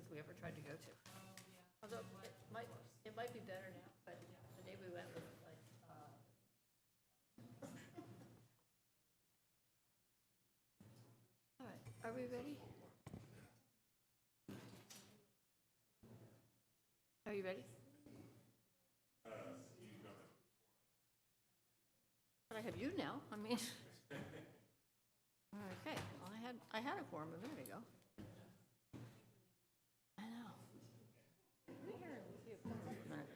places we ever tried to go to. Although it might be better now, but the day we went was like, all right, are we ready? Are you ready? But I have you now. I mean, okay. Well, I had a quorum a minute ago. I know. We hear and see a quorum in a minute.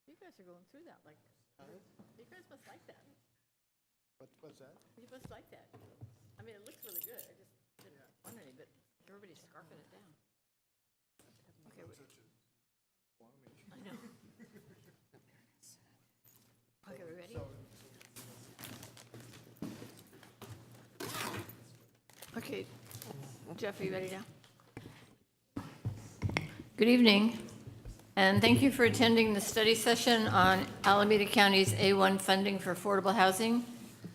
You guys are going through that like, you guys must like that. What's that? You must like that. I mean, it looks really good. I just didn't want any, but everybody's scarfing it down. Okay. I know. Okay, we ready? Okay. Jeff, are you ready now? Good evening. And thank you for attending the study session on Alameda County's A1 funding for affordable housing.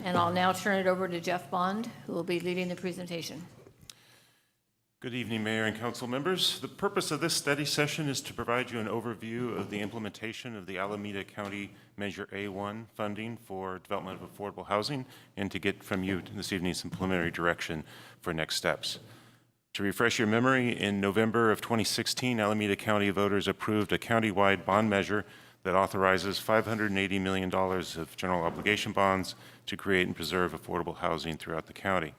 And I'll now turn it over to Jeff Bond, who will be leading the presentation. Good evening, Mayor and Council members. The purpose of this study session is to provide you an overview of the implementation of the Alameda County Measure A1 funding for development of affordable housing and to get from you this evening some preliminary direction for next steps. To refresh your memory, in November of 2016, Alameda County voters approved a countywide bond measure that authorizes $580 million of general obligation bonds to create and preserve affordable housing throughout the county.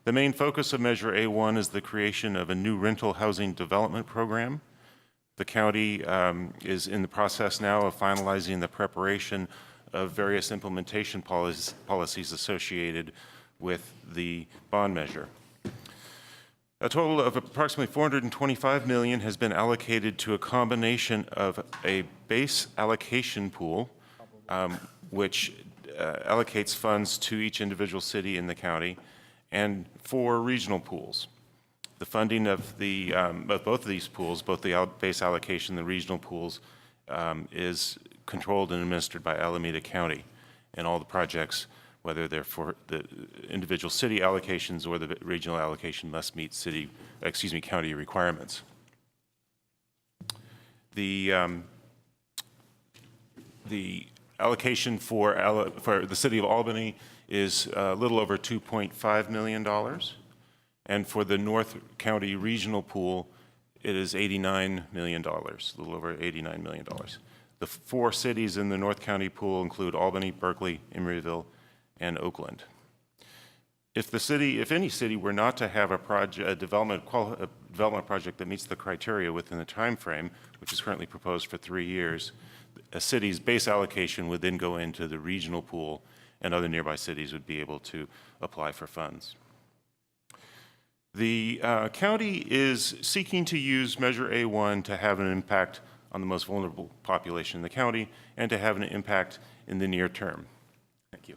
The main focus of Measure A1 is the creation of a new rental housing development program. The county is in the process now of finalizing the preparation of various implementation policies associated with the bond measure. A total of approximately $425 million has been allocated to a combination of a base allocation pool, which allocates funds to each individual city in the county, and 4 regional pools. The funding of both of these pools, both the base allocation and the regional pools, is controlled and administered by Alameda County, and all the projects, whether they're for the individual city allocations or the regional allocation, must meet county requirements. The allocation for the city of Albany is a little over $2.5 million, and for the North County Regional Pool, it is $89 million, a little over $89 million. The 4 cities in the North County Pool include Albany, Berkeley, Emeryville, and Oakland. If any city were not to have a development project that meets the criteria within the time frame, which is currently proposed for 3 years, a city's base allocation would then go into the regional pool, and other nearby cities would be able to apply for funds. The county is seeking to use Measure A1 to have an impact on the most vulnerable population in the county and to have an impact in the near term. Thank you.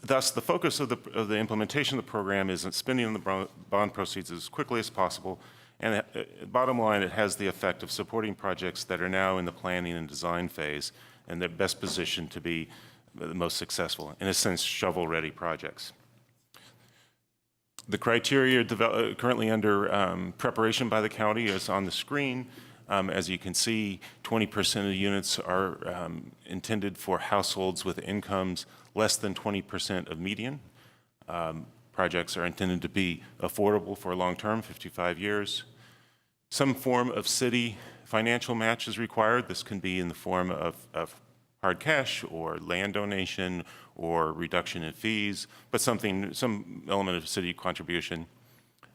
Thus, the focus of the implementation of the program is on spending on the bond proceeds as quickly as possible, and bottom line, it has the effect of supporting projects that are now in the planning and design phase and they're best positioned to be the most successful, in a sense, shovel-ready projects. The criteria currently under preparation by the county is on the screen. As you can see, 20% of the units are intended for households with incomes less than 20% of median. Projects are intended to be affordable for long term, 55 years. Some form of city financial match is required. This can be in the form of hard cash or land donation or reduction in fees, but some element of city contribution.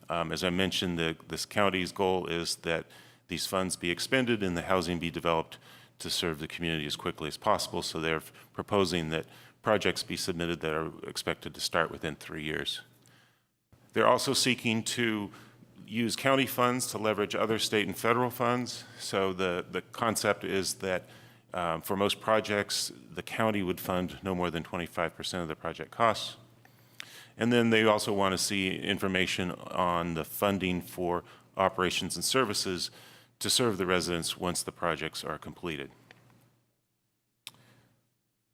As I mentioned, this county's goal is that these funds be expended and the housing be developed to serve the community as quickly as possible. So they're proposing that projects be submitted that are expected to start within 3 years. They're also seeking to use county funds to leverage other state and federal funds. So the concept is that for most projects, the county would fund no more than 25% of the project costs. And then they also want to see information on the funding for operations and services to serve the residents once the projects are completed.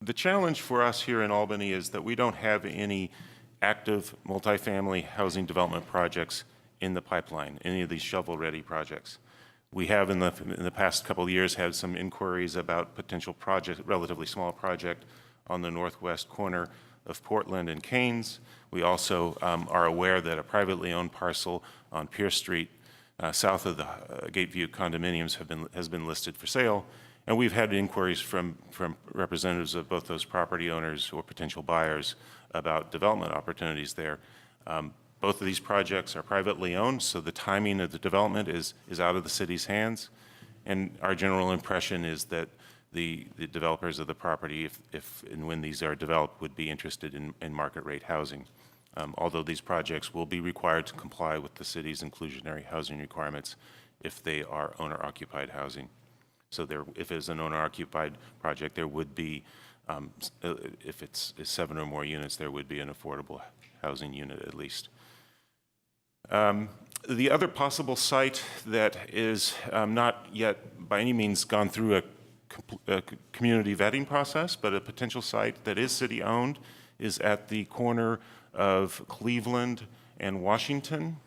The challenge for us here in Albany is that we don't have any active multifamily housing development projects in the pipeline, any of these shovel-ready projects. We have in the past couple of years had some inquiries about potential project, relatively small project on the northwest corner of Portland and Keynes. We also are aware that a privately owned parcel on Pierce Street, south of the Gateview condominiums, has been listed for sale. And we've had inquiries from representatives of both those property owners or potential buyers about development opportunities there. Both of these projects are privately owned, so the timing of the development is out of the city's hands. And our general impression is that the developers of the property, if and when these are developed, would be interested in market rate housing. Although these projects will be required to comply with the city's inclusionary housing requirements if they are owner-occupied housing. So if it's an owner-occupied project, there would be, if it's 7 or more units, there would be an affordable housing unit at least. The other possible site that is not yet by any means gone through a community vetting process, but a potential site that is city-owned, is at the corner of Cleveland and Washington.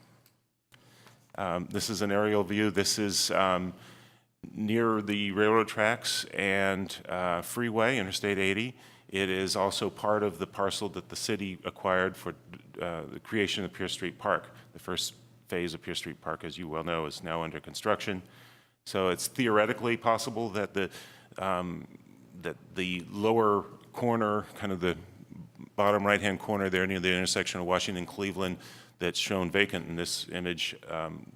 This is an aerial view. This is near the railroad tracks and freeway, Interstate 80. It is also part of the parcel that the city acquired for the creation of Pierce Street Park. The first phase of Pierce Street Park, as you well know, is now under construction. So it's theoretically possible that the lower corner, kind of the bottom right-hand corner there near the intersection of Washington and Cleveland, that's shown vacant in this image,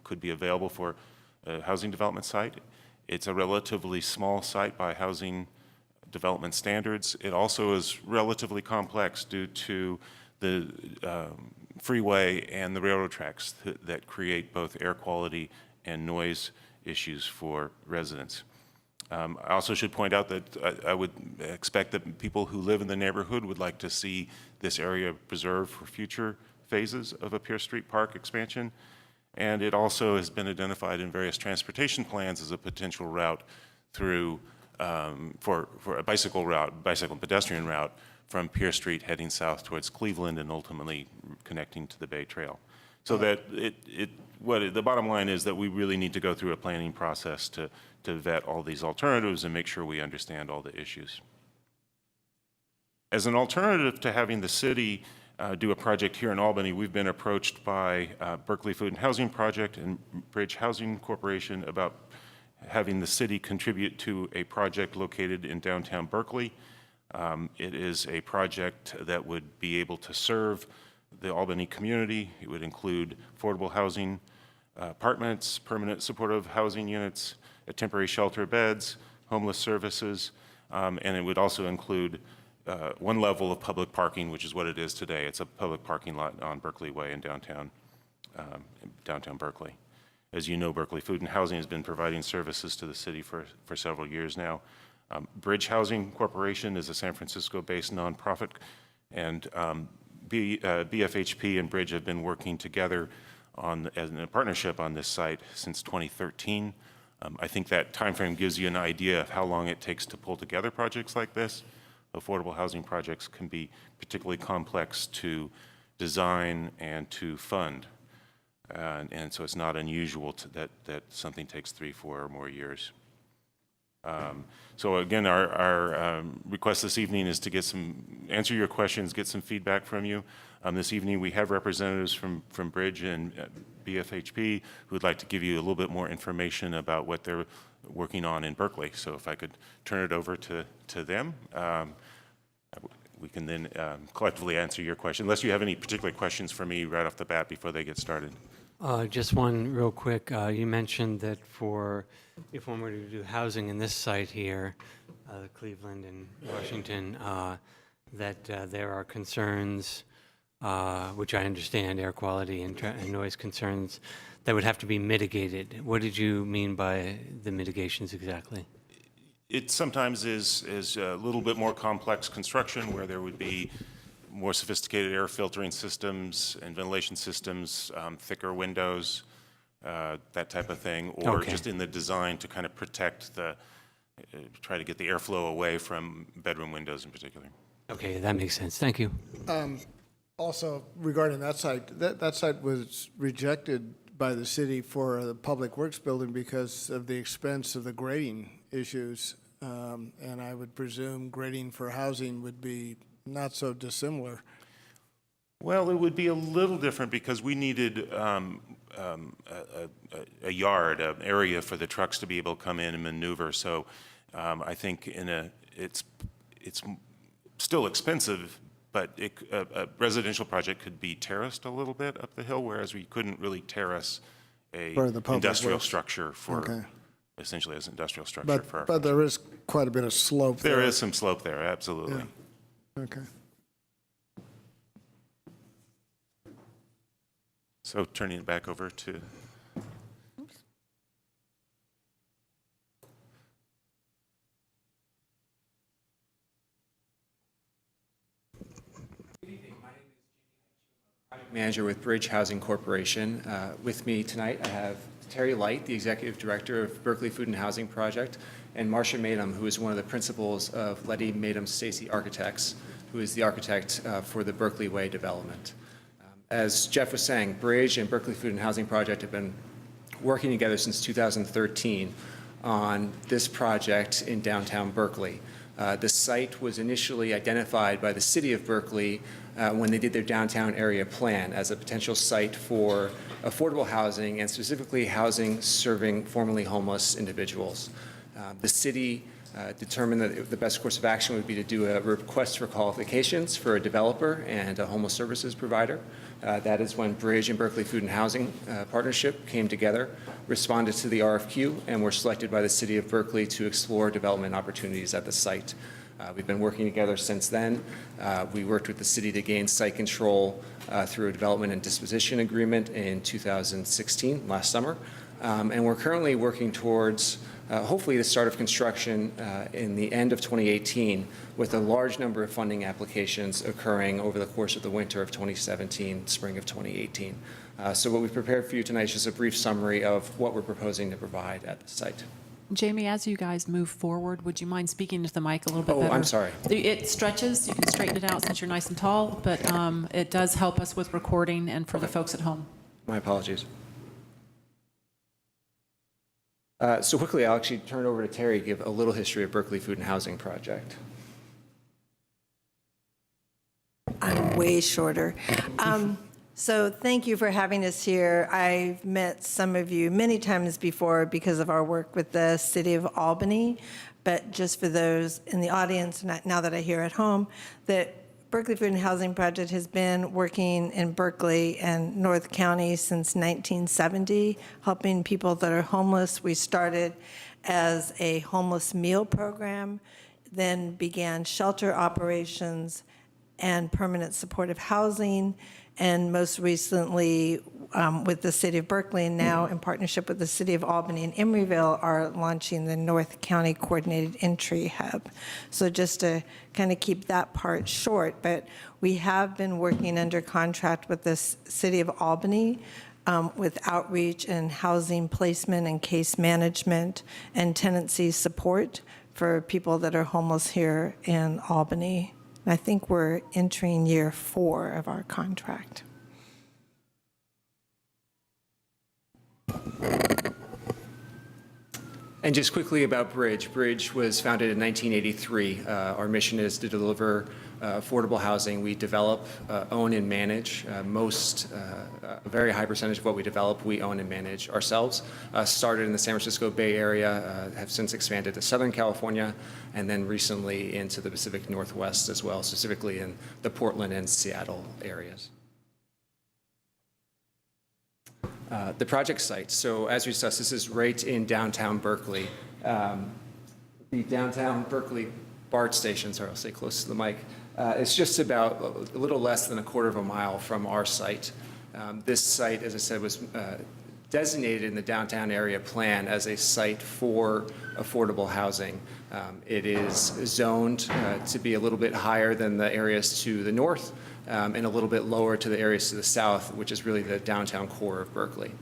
could be available for a housing development site. It's a relatively small site by housing development standards. It also is relatively complex due to the freeway and the railroad tracks that create both air quality and noise issues for residents. I also should point out that I would expect that people who live in the neighborhood would like to see this area preserved for future phases of a Pierce Street Park expansion. And it also has been identified in various transportation plans as a potential route through, for a bicycle and pedestrian route from Pierce Street heading south towards Cleveland and ultimately connecting to the Bay Trail. So that the bottom line is that we really need to go through a planning process to vet all these alternatives and make sure we understand all the issues. As an alternative to having the city do a project here in Albany, we've been approached by Berkeley Food and Housing Project and Bridge Housing Corporation about having the city contribute to a project located in downtown Berkeley. It is a project that would be able to serve the Albany community. It would include affordable housing, apartments, permanent supportive housing units, temporary shelter beds, homeless services, and it would also include one level of public parking, which is what it is today. It's a public parking lot on Berkeley Way in downtown Berkeley. As you know, Berkeley Food and Housing has been providing services to the city for several years now. Bridge Housing Corporation is a San Francisco-based nonprofit, and BFHP and Bridge have been working together as a partnership on this site since 2013. I think that timeframe gives you an idea of how long it takes to pull together projects like this. Affordable housing projects can be particularly complex to design and to fund. And so it's not unusual that something takes 3, 4 or more years. So again, our request this evening is to answer your questions, get some feedback from you. This evening we have representatives from Bridge and BFHP who would like to give you a little bit more information about what they're working on in Berkeley. So if I could turn it over to them, we can then collectively answer your question, unless you have any particular questions for me right off the bat before they get started. Just one real quick. You mentioned that if one were to do housing in this site here, Cleveland and Washington, that there are concerns which I understand, air quality and noise concerns, that would have to be mitigated. What did you mean by the mitigations exactly? It sometimes is a little bit more complex construction where there would be more sophisticated air filtering systems and ventilation systems, thicker windows, that type of thing, or Okay. just in the design to kind of protect try to get the airflow away from bedroom windows in particular. Okay, that makes sense. Thank you. Also, regarding that site, that site was rejected by the city for the Public Works building because of the expense of the grading issues. And I would presume grading for housing would be not so dissimilar. Well, it would be a little different because we needed a yard, an area for the trucks to be able to come in and maneuver. So I think it's still expensive, but a residential project could be terraced a little bit up the hill, whereas we couldn't really terrace a For the public industrial works. structure for Okay. essentially as an industrial structure for our. But there is quite a bit of slope there. There is some slope there, absolutely. Yeah. Okay. So turning it back over to. Manager with Bridge Housing Corporation. With me tonight, I have Terry Light, the Executive Director of Berkeley Food and Housing Project, and Marcia Madom, who is one of the principals of Letty Madom Stacy Architects, who is the architect for the Berkeley Way development. As Jeff was saying, Bridge and Berkeley Food and Housing Project have been working together since 2013 on this project in downtown Berkeley. The site was initially identified by the city of Berkeley when they did their downtown area plan as a potential site for affordable housing and specifically housing serving formerly homeless individuals. The city determined that the best course of action would be to do a request for qualifications for a developer and a homeless services provider. That is when Bridge and Berkeley Food and Housing Partnership came together, responded to the RFQ, and were selected by the city of Berkeley to explore development opportunities at the site. We've been working together since then. We worked with the city to gain site control through a development and disposition agreement in 2016, last summer. And we're currently working towards hopefully the start of construction in the end of 2018, with a large number of funding applications occurring over the course of the winter of 2017, spring of 2018. So what we've prepared for you tonight is just a brief summary of what we're proposing to provide at the site. Jamie, as you guys move forward, would you mind speaking into the mic a little bit better? Oh, I'm sorry. It stretches. You can straighten it out since you're nice and tall, but it does help us with recording and for the folks at home. My apologies. So quickly, I'll actually turn it over to Terry to give a little history of Berkeley Food and Housing Project. I'm way shorter. So thank you for having us here. I've met some of you many times before because of our work with the City of Albany, but just for those in the audience, now that I hear at home, that Berkeley Food and Housing Project has been working in Berkeley and North County since 1970, helping people that are homeless. We started as a homeless meal program, then began shelter operations and permanent supportive housing, and most recently with the City of Berkeley, and now in partnership with the City of Albany and Emeryville, are launching the North County Coordinated Entry Hub. So just to kind of keep that part short, but we have been working under contract with the City of Albany with outreach and housing placement and case management and tenancy support for people that are homeless here in Albany. I think we're entering year 4 of our contract. And just quickly about Bridge. Bridge was founded in 1983. Our mission is to deliver affordable housing. We develop, own, and manage. A very high percentage of what we develop, we own and manage ourselves. Started in the San Francisco Bay Area, have since expanded to Southern California, and then recently into the Pacific Northwest as well, specifically in the Portland and Seattle areas. The project site. So as we discussed, this is right in downtown Berkeley. The downtown Berkeley BART station, sorry, I'll stay close to the mic, It's just about a little less than a quarter of a mile from our site. This site, as I said, was designated in the downtown area plan as a site for affordable housing. It is zoned to be a little bit higher than the areas to the north and a little bit lower to the areas to the south, which is really the downtown core of Berkeley.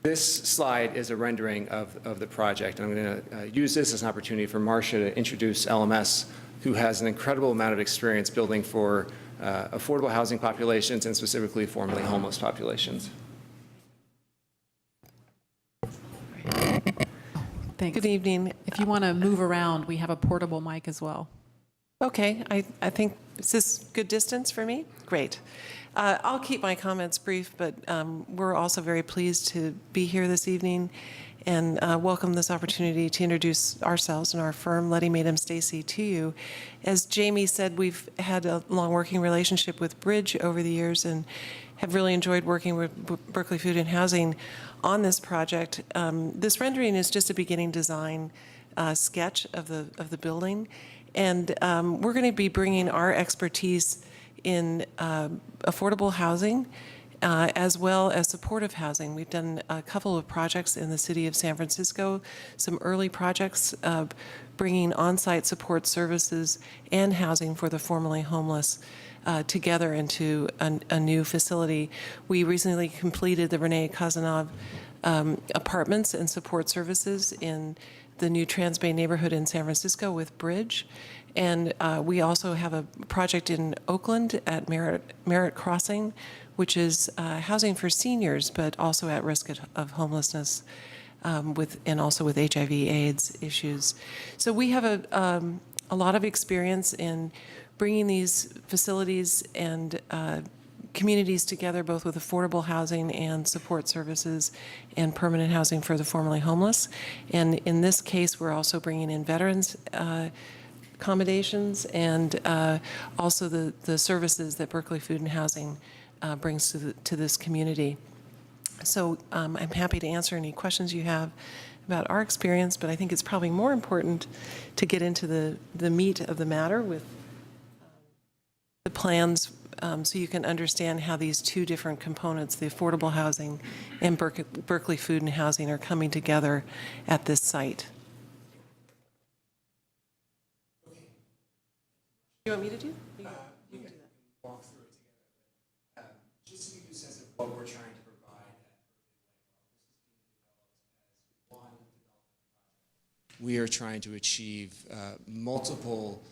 This slide is a rendering of the project. I'm going to use this as an opportunity for Marcia to introduce LMS, who has an incredible amount of experience building for affordable housing populations and specifically formerly homeless populations. Thanks. Good evening. If you want to move around, we have a portable mic as well. Okay, I think, is this good distance for me? Great. I'll keep my comments brief, but we're also very pleased to be here this evening and welcome this opportunity to introduce ourselves and our firm, Letty Madam Stacy, to you. As Jamie said, we've had a long working relationship with Bridge over the years and have really enjoyed working with Berkeley Food and Housing on this project. This rendering is just a beginning design sketch of the building, and we're going to be bringing our expertise in affordable housing as well as supportive housing. We've done a couple of projects in the city of San Francisco, some early projects bringing on-site support services and housing for the formerly homeless together into a new facility. We recently completed the Renee Kazanov apartments and support services in the new Transbay neighborhood in San Francisco with Bridge. And we also have a project in Oakland at Merritt Crossing, which is housing for seniors, but also at risk of homelessness and also with HIV/AIDS issues. So we have a lot of experience in bringing these facilities and communities together, both with affordable housing and support services and permanent housing for the formerly homeless. And in this case, we're also bringing in veterans accommodations and also the services that Berkeley Food and Housing brings to this community. So I'm happy to answer any questions you have about our experience, but I think it's probably more important to get into the meat of the matter with the plans so you can understand how these two different components, the affordable housing and Berkeley Food and Housing, are coming together at this site. You want me to do? You can do that. Walk through it together. Just to give you a sense of what we're trying to provide at Berkeley Whitehall, this is being developed as one development project. We are trying to achieve multiple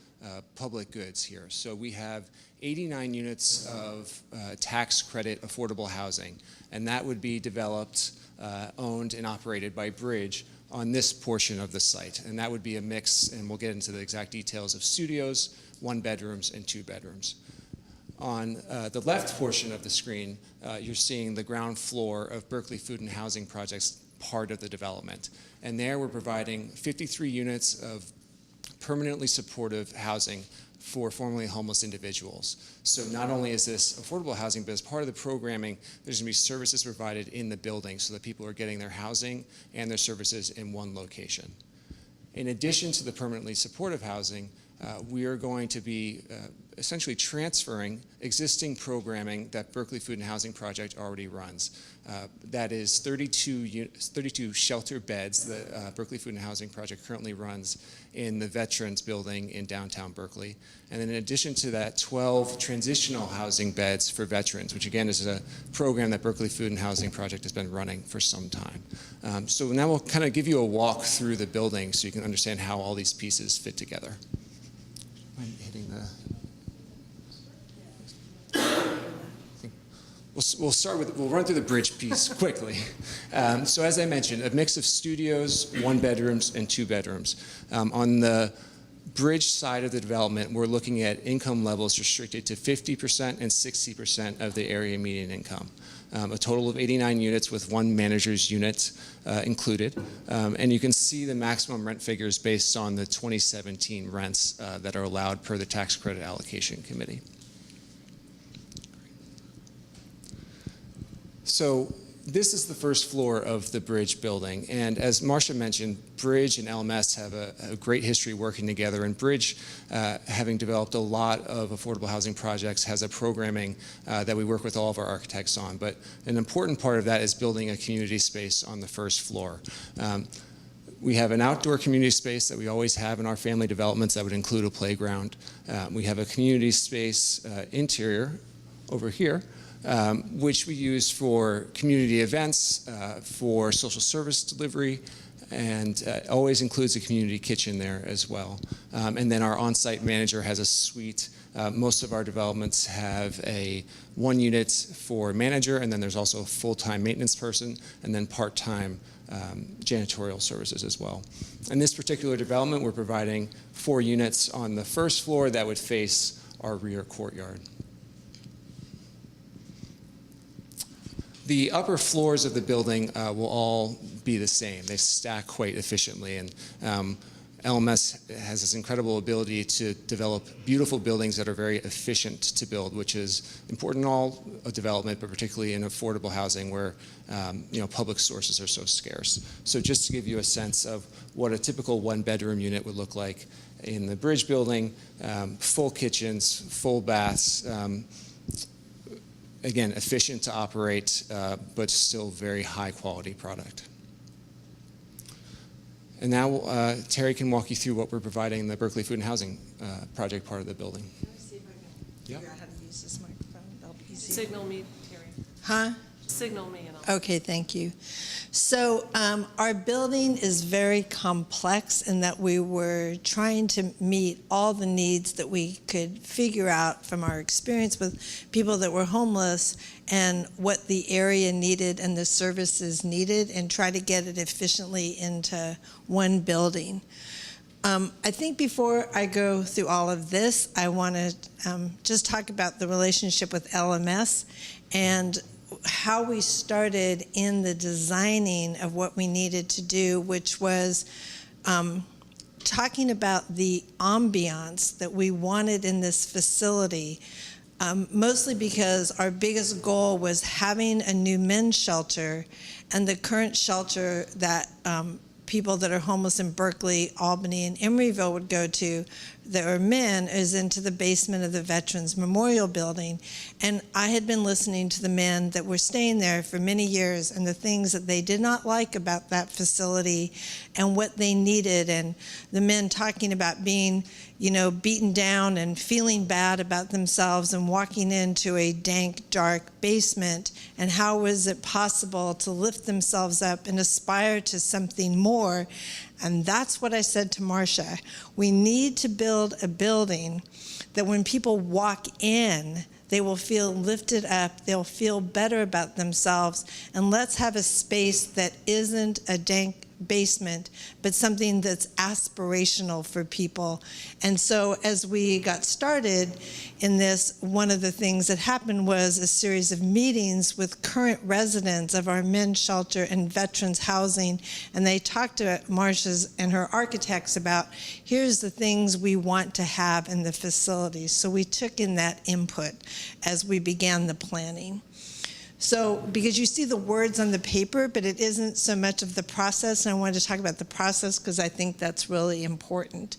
public goods here. So we have 89 units of tax credit affordable housing, and that would be developed, owned, and operated by Bridge on this portion of the site. And that would be a mix, and we'll get into the exact details, of studios, 1 bedrooms, and 2 bedrooms. On the left portion of the screen, you're seeing the ground floor of Berkeley Food and Housing Project's part of the development. And there we're providing 53 units of permanently supportive housing for formerly homeless individuals. So not only is this affordable housing, but as part of the programming, there's going to be services provided in the building so that people are getting their housing and their services in one location. In addition to the permanently supportive housing, we are going to be essentially transferring existing programming that Berkeley Food and Housing Project already runs. That is 32 shelter beds that Berkeley Food and Housing Project currently runs in the Veterans Building in downtown Berkeley. And then in addition to that, 12 transitional housing beds for veterans, which again is a program that Berkeley Food and Housing Project has been running for some time. So now we'll kind of give you a walk through the building so you can understand how all these pieces fit together. I'm hitting the... We'll run through the bridge piece quickly. So as I mentioned, a mix of studios, 1 bedrooms, and 2 bedrooms. On the bridge side of the development, we're looking at income levels restricted to 50% and 60% of the area median income. A total of 89 units with 1 manager's unit included. And you can see the maximum rent figures based on the 2017 rents that are allowed per the Tax Credit Allocation Committee. So This is the first floor of the Bridge building, and as Marcia mentioned, Bridge and LMS have a great history working together, and Bridge, having developed a lot of affordable housing projects, has a programming that we work with all of our architects on, but an important part of that is building a community space on the first floor. We have an outdoor community space that we always have in our family developments that would include a playground. We have a community space interior over here, which we use for community events, for social service delivery, and always includes a community kitchen there as well. And then our on-site manager has a suite. Most of our developments have one unit for manager, and then there's also a full-time maintenance person, and then part-time janitorial services as well. In this particular development, we're providing 4 units on the first floor that would face our rear courtyard. The upper floors of the building will all be the same. They stack quite efficiently, and LMS has this incredible ability to develop beautiful buildings that are very efficient to build, which is important in all development, but particularly in affordable housing where public sources are so scarce. So just to give you a sense of what a typical one-bedroom unit would look like in the Bridge building, full kitchens, full baths, again, efficient to operate, but still very high-quality product. And now Terry can walk you through what we're providing in the Berkeley Food and Housing project part of the building. Let me see if I can figure out how to use this microphone. That'll be easy. Signal me, Terry. Huh? Signal me and I'll... Okay, thank you. So our building is very complex in that we were trying to meet all the needs that we could figure out from our experience with people that were homeless and what the area needed and the services needed, and try to get it efficiently into one building. I think before I go through all of this, I want to just talk about the relationship with LMS and how we started in the designing of what we needed to do, which was talking about the ambiance that we wanted in this facility, mostly because our biggest goal was having a new men's shelter, and the current shelter that people that are homeless in Berkeley, Albany, and Emeryville would go to that are men is into the basement of the Veterans Memorial Building. And I had been listening to the men that were staying there for many years and the things that they did not like about that facility and what they needed, and the men talking about being, beaten down and feeling bad about themselves and walking into a dank, dark basement, and how was it possible to lift themselves up and aspire to something more. And that's what I said to Marcia. We need to build a building that when people walk in, they will feel lifted up, they'll feel better about themselves, and let's have a space that isn't a dank basement, but something that's aspirational for people. And so as we got started in this, one of the things that happened was a series of meetings with current residents of our men's shelter and veterans housing, and they talked to Marcia's and her architects about, here's the things we want to have in the facilities. So we took in that input as we began the planning. So, because you see the words on the paper, but it isn't so much of the process, and I wanted to talk about the process because I think that's really important.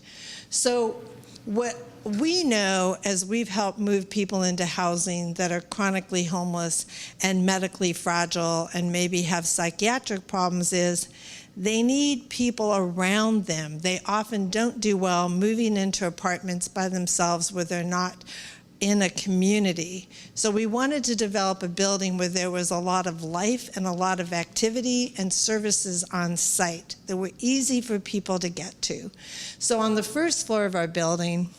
So, what we know as we've helped move people into housing that are chronically homeless and medically fragile and maybe have psychiatric problems is they need people around them. They often don't do well moving into apartments by themselves where they're not in a community. So we wanted to develop a building where there was a lot of life and a lot of activity and services on site that were easy for people to get to. So on the first floor of our building,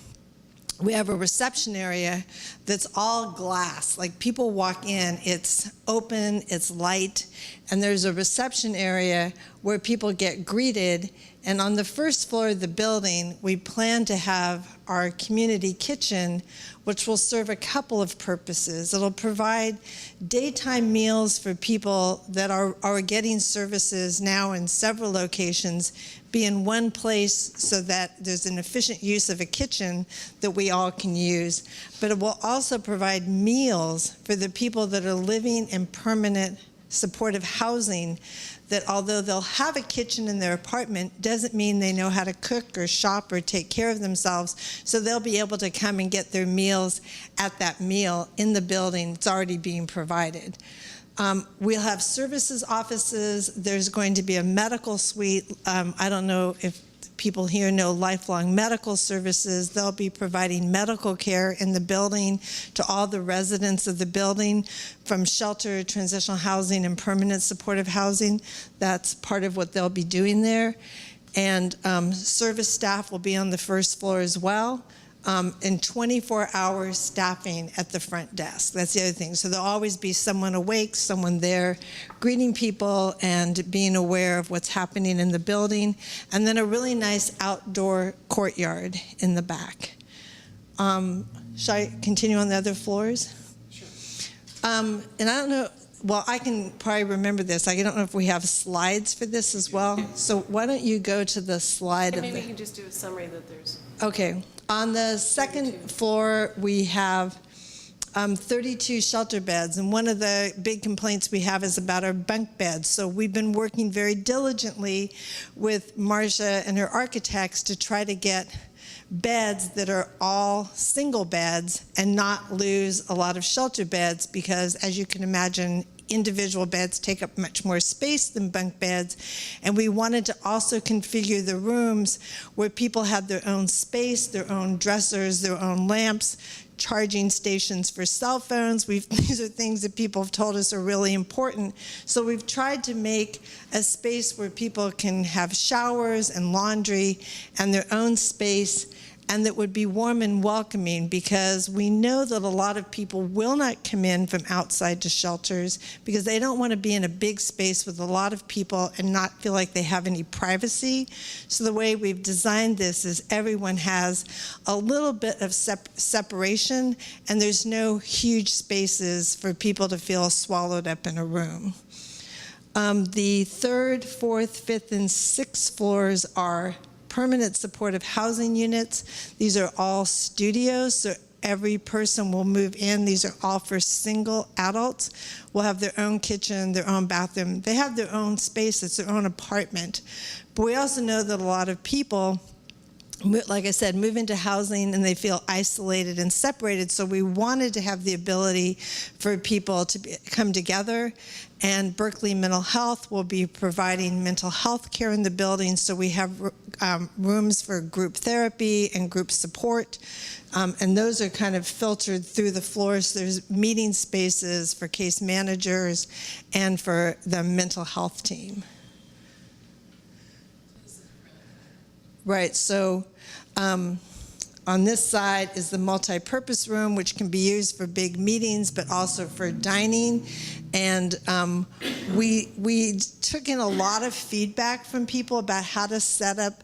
we have a reception area that's all glass. Like people walk in, it's open, it's light, and there's a reception area where people get greeted. And on the first floor of the building, we plan to have our community kitchen, which will serve a couple of purposes. It'll provide daytime meals for people that are getting services now in several locations, be in one place so that there's an efficient use of a kitchen that we all can use. But it will also provide meals for the people that are living in permanent supportive housing, that although they'll have a kitchen in their apartment, doesn't mean they know how to cook or shop or take care of themselves. So they'll be able to come and get their meals at that meal in the building. It's already being provided. We'll have services offices. There's going to be a medical suite. I don't know if people here know Lifelong Medical Services. They'll be providing medical care in the building to all the residents of the building, from shelter, transitional housing, and permanent supportive housing. That's part of what they'll be doing there. And service staff will be on the first floor as well. And 24-hour staffing at the front desk. That's the other thing. So there'll always be someone awake, someone there greeting people and being aware of what's happening in the building. And then a really nice outdoor courtyard in the back. Shall I continue on the other floors? Sure. And I don't know, well, I can probably remember this. I don't know if we have slides for this as well. So why don't you go to the slide of Maybe the... we can just do a summary that there's... Okay. On the second floor, we have 32 shelter beds, and one of the big complaints we have is about our bunk beds. So we've been working very diligently with Marcia and her architects to try to get beds that are all single beds and not lose a lot of shelter beds, because as you can imagine, individual beds take up much more space than bunk beds. And we wanted to also configure the rooms where people have their own space, their own dressers, their own lamps, charging stations for cell phones. These are things that people have told us are really important. So we've tried to make a space where people can have showers and laundry and their own space, and that would be warm and welcoming, because we know that a lot of people will not come in from outside to shelters because they don't want to be in a big space with a lot of people and not feel like they have any privacy. So the way we've designed this is everyone has a little bit of separation, and there's no huge spaces for people to feel swallowed up in a room. The third, fourth, fifth, and sixth floors are permanent supportive housing units. These are all studios, so every person will move in. These are all for single adults. Will have their own kitchen, their own bathroom. They have their own space. It's their own apartment. But we also know that a lot of people, like I said, move into housing and they feel isolated and separated. So we wanted to have the ability for people to come together. And Berkeley Mental Health will be providing mental health care in the building. So we have rooms for group therapy and group support. And those are kind of filtered through the floors. There's meeting spaces for case managers and for the mental health team. Right, so on this side is the multi-purpose room, which can be used for big meetings, but also for dining. And we took in a lot of feedback from people about how to set up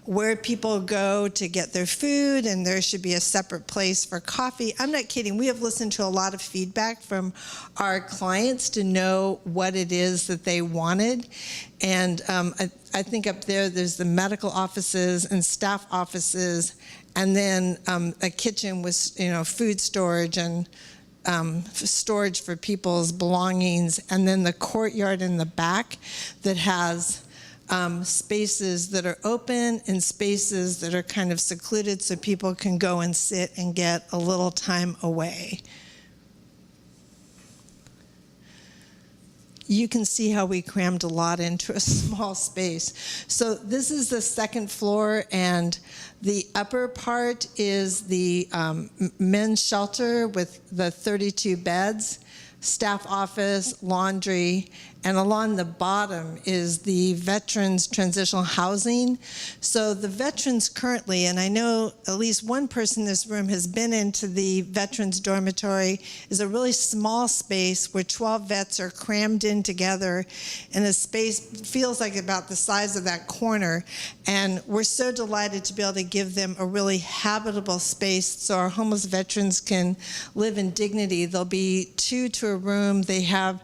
where people go to get their food, and there should be a separate place for coffee. I'm not kidding. We have listened to a lot of feedback from our clients to know what it is that they wanted. And I think up there's the medical offices and staff offices, and then a kitchen with food storage and storage for people's belongings, and then the courtyard in the back that has spaces that are open and spaces that are kind of secluded so people can go and sit and get a little time away. You can see how we crammed a lot into a small space. So this is the second floor, and the upper part is the men's shelter with the 32 beds, staff office, laundry, and along the bottom is the veterans transitional housing. So the veterans currently, and I know at least one person in this room has been into the veterans dormitory, is a really small space where 12 vets are crammed in together in a space feels like about the size of that corner. And we're so delighted to be able to give them a really habitable space so our homeless veterans can live in dignity. There'll be 2 to a room. They have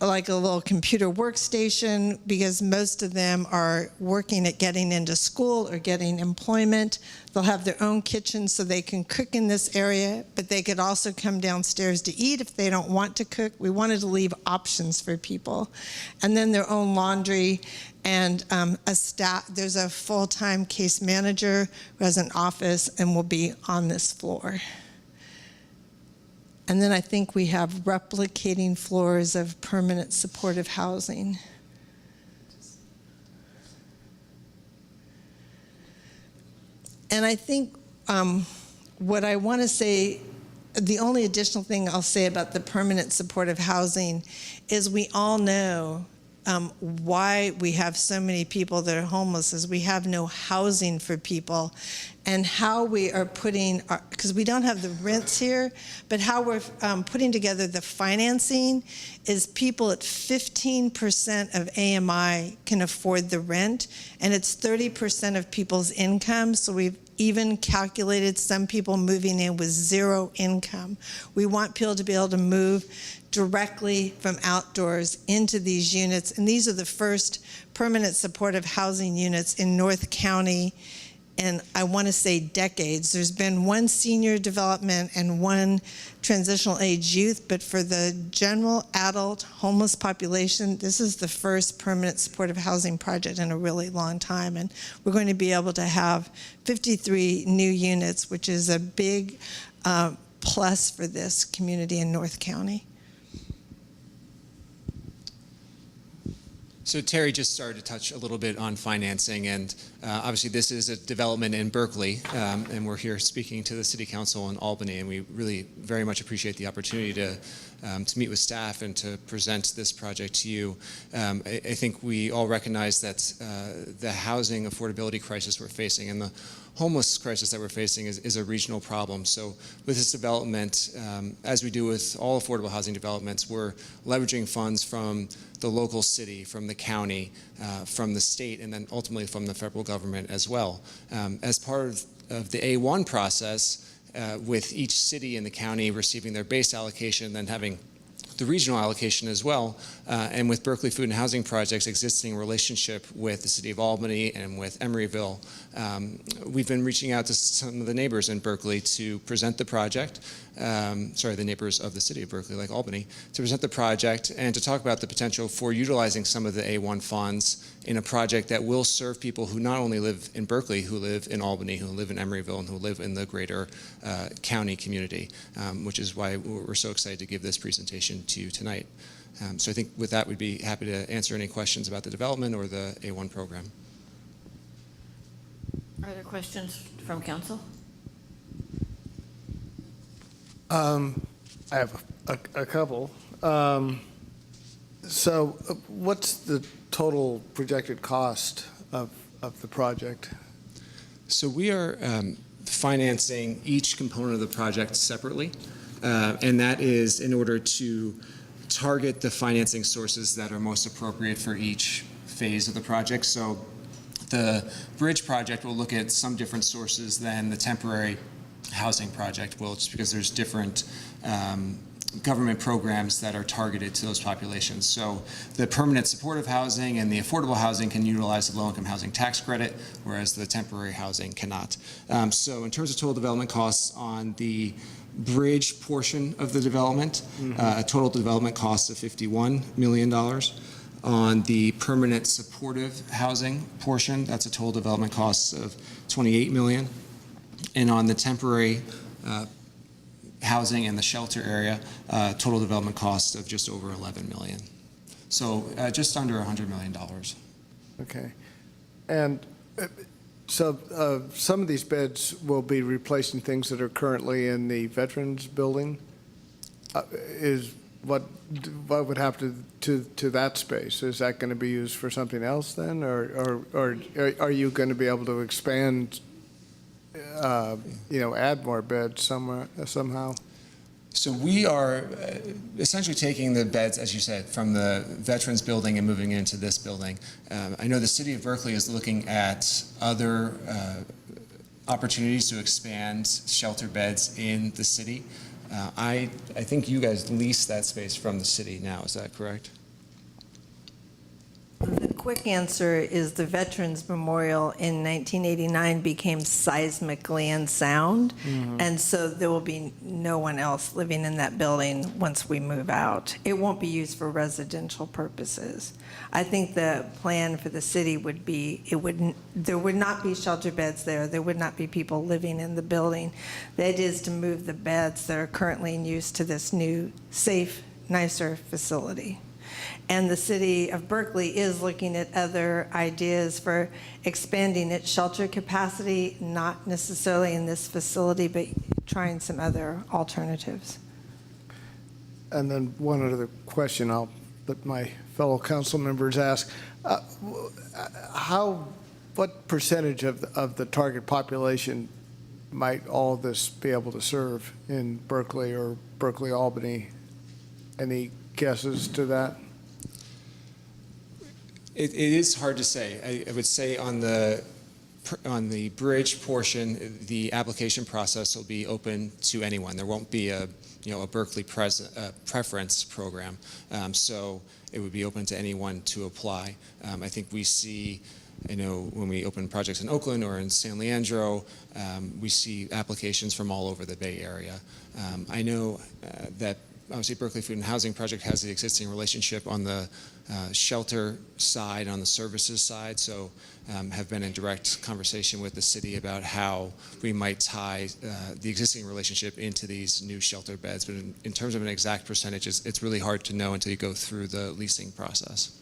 like a little computer workstation, because most of them are working at getting into school or getting employment. They'll have their own kitchen so they can cook in this area, but they could also come downstairs to eat if they don't want to cook. We wanted to leave options for people. And then their own laundry and a staff. There's a full-time case manager who has an office and will be on this floor. And then I think we have replicating floors of permanent supportive housing. And I think what I want to say, the only additional thing I'll say about the permanent supportive housing is we all know why we have so many people that are homeless is we have no housing for people, and how we are putting, because we don't have the rents here, but how we're putting together the financing is people at 15% of AMI can afford the rent, and it's 30% of people's income, so we've even calculated some people moving in with zero income. We want people to be able to move directly from outdoors into these units. And these are the first permanent supportive housing units in North County, and I want to say decades. There's been one senior development and one transitional age youth, but for the general adult homeless population, this is the first permanent supportive housing project in a really long time. And we're going to be able to have 53 new units, which is a big plus for this community in North County. So Terry just started to touch a little bit on financing, and obviously this is a development in Berkeley, and we're here speaking to the City Council in Albany, and we really very much appreciate the opportunity to meet with staff and to present this project to you. I think we all recognize that the housing affordability crisis we're facing and the homeless crisis that we're facing is a regional problem. So with this development, as we do with all affordable housing developments, we're leveraging funds from the local city, from the county, from the state, and then ultimately from the federal government as well. As part of the A1 process, with each city and the county receiving their base allocation, then having the regional allocation as well, and with Berkeley Food and Housing Project's existing relationship with the City of Albany and with Emeryville, we've been reaching out to some of the neighbors in Berkeley to present the project, the neighbors of the City of Berkeley, like Albany, to present the project and to talk about the potential for utilizing some of the A1 funds in a project that will serve people who not only live in Berkeley, who live in Albany, who live in Emeryville, and who live in the greater county community, which is why we're so excited to give this presentation to you tonight. So I think with that, we'd be happy to answer any questions about the development or the A1 program. Are there questions from council? I have a couple. So what's the total projected cost of the project? So we are financing each component of the project separately, and that is in order to target the financing sources that are most appropriate for each phase of the project. So the bridge project will look at some different sources than the temporary housing project will, just because there's different government programs that are targeted to those populations. So the permanent supportive housing and the affordable housing can utilize the low-income housing tax credit, whereas the temporary housing cannot. So in terms of total development costs on the bridge portion of the development, a total development cost of $51 million. On the permanent supportive housing portion, that's a total development cost of $28 million. And on the temporary housing and the shelter area, total development cost of just over $11 million. So just under $100 million. Okay. And so some of these beds will be replacing things that are currently in the Veterans Building. What would happen to that space? Is that going to be used for something else then, or are you going to be able to expand, add more beds somehow? So we are essentially taking the beds, as you said, from the Veterans Building and moving into this building. I know the City of Berkeley is looking at other opportunities to expand shelter beds in the city. I think you guys lease that space from the city now, is that correct? quick answer is the Veterans Memorial in 1989 became seismically unsound, and so there will be no one else living in that building once we move out. It won't be used for residential purposes. I think the plan for the city would be, there would not be shelter beds there. There would not be people living in the building. The idea is to move the beds that are currently in use to this new, safe, nicer facility. And the city of Berkeley is looking at other ideas for expanding its shelter capacity, not necessarily in this facility, but trying some other alternatives. And then one other question I'll let my fellow council members ask. What percentage of the target population might all this be able to serve in Berkeley or Berkeley, Albany? Any guesses to that? It is hard to say. I would say on the bridge portion, the application process will be open to anyone. There won't be a Berkeley preference program, so it would be open to anyone to apply. I think we see, when we open projects in Oakland or in San Leandro, we see applications from all over the Bay Area. I know that obviously Berkeley Food and Housing Project has the existing relationship on the shelter side, on the services side, so have been in direct conversation with the city about how we might tie the existing relationship into these new shelter beds. But in terms of an exact percentage, it's really hard to know until you go through the leasing process.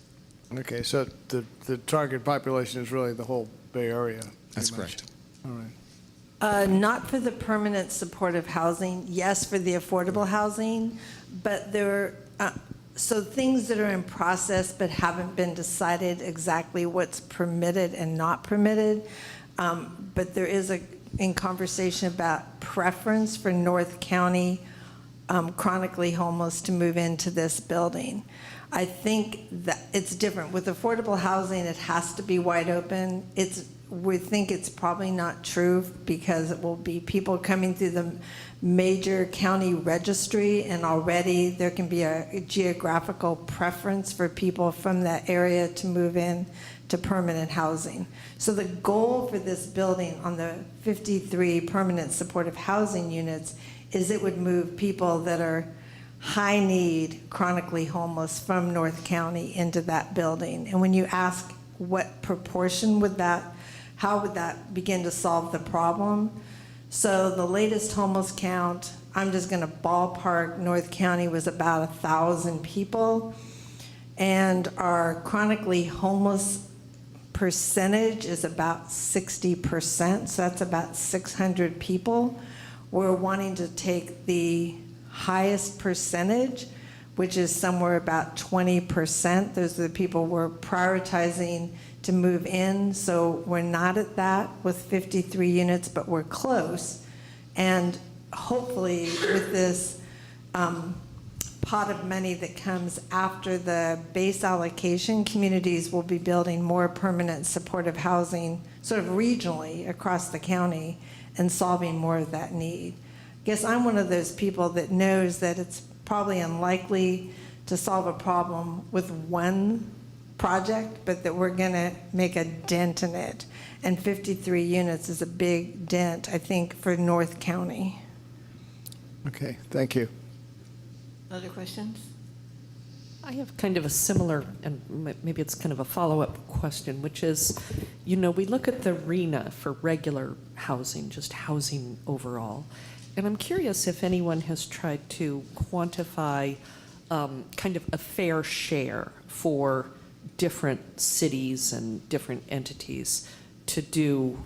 Okay, so the target population is really the whole Bay Area. That's correct. All right. Not for the permanent supportive housing, yes, for the affordable housing, but so things that are in process but haven't been decided exactly what's permitted and not permitted. But there is in conversation about preference for North County chronically homeless to move into this building. I think that it's different. With affordable housing, it has to be wide open. We think it's probably not true because it will be people coming through the major county registry, and already there can be a geographical preference for people from that area to move in to permanent housing. So the goal for this building on the 53 permanent supportive housing units is it would move people that are high need, chronically homeless from North County into that building. And when you ask what proportion how would that begin to solve the problem? So the latest homeless count, I'm just going to ballpark, North County was about 1,000 people, and our chronically homeless percentage is about 60%, so that's about 600 people. We're wanting to take the highest percentage, which is somewhere about 20%. Those are the people we're prioritizing to move in. So we're not at that with 53 units, but we're close. And hopefully with this pot of money that comes after the base allocation, communities will be building more permanent supportive housing sort of regionally across the county and solving more of that need. I guess I'm one of those people that knows that it's probably unlikely to solve a problem with one project, but that we're going to make a dent in it. And 53 units is a big dent, I think, for North County. Okay, thank you. Other questions? I have kind of a similar, and maybe it's kind of a follow-up question, which is, we look at the RHNA for regular housing, just housing overall, and I'm curious if anyone has tried to quantify kind of a fair share for different cities and different entities to do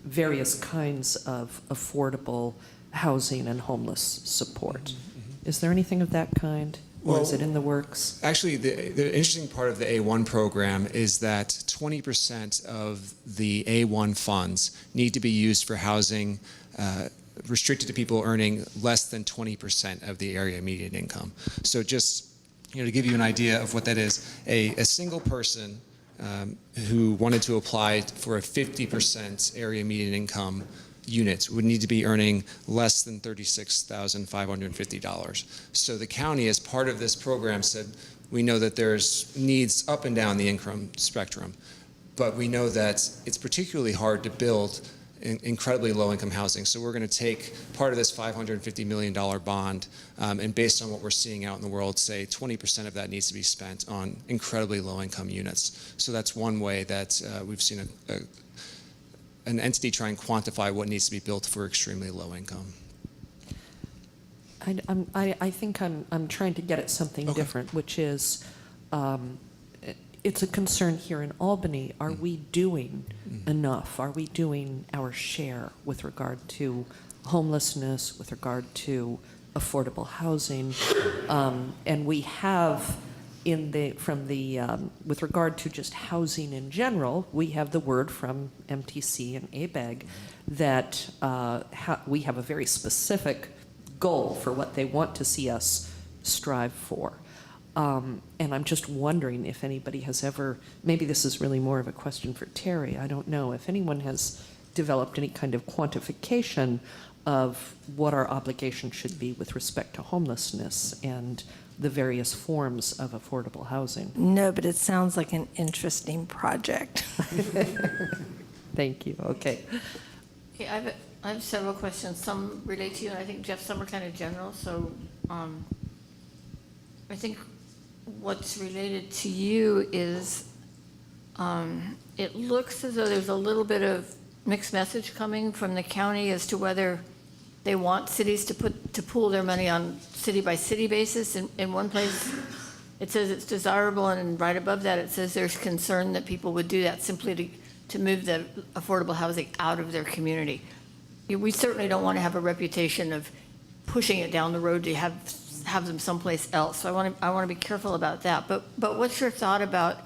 various kinds of affordable housing and homeless support. Mm-hmm. Is there anything of that kind? Or is it in the works? Actually, the interesting part of the A1 program is that 20% of the A1 funds need to be used for housing restricted to people earning less than 20% of the area median income. So just to give you an idea of what that is, a single person who wanted to apply for a 50% area median income unit would need to be earning less than $36,550. So the county, as part of this program, said, We know that there's needs up and down the income spectrum, but we know that it's particularly hard to build incredibly low-income housing. So we're going to take part of this $550 million bond, and based on what we're seeing out in the world, say 20% of that needs to be spent on incredibly low-income units. So that's one way that we've seen an entity try and quantify what needs to be built for extremely low income. I think I'm trying to get at something different, which is it's a concern here in Albany. Are we doing enough? Are we doing our share with regard to homelessness, with regard to affordable housing? And we have with regard to just housing in general, we have the word from MTC and ABEG that we have a very specific goal for what they want to see us strive for. And I'm just wondering if anybody has ever, maybe this is really more of a question for Terry, I don't know, if anyone has developed any kind of quantification of what our obligation should be with respect to homelessness and the various forms of affordable housing. No, but it sounds like an interesting project. Thank you. Okay. Okay, I have several questions. Some relate to you, and I think, Jeff, some are kind of general. So I think what's related to you is it looks as though there's a little bit of mixed message coming from the county as to whether they want cities to pool their money on city-by-city basis. In one place, it says it's desirable, and right above that, it says there's concern that people would do that simply to move the affordable housing out of their community. We certainly don't want to have a reputation of pushing it down the road to have them someplace else. So I want to be careful about that. But what's your thought about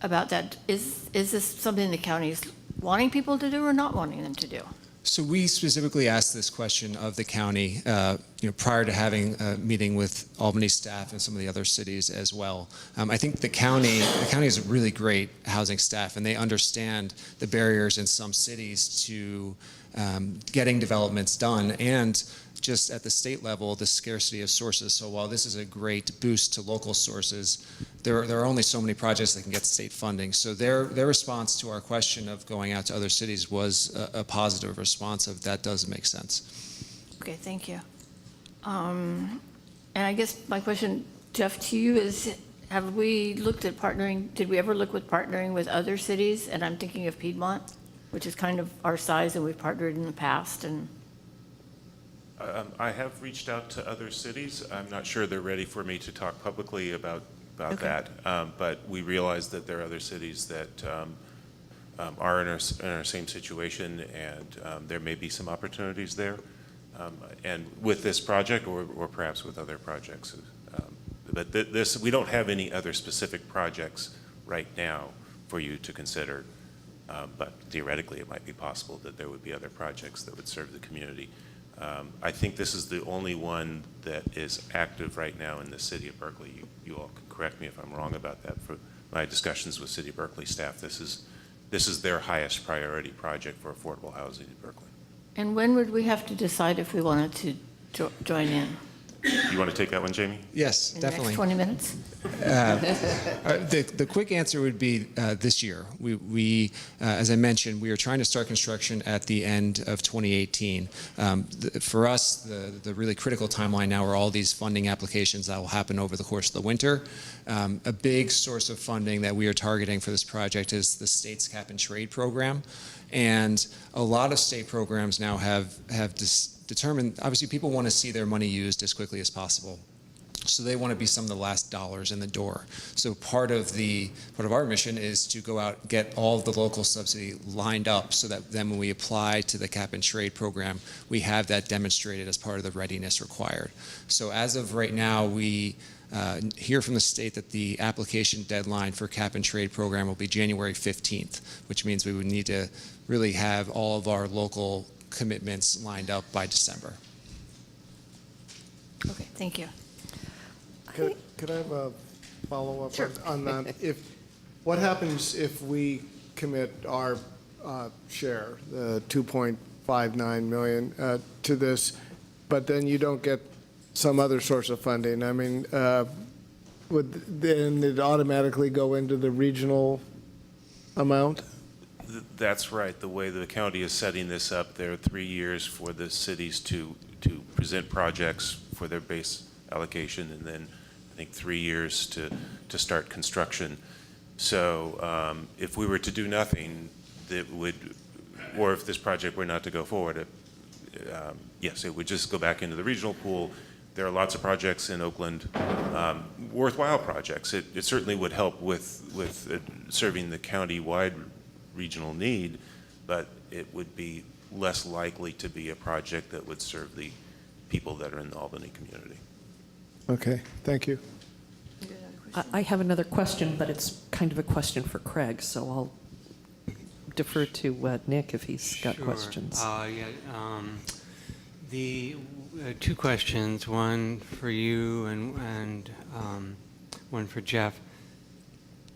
that? Is this something the county is wanting people to do or not wanting them to do? So we specifically asked this question of the county prior to having a meeting with Albany staff and some of the other cities as well. I think the county is a really great housing staff, and they understand the barriers in some cities to getting developments done, and just at the state level, the scarcity of sources. So while this is a great boost to local sources, there are only so many projects that can get state funding. So their response to our question of going out to other cities was a positive response of that does make sense. Okay, thank you. And I guess my question, Jeff, to you is, have we looked at partnering, did we ever look with partnering with other cities? And I'm thinking of Piedmont, which is kind of our size, and we've partnered in the past. And I have reached out to other cities. I'm not sure they're ready for me to talk publicly about Okay. that, but we realize that there are other cities that are in our same situation, and there may be some opportunities there, and with this project or perhaps with other projects. But we don't have any other specific projects right now for you to consider, but theoretically it might be possible that there would be other projects that would serve the community. I think this is the only one that is active right now in the city of Berkeley. You all can correct me if I'm wrong about that. For my discussions with City of Berkeley staff, this is their highest priority project for affordable housing in Berkeley. And when would we have to decide if we wanted to join in? You want to take that one, Jamie? Yes, In definitely. the next 20 minutes? The quick answer would be this year. We as I mentioned, we are trying to start construction at the end of 2018. For us, the really critical timeline now are all these funding applications that will happen over the course of the winter. A big source of funding that we are targeting for this project is the state's cap and trade program. And a lot of state programs now have determined, obviously people want to see their money used as quickly as possible. So they want to be some of the last dollars in the door. So part of our mission is to go out and get all of the local subsidy lined up so that then when we apply to the cap and trade program, we have that demonstrated as part of the readiness required. So as of right now, we hear from the state that the application deadline for cap and trade program will be January 15th, which means we would need to really have all of our local commitments lined up by December. Okay, thank you. Could I have a follow-up Sure. on that? What happens if we commit our share, the 2.59 million, to this, but then you don't get some other source of funding? I mean, then it automatically go into the regional amount? That's right. The way the county is setting this up, there are 3 years for the cities to present projects for their base allocation, and then I think 3 years to start construction. So if we were to do nothing, that would, or if this project were not to go forward, yes, it would just go back into the regional pool. There are lots of projects in Oakland, worthwhile projects. It certainly would help with serving the county-wide regional need, but it would be less likely to be a project that would serve the people that are in the Albany community. Okay, thank you. I have another question, but it's kind of a question for Craig, so I'll defer to Nick if he's got Sure. questions. The two questions, one for you and one for Jeff.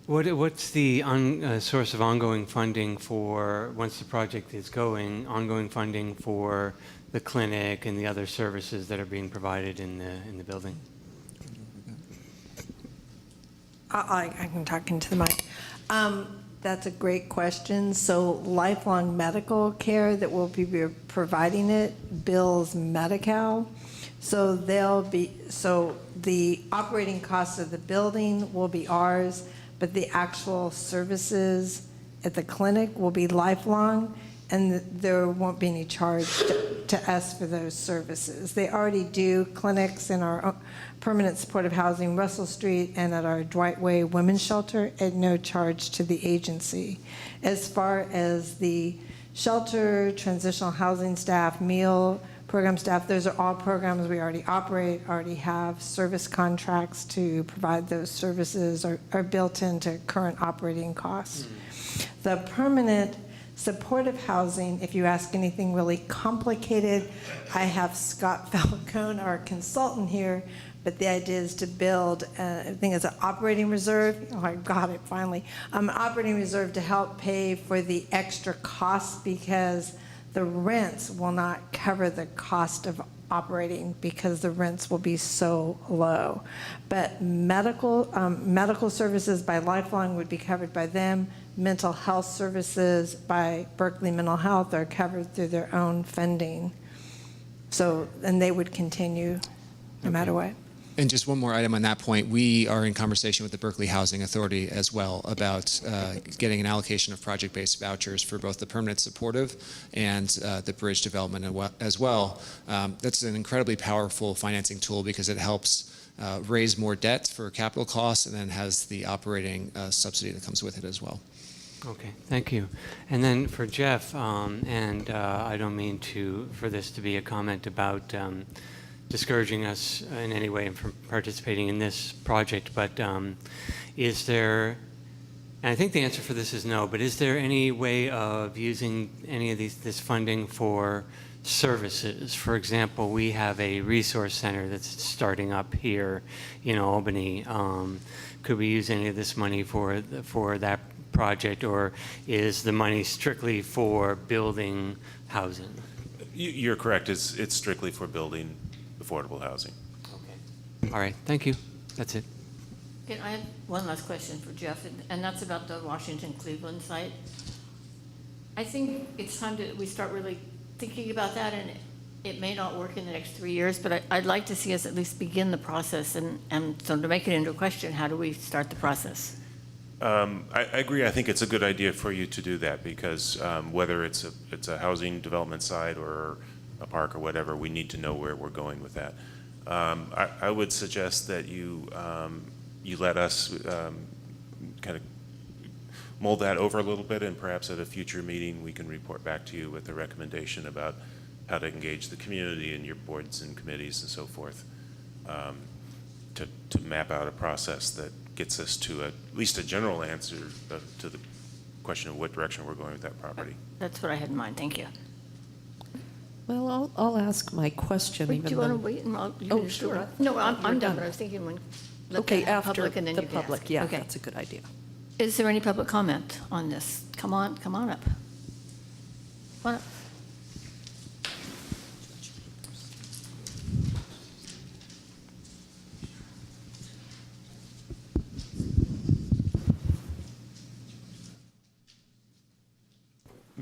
What's the source of ongoing funding for, once the project is going, ongoing funding for the clinic and the other services that are being provided in the building? I can talk into the mic. That's a great question. So lifelong medical care that will be providing it bills Medi-Cal. So the operating cost of the building will be ours, but the actual services at the clinic will be lifelong, and there won't be any charge to us for those services. They already do clinics in our permanent supportive housing, Russell Street, and at our Dwight Way Women's Shelter at no charge to the agency. As far as the shelter, transitional housing staff, meal program staff, those are all programs we already operate, already have service contracts to provide those services, are built into current operating costs. The permanent supportive housing, if you ask anything really complicated, I have Scott Falcone, our consultant here, but the idea is to build, I think it's an operating reserve. Oh, I got it finally. Operating reserve to help pay for the extra costs because the rents will not cover the cost of operating because the rents will be so low. But medical services by Lifelong would be covered by them. Mental health services by Berkeley Mental Health are covered through their own funding. So, and they would continue no matter what. And just one more item on that point. We are in conversation with the Berkeley Housing Authority as well about getting an allocation of project-based vouchers for both the permanent supportive and the bridge development as well. That's an incredibly powerful financing tool because it helps raise more debt for capital costs and then has the operating subsidy that comes with it as well. Okay, thank you. And then for Jeff, I don't mean for this to be a comment about discouraging us in any way from participating in this project, but is there, and I think the answer for this is no, but is there any way of using any of this funding for services? For example, we have a resource center that's starting up here in Albany. Could we use any of this money for that project, or is the money strictly for building housing? You're correct. It's strictly for building affordable housing. Okay. All right. Thank you. That's it. Okay, I have one last question for Jeff, and that's about the Washington-Cleveland site. I think it's time we start really thinking about that, and it may not work in the next 3 years, but I'd like to see us at least begin the process, and so to make it into a question, how do we start the process? I agree. I think it's a good idea for you to do that because whether it's a housing development site or a park or whatever, we need to know where we're going with that. I would suggest that you let us kind of mold that over a little bit, and perhaps at a future meeting we can report back to you with a recommendation about how to engage the community and your boards and committees and so forth to map out a process that gets us to at least a general answer to the question of what direction we're going with that property. That's what I had in mind. Thank you. Well, I'll ask my question. Wait, even do you want to though- wait? And Oh, sure. No, I'm You're done, but I was thinking when. let Okay, the after public and then the you can ask. public, yeah, Okay. that's a good idea. Is there any public comment on this? Come on up. Come on up.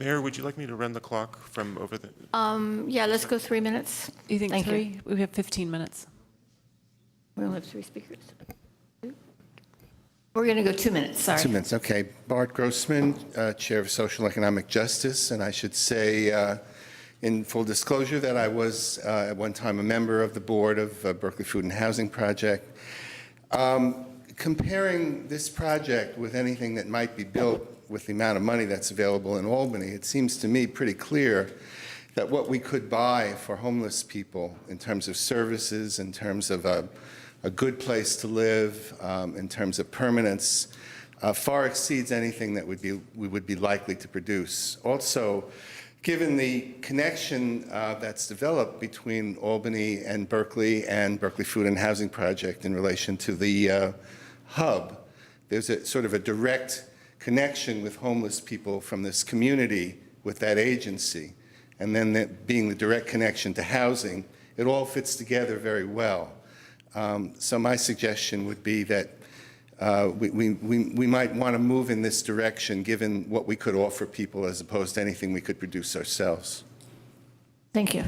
Mayor, would you like me to run the clock from over the? Yeah, let's go 3 minutes. You think Thank you. 3? We have 15 minutes. We only have 3 speakers. We're going to go 2 minutes, sorry. 2 minutes, okay. Bart Grossman, Chair of Social Economic Justice, and I should say, in full disclosure, that I was at one time a member of the board of Berkeley Food and Housing Project. Comparing this project with anything that might be built with the amount of money that's available in Albany, it seems to me pretty clear that what we could buy for homeless people in terms of services, in terms of a good place to live, in terms of permanence, far exceeds anything that we would be likely to produce. Also, given the connection that's developed between Albany and Berkeley Food and Housing Project in relation to the hub, there's a sort of a direct connection with homeless people from this community with that agency, and then being the direct connection to housing, it all fits together very well. So my suggestion would be that we might want to move in this direction given what we could offer people as opposed to anything we could produce ourselves. Thank you.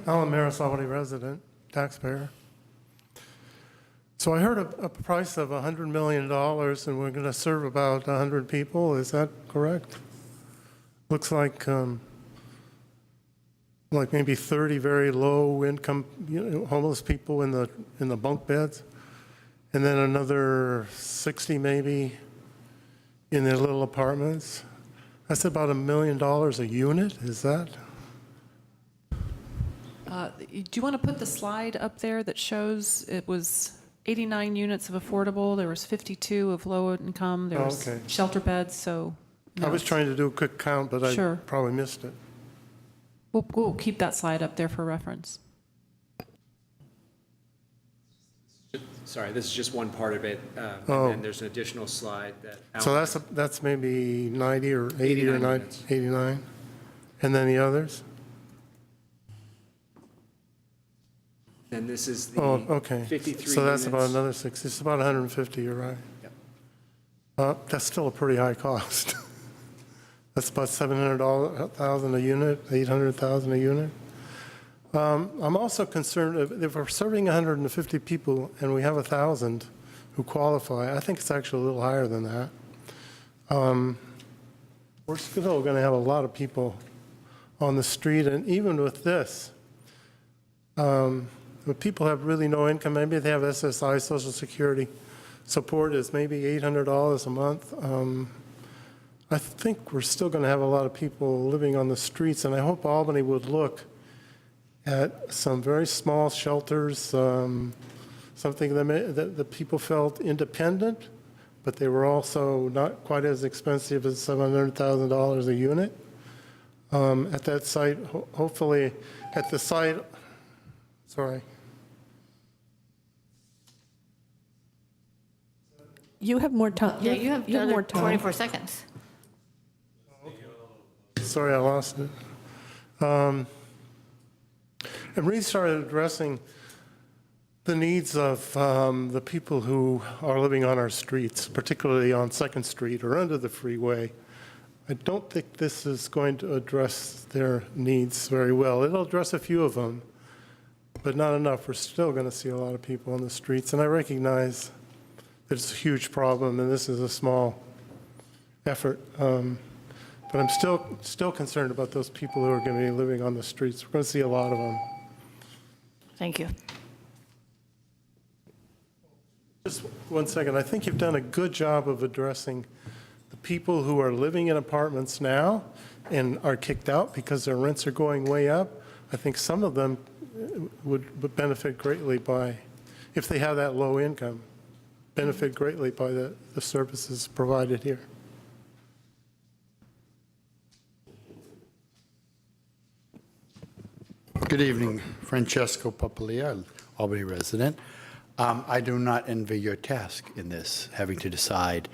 Alan Maris, Albany resident, taxpayer. So I heard a price of $100 million, and we're going to serve about 100 people. Is that correct? Looks like maybe 30 very low income, homeless people in the bunk beds, and then another 60 maybe in their little apartments. That's about $1 million a unit. Is that? Do you want to put the slide up there that shows it was 89 units of affordable, there was 52 of low income, there was Okay. shelter beds, so. I was trying to do a quick count, but I Sure. probably missed it. We'll keep that slide up there for reference. Sorry, this is just one part of it, Oh. and then there's an additional slide that. So that's maybe 90 or 80 or 89 90, units. 89? And then the others? And this is the Oh, okay. 53 So that's about units. another 60, it's about 150, you're right. Yep. That's still a pretty high cost. That's about $700,000 a unit, $800,000 a unit. I'm also concerned, if we're serving 150 people and we have 1,000 who qualify, I think it's actually a little higher than that. We're still going to have a lot of people on the street, and even with this, if people have really no income, maybe they have SSI, Social Security support is maybe $800 a month. I think we're still going to have a lot of people living on the streets, and I hope Albany would look at some very small shelters, something that the people felt independent, but they were also not quite as expensive as $700,000 a unit. At that site, hopefully at the site, sorry. You have more time. Yeah, you have more another time. 24 seconds. Sorry, I lost it. And we started addressing the needs of the people who are living on our streets, particularly on 2nd Street or under the freeway. I don't think this is going to address their needs very well. It'll address a few of them, but not enough. We're still going to see a lot of people on the streets, and I recognize that it's a huge problem, and this is a small effort. But I'm still concerned about those people who are going to be living on the streets. We're going to see a lot of them. Thank you. Just 1 second. I think you've done a good job of addressing the people who are living in apartments now and are kicked out because their rents are going way up. I think some of them would benefit greatly by, if they have that low income, benefit greatly by the services provided here. Good evening, Francesco Papalia, Albany resident. I do not envy your task in this, having to decide.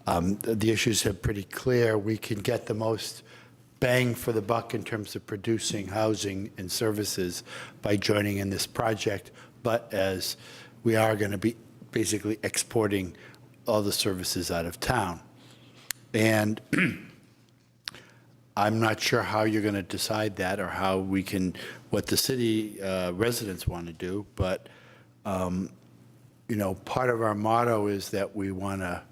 The issues are pretty clear. We can get the most bang for the buck in terms of producing housing and services by joining in this project, but as we are going to be basically exporting all the services out of town. And I'm not sure how you're going to decide that, or how we can, what the city residents want to do, but you know, part of our motto is that we want to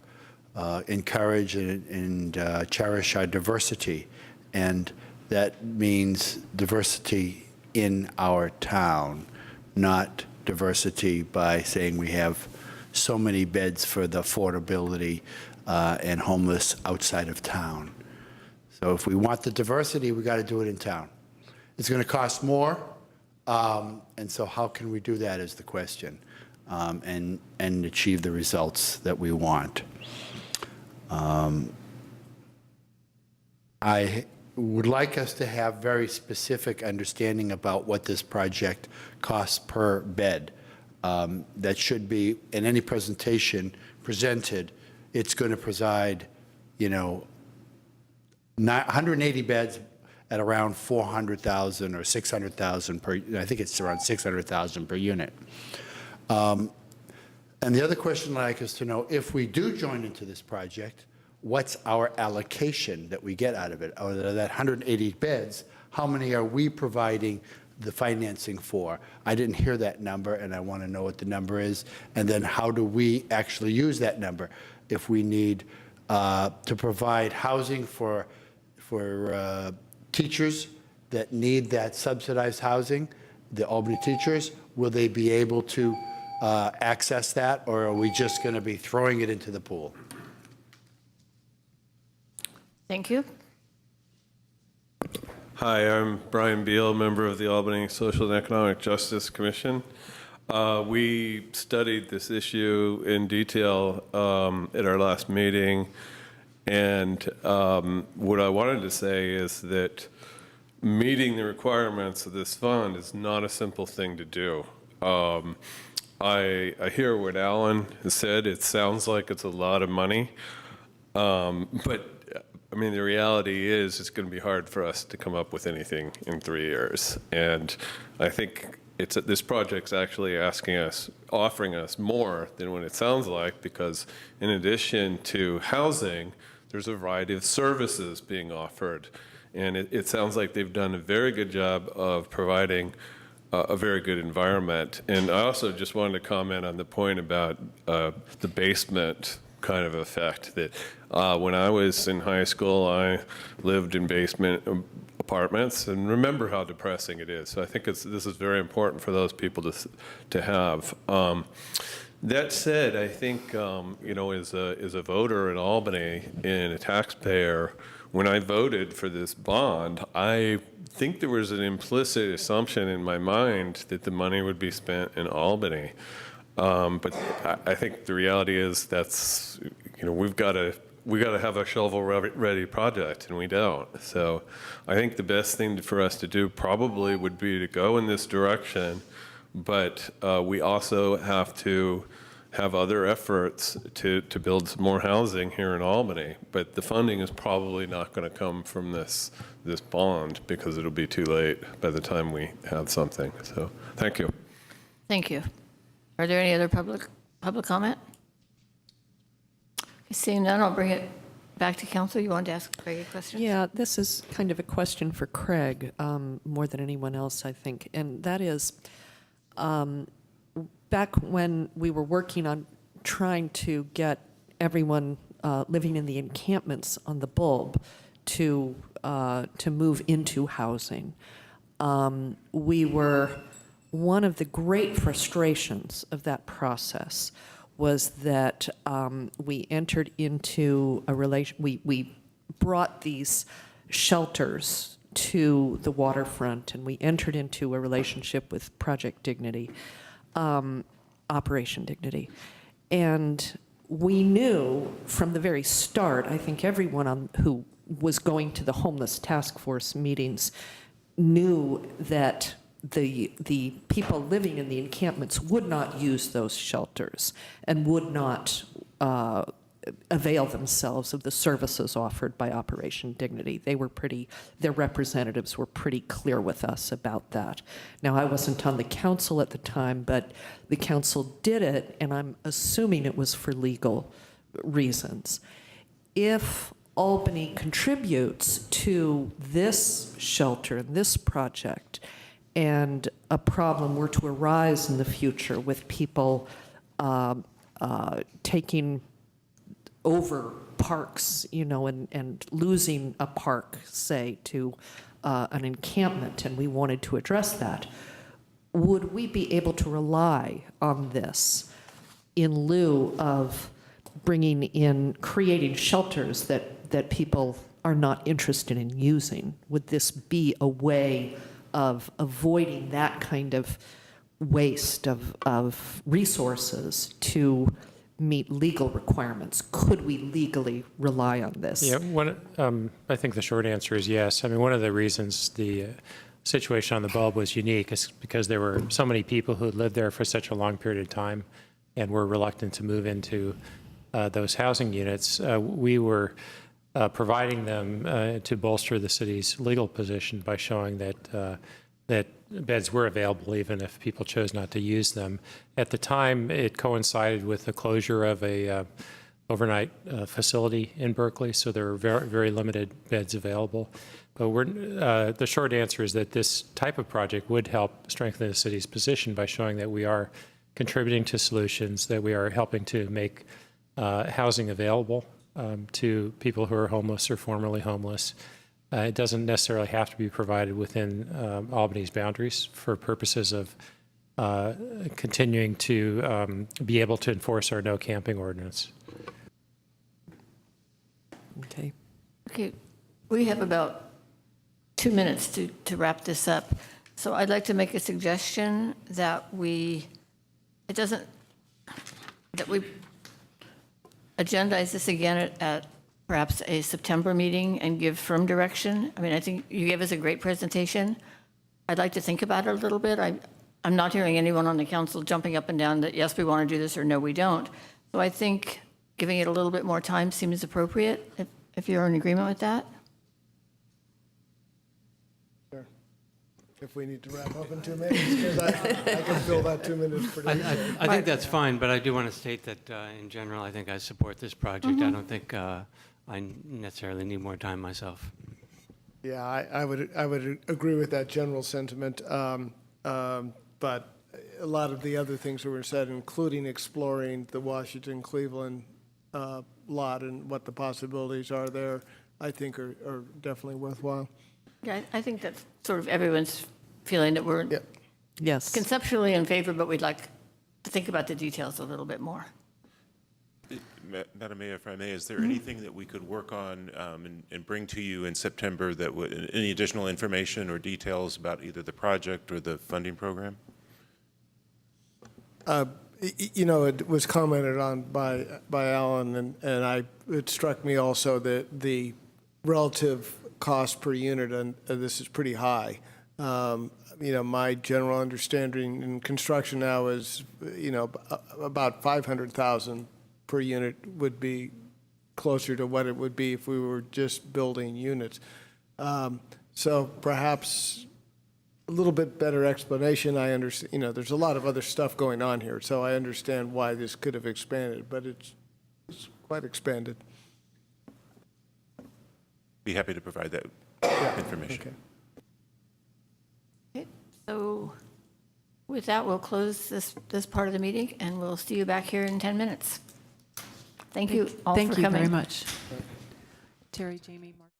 encourage and cherish our diversity, and that means diversity in our town, not diversity by saying we have so many beds for the affordability and homeless outside of town. So if we want the diversity, we got to do it in town. It's going to cost more, and so how can we do that is the question, and achieve the results that we want. I would like us to have very specific understanding about what this project costs per bed. That should be, in any presentation presented, it's going to preside, you know, 180 beds at around 400,000 or 600,000 per, I think it's around 600,000 per unit. And the other question I'd like us to know, if we do join into this project, what's our allocation that we get out of it? Out of that 180 beds, how many are we providing the financing for? I didn't hear that number, and I want to know what the number is. And then how do we actually use that number? If we need to provide housing for teachers that need that subsidized housing, the Albany teachers, will they be able to access that, or are we just going to be throwing it into the pool? Thank you. Hi, I'm Brian Beal, member of the Albany Social and Economic Justice Commission. We studied this issue in detail at our last meeting, and what I wanted to say is that meeting the requirements of this fund is not a simple thing to do. I hear what Alan has said. It sounds like it's a lot of money, but I mean, the reality is it's going to be hard for us to come up with anything in 3 years. And I think this project's actually offering us more than what it sounds like, because in addition to housing, there's a variety of services being offered. And it sounds like they've done a very good job of providing a very good environment. And I also just wanted to comment on the point about the basement kind of effect, that when I was in high school, I lived in basement apartments and remember how depressing it is. So I think this is very important for those people to have. That said, I think you know, as a voter in Albany and a taxpayer, when I voted for this bond, I think there was an implicit assumption in my mind that the money would be spent in Albany. But I think the reality is that's, you know, we got to have a shovel-ready project, and we don't. So I think the best thing for us to do probably would be to go in this direction, but we also have to have other efforts to build some more housing here in Albany. But the funding is probably not going to come from this bond, because it'll be too late by the time we have something. So thank you. Thank you. Are there any other public comment? Seeing none, I'll bring it back to council. You wanted to ask Craig a question? Yeah, this is kind of a question for Craig, more than anyone else, I think. And that is, back when we were working on trying to get everyone living in the encampments on the Bulb to move into housing, one of the great frustrations of that process was that we entered into a we brought these shelters to the waterfront, and we entered into a relationship with Project Dignity, Operation Dignity. And we knew from the very start, I think everyone who was going to the homeless task force meetings knew that the people living in the encampments would not use those shelters and would not avail themselves of the services offered by Operation Dignity. Their representatives were pretty clear with us about that. Now, I wasn't on the council at the time, but the council did it, and I'm assuming it was for legal reasons. If Albany contributes to this shelter, this project, and a problem were to arise in the future with people taking over parks, and losing a park, say, to an encampment, and we wanted to address that, would we be able to rely on this in lieu of creating shelters that people are not interested in using? Would this be a way of avoiding that kind of waste of resources to meet legal requirements? Could we legally rely on this? Yeah, I think the short answer is yes. I mean, one of the reasons the situation on the Bulb was unique is because there were so many people who had lived there for such a long period of time and were reluctant to move into those housing units. We were providing them to bolster the city's legal position by showing that beds were available even if people chose not to use them. At the time, it coincided with the closure of a overnight facility in Berkeley, so there were very, very limited beds available. But the short answer is that this type of project would help strengthen the city's position by showing that we are contributing to solutions, that we are helping to make housing available to people who are homeless or formerly homeless. It doesn't necessarily have to be provided within Albany's boundaries for purposes of continuing to be able to enforce our no camping ordinance. Okay. Okay, we have about 2 minutes to wrap this up. So I'd like to make a suggestion that we agendize this again at perhaps a September meeting and give firm direction. I mean, I think you gave us a great presentation. I'd like to think about it a little bit. I'm not hearing anyone on the council jumping up and down that, yes, we want to do this, or no, we don't. So I think giving it a little bit more time seems appropriate, if you're in agreement with that. Sure. If we need to wrap up in 2 minutes, because I can fill that 2 minutes pretty easily. I think that's fine, but I do want to state that in general, I think I support this project. I don't think I necessarily need more time myself. Yeah, I would agree with that general sentiment, but a lot of the other things that were said, including exploring the Washington-Cleveland lot and what the possibilities are there, I think are definitely worthwhile. Yeah, I think that's sort of everyone's feeling that we're Yes. conceptually in favor, but we'd like to think about the details a little bit more. Madam Mayor, if I may, is there anything that we could work on and bring to you in September that would, any additional information or details about either the project or the funding program? It was commented on by Alan, and it struck me also that the relative cost per unit, and this is pretty high. My general understanding in construction now is, about 500,000 per unit would be closer to what it would be if we were just building units. So perhaps a little bit better explanation. I understand, there's a lot of other stuff going on here, so I understand why this could have expanded, but it's quite expanded. Be happy to provide that information. Okay. Okay, so with that, we'll close this part of the meeting, and we'll see you back here in 10 minutes. Thank you all for coming. Thank you very much. Terry, Jamie, Mark.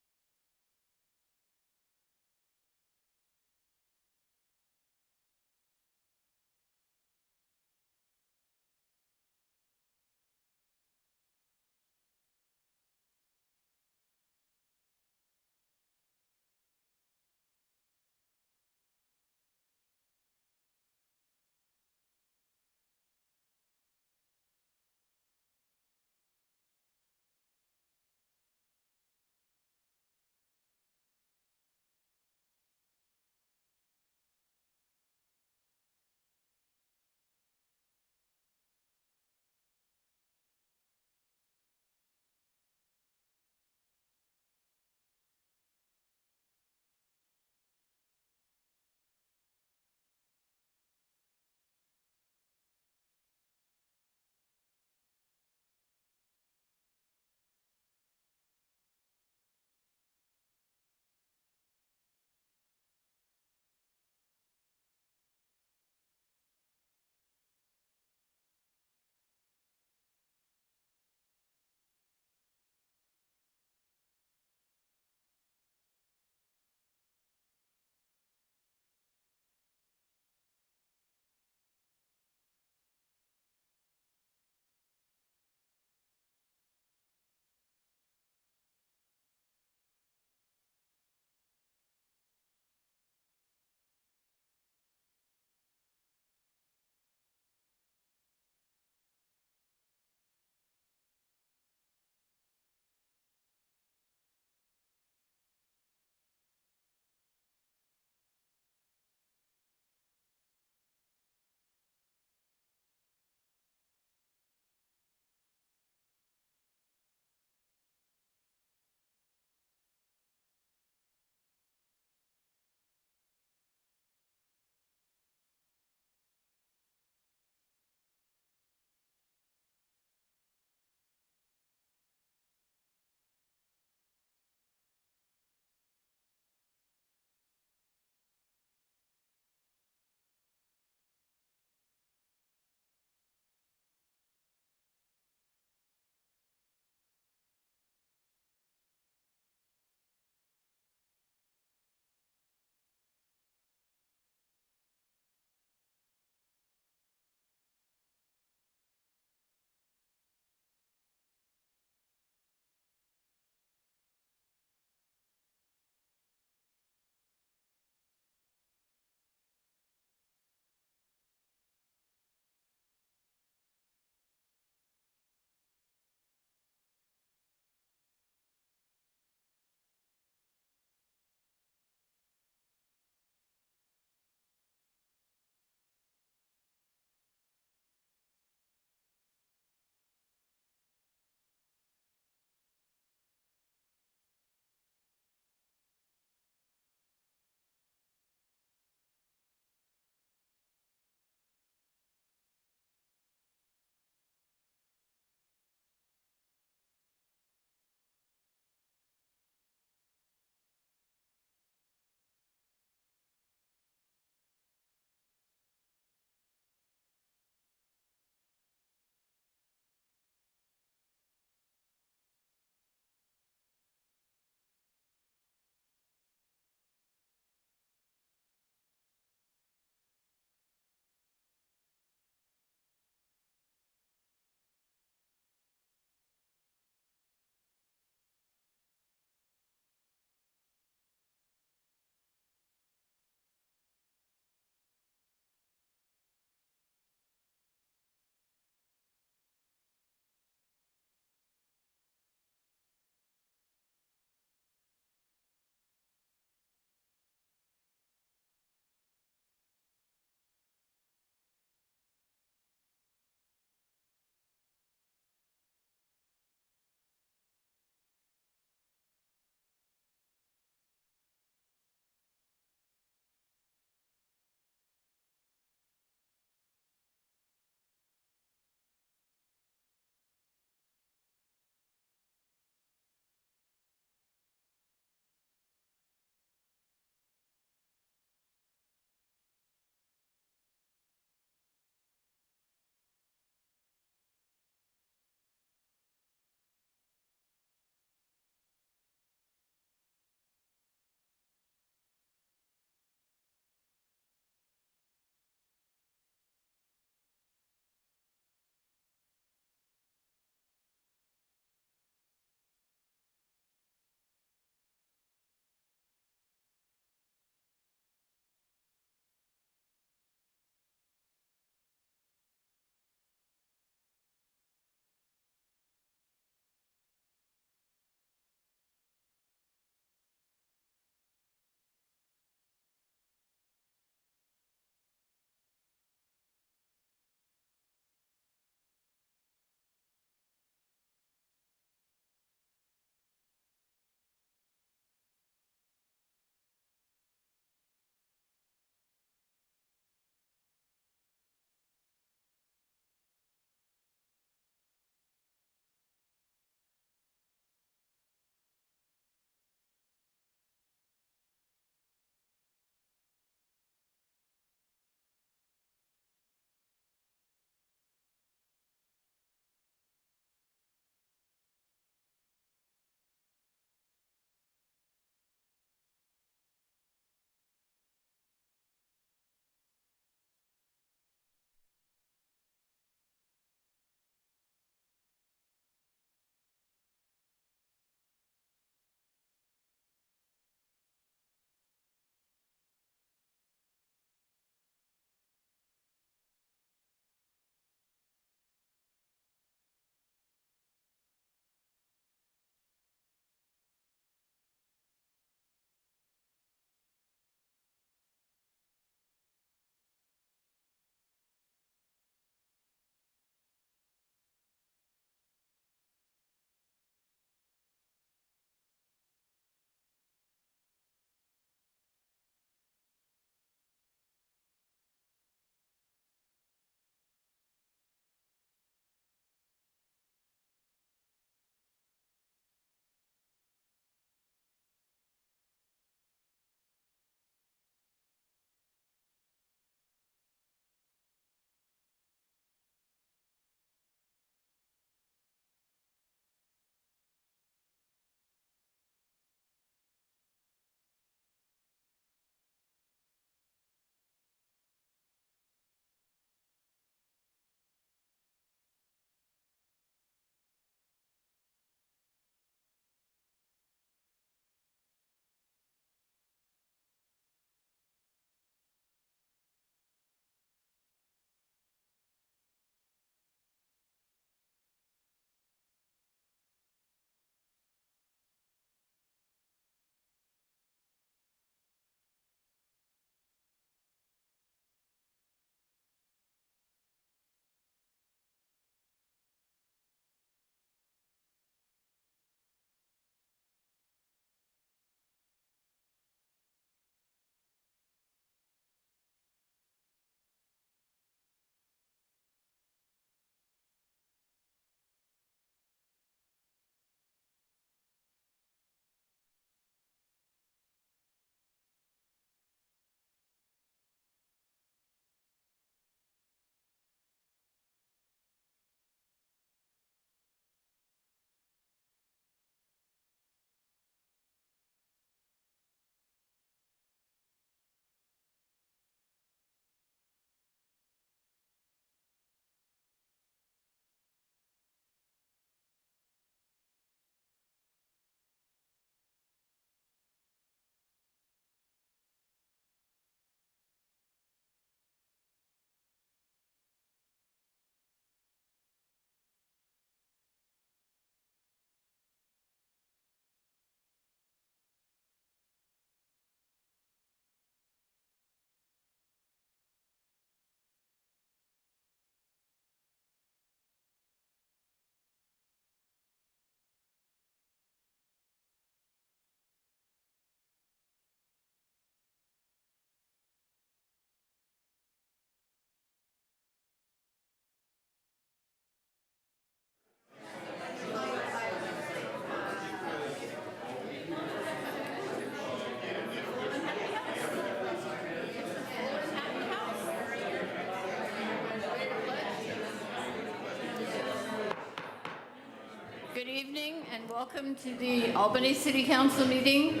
Welcome to the Albany City Council meeting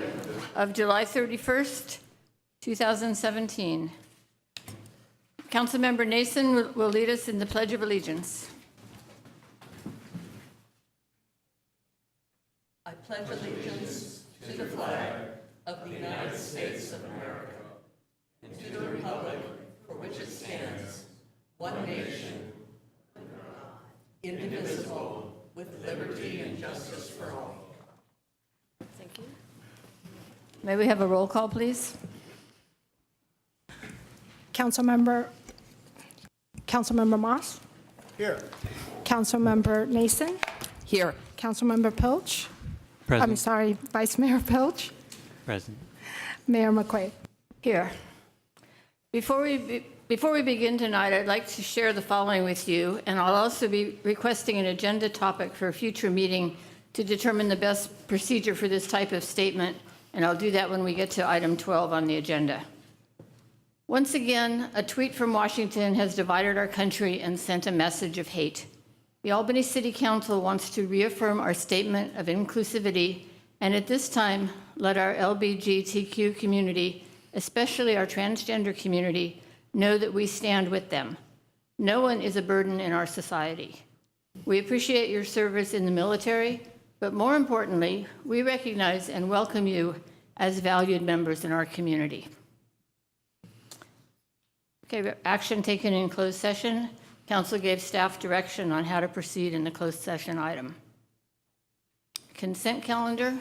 of July 31st, 2017. Councilmember Nason will lead us in the Pledge of Allegiance. I pledge allegiance to the flag of the United States of America and to the republic for which it stands, one nation, indivisible, with liberty and justice for all. Thank you. May we have a roll call, please? Councilmember Moss? Here. Councilmember Nason? Here. Councilmember Pilch? Present. I'm sorry, Vice Mayor Pilch? Present. Mayor McQuaid? Here. Before we begin tonight, I'd like to share the following with you, and I'll also be requesting an agenda topic for a future meeting to determine the best procedure for this type of statement, and I'll do that when we get to item 12 on the agenda. Once again, a tweet from Washington has divided our country and sent a message of hate. The Albany City Council wants to reaffirm our statement of inclusivity, and at this time, let our LGBTQ community, especially our transgender community, know that we stand with them. No one is a burden in our society. We appreciate your service in the military, but more importantly, we recognize and welcome you as valued members in our community. Okay, action taken in closed session. Council gave staff direction on how to proceed in the closed session item. Consent calendar.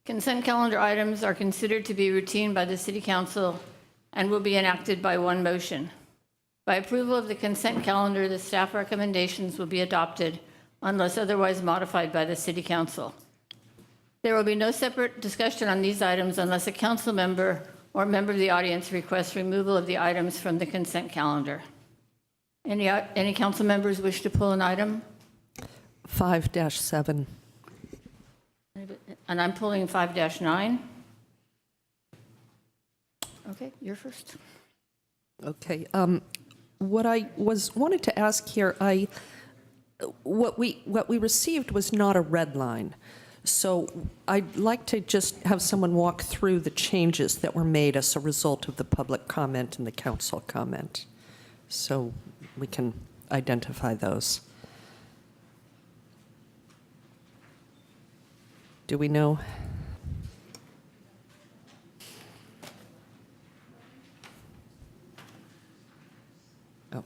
Consent calendar items are considered to be routine by the City Council and will be enacted by one motion. By approval of the consent calendar, the staff recommendations will be adopted unless otherwise modified by the City Council. There will be no separate discussion on these items unless a council member or member of the audience requests removal of the items from the consent calendar. Any council members wish to pull an item? 5-7. And I'm pulling 5-9. Okay, you're first. Okay. What I wanted to ask here, what we received was not a red line. So I'd like to just have someone walk through the changes that were made as a result of the public comment and the council comment, so we can identify those. Do we know? Oh.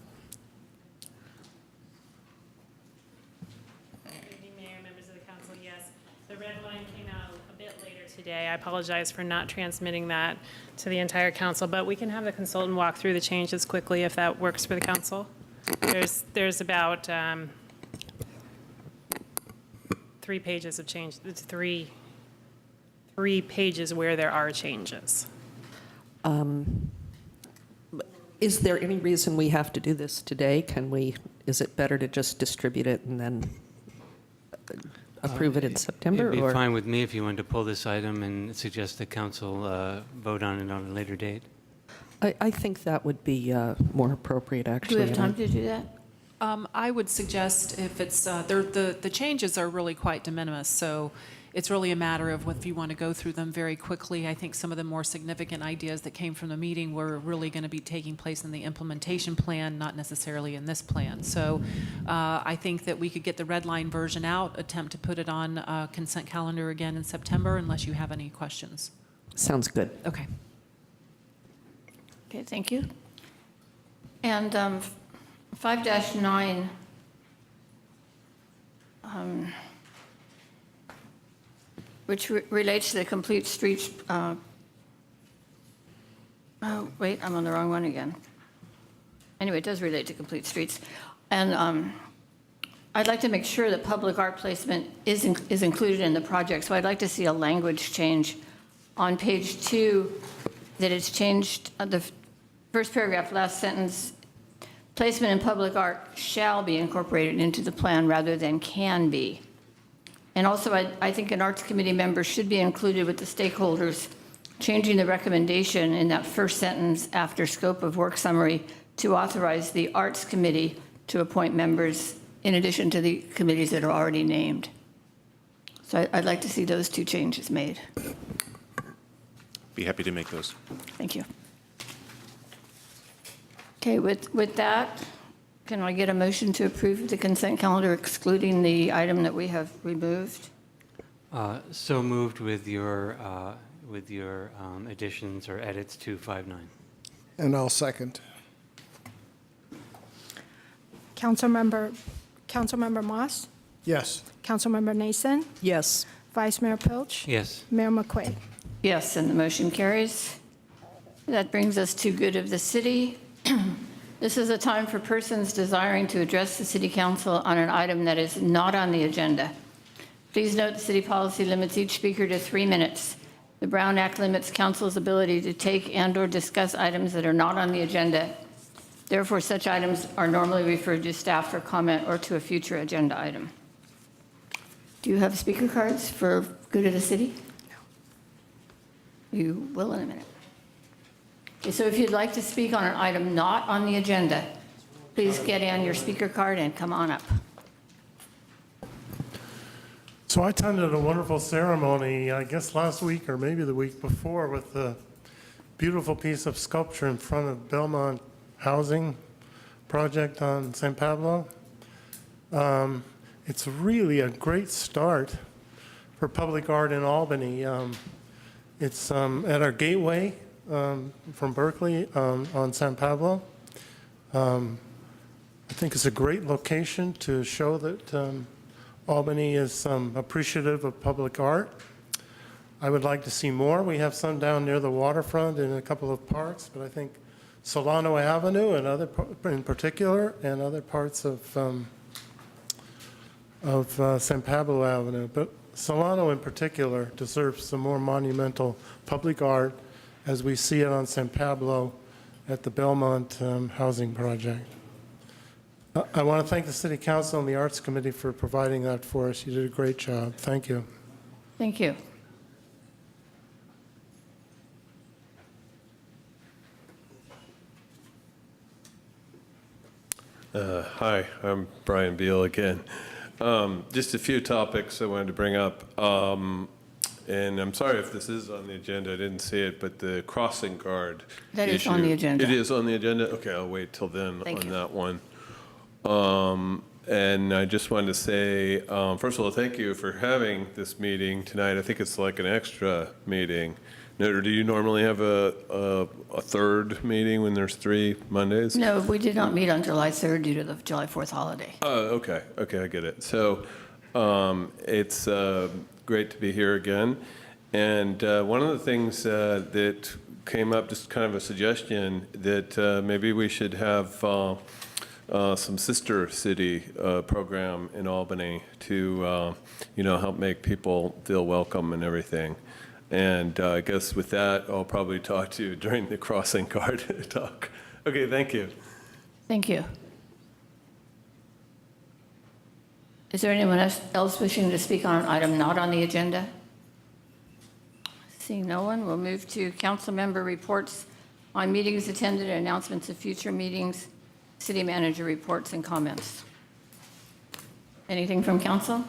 Good evening, Mayor, members of the council. Yes, the red line came out a bit later today. I apologize for not transmitting that to the entire council, but we can have the consultant walk through the changes quickly if that works for the council. There's about 3 pages of change. It's three pages where there are changes. Is there any reason we have to do this today? Is it better to just distribute it and then approve it in September? It'd be or? fine with me if you wanted to pull this item and suggest the council vote on it on a later date. I think that would be more appropriate, actually. Do we have time to do that? I would suggest if it's, the changes are really quite de minimis, so it's really a matter of if you want to go through them very quickly. I think some of the more significant ideas that came from the meeting were really going to be taking place in the implementation plan, not necessarily in this plan. So I think that we could get the red line version out, attempt to put it on consent calendar again in September, unless you have any questions. Sounds good. Okay. Okay, thank you. And 5-9, which relates to the complete streets. Oh, wait, I'm on the wrong one again. Anyway, it does relate to complete streets. And I'd like to make sure that public art placement is included in the project. So I'd like to see a language change on page 2, that it's changed, the first paragraph, last sentence, placement in public art shall be incorporated into the plan rather than can be. And also, I think an arts committee member should be included with the stakeholders, changing the recommendation in that first sentence after scope of work summary to authorize the arts committee to appoint members in addition to the committees that are already named. So I'd like to see those two changes made. Be happy to make those. Thank you. Okay, with that, can I get a motion to approve the consent calendar excluding the item that we have removed? So moved with your additions or edits to 5.9. And I'll second. Councilmember Moss, Yes. Councilmember Nason, Yes. Vice Mayor Pilch, Yes. Mayor McQuaid. Yes, and the motion carries. That brings us to good of the city. This is a time for persons desiring to address the city council on an item that is not on the agenda. Please note the city policy limits each speaker to 3 minutes. The Brown Act limits council's ability to take and/or discuss items that are not on the agenda. Therefore, such items are normally referred to staff for comment or to a future agenda item. Do you have speaker cards for good of the city? No. You will in a minute. Okay, so if you'd like to speak on an item not on the agenda, please get in your speaker card and come on up. So I attended a wonderful ceremony, I guess last week or maybe the week before, with a beautiful piece of sculpture in front of Belmont Housing Project on San Pablo. It's really a great start for public art in Albany. It's at our gateway from Berkeley on San Pablo. I think it's a great location to show that Albany is appreciative of public art. I would like to see more. We have some down near the waterfront in a couple of parks, but I think Solano Avenue and in particular, and other parts of San Pablo Avenue. But Solano in particular deserves some more monumental public art as we see it on San Pablo at the Belmont Housing Project. I want to thank the City Council and the Arts Committee for providing that for us. You did a great job. Thank you. Thank you. Hi, I'm Brian Beal again. Just a few topics I wanted to bring up. And I'm sorry if this is on the agenda, I didn't see it, but the crossing guard That is issue. on the agenda. It is on the agenda? Okay, I'll wait till then Thank on you. that one. And I just wanted to say, first of all, thank you for having this meeting tonight. I think it's like an extra meeting. Now, do you normally have a third meeting when there's 3 Mondays? No, we did not meet on July 3rd due to the July 4th holiday. Oh, okay, I get it. So it's great to be here again. And one of the things that came up, just kind of a suggestion, that maybe we should have some sister city program in Albany to, help make people feel welcome and everything. And I guess with that, I'll probably talk to you during the crossing guard talk. Okay, thank you. Thank you. Is there anyone else wishing to speak on an item not on the agenda? Seeing no one, we'll move to council member reports on meetings attended and announcements of future meetings, city manager reports and comments. Anything from council?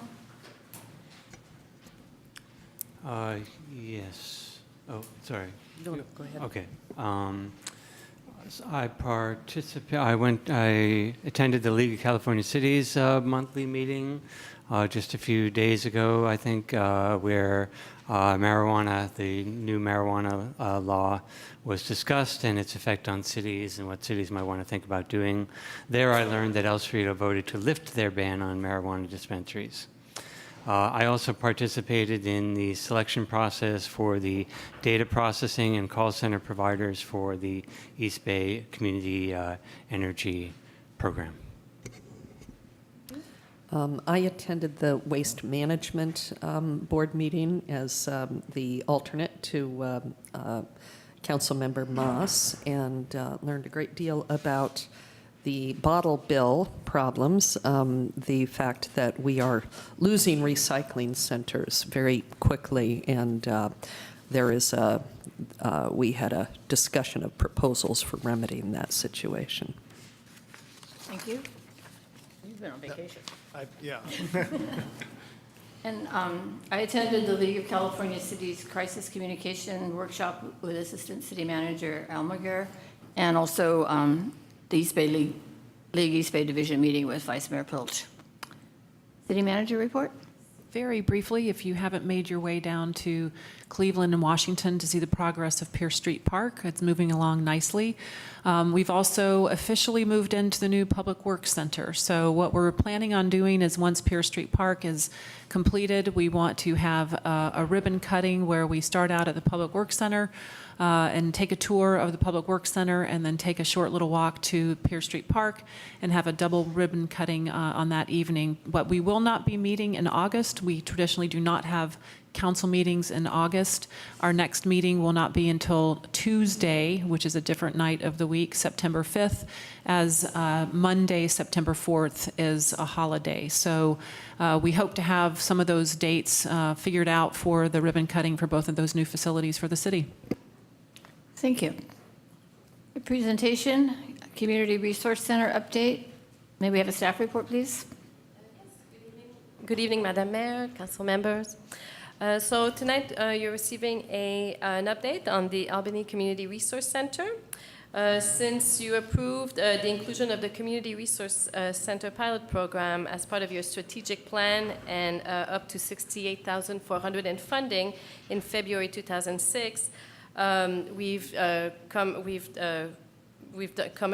Yes. Oh, sorry. No, go ahead. Okay. So I attended the League of California Cities monthly meeting just a few days ago, I think, where the new marijuana law was discussed and its effect on cities and what cities might want to think about doing. There I learned that El Cerrito voted to lift their ban on marijuana dispensaries. I also participated in the selection process for the data processing and call center providers for the East Bay Community Energy Program. I attended the Waste Management Board meeting as the alternate to Councilmember Moss, and learned a great deal about the bottle bill problems, the fact that we are losing recycling centers very quickly, and we had a discussion of proposals for remedying that situation. Thank you. You've been on vacation. Yeah. And I attended the League of California Cities Crisis Communication Workshop with Assistant City Manager Almaguer, and also the East Bay League East Bay Division meeting with Vice Mayor Pilch. City Manager report? Very briefly, if you haven't made your way down to Cleveland and Washington to see the progress of Pierce Street Park, it's moving along nicely. We've also officially moved into the new Public Works Center. So what we're planning on doing is once Pierce Street Park is completed, we want to have a ribbon cutting where we start out at the Public Works Center and take a tour of the Public Works Center and then take a short little walk to Pierce Street Park and have a double ribbon cutting on that evening. But we will not be meeting in August. We traditionally do not have council meetings in August. Our next meeting will not be until Tuesday, which is a different night of the week, September 5th, as Monday, September 4th is a holiday. So we hope to have some of those dates figured out for the ribbon cutting for both of those new facilities for the city. Thank you. The presentation, Community Resource Center update. May we have a staff report, please? Good evening, Madam Mayor, council members. So tonight you're receiving an update on the Albany Community Resource Center. Since you approved the inclusion of the Community Resource Center pilot program as part of your strategic plan and up to $68,400 in funding in February 2006, we've come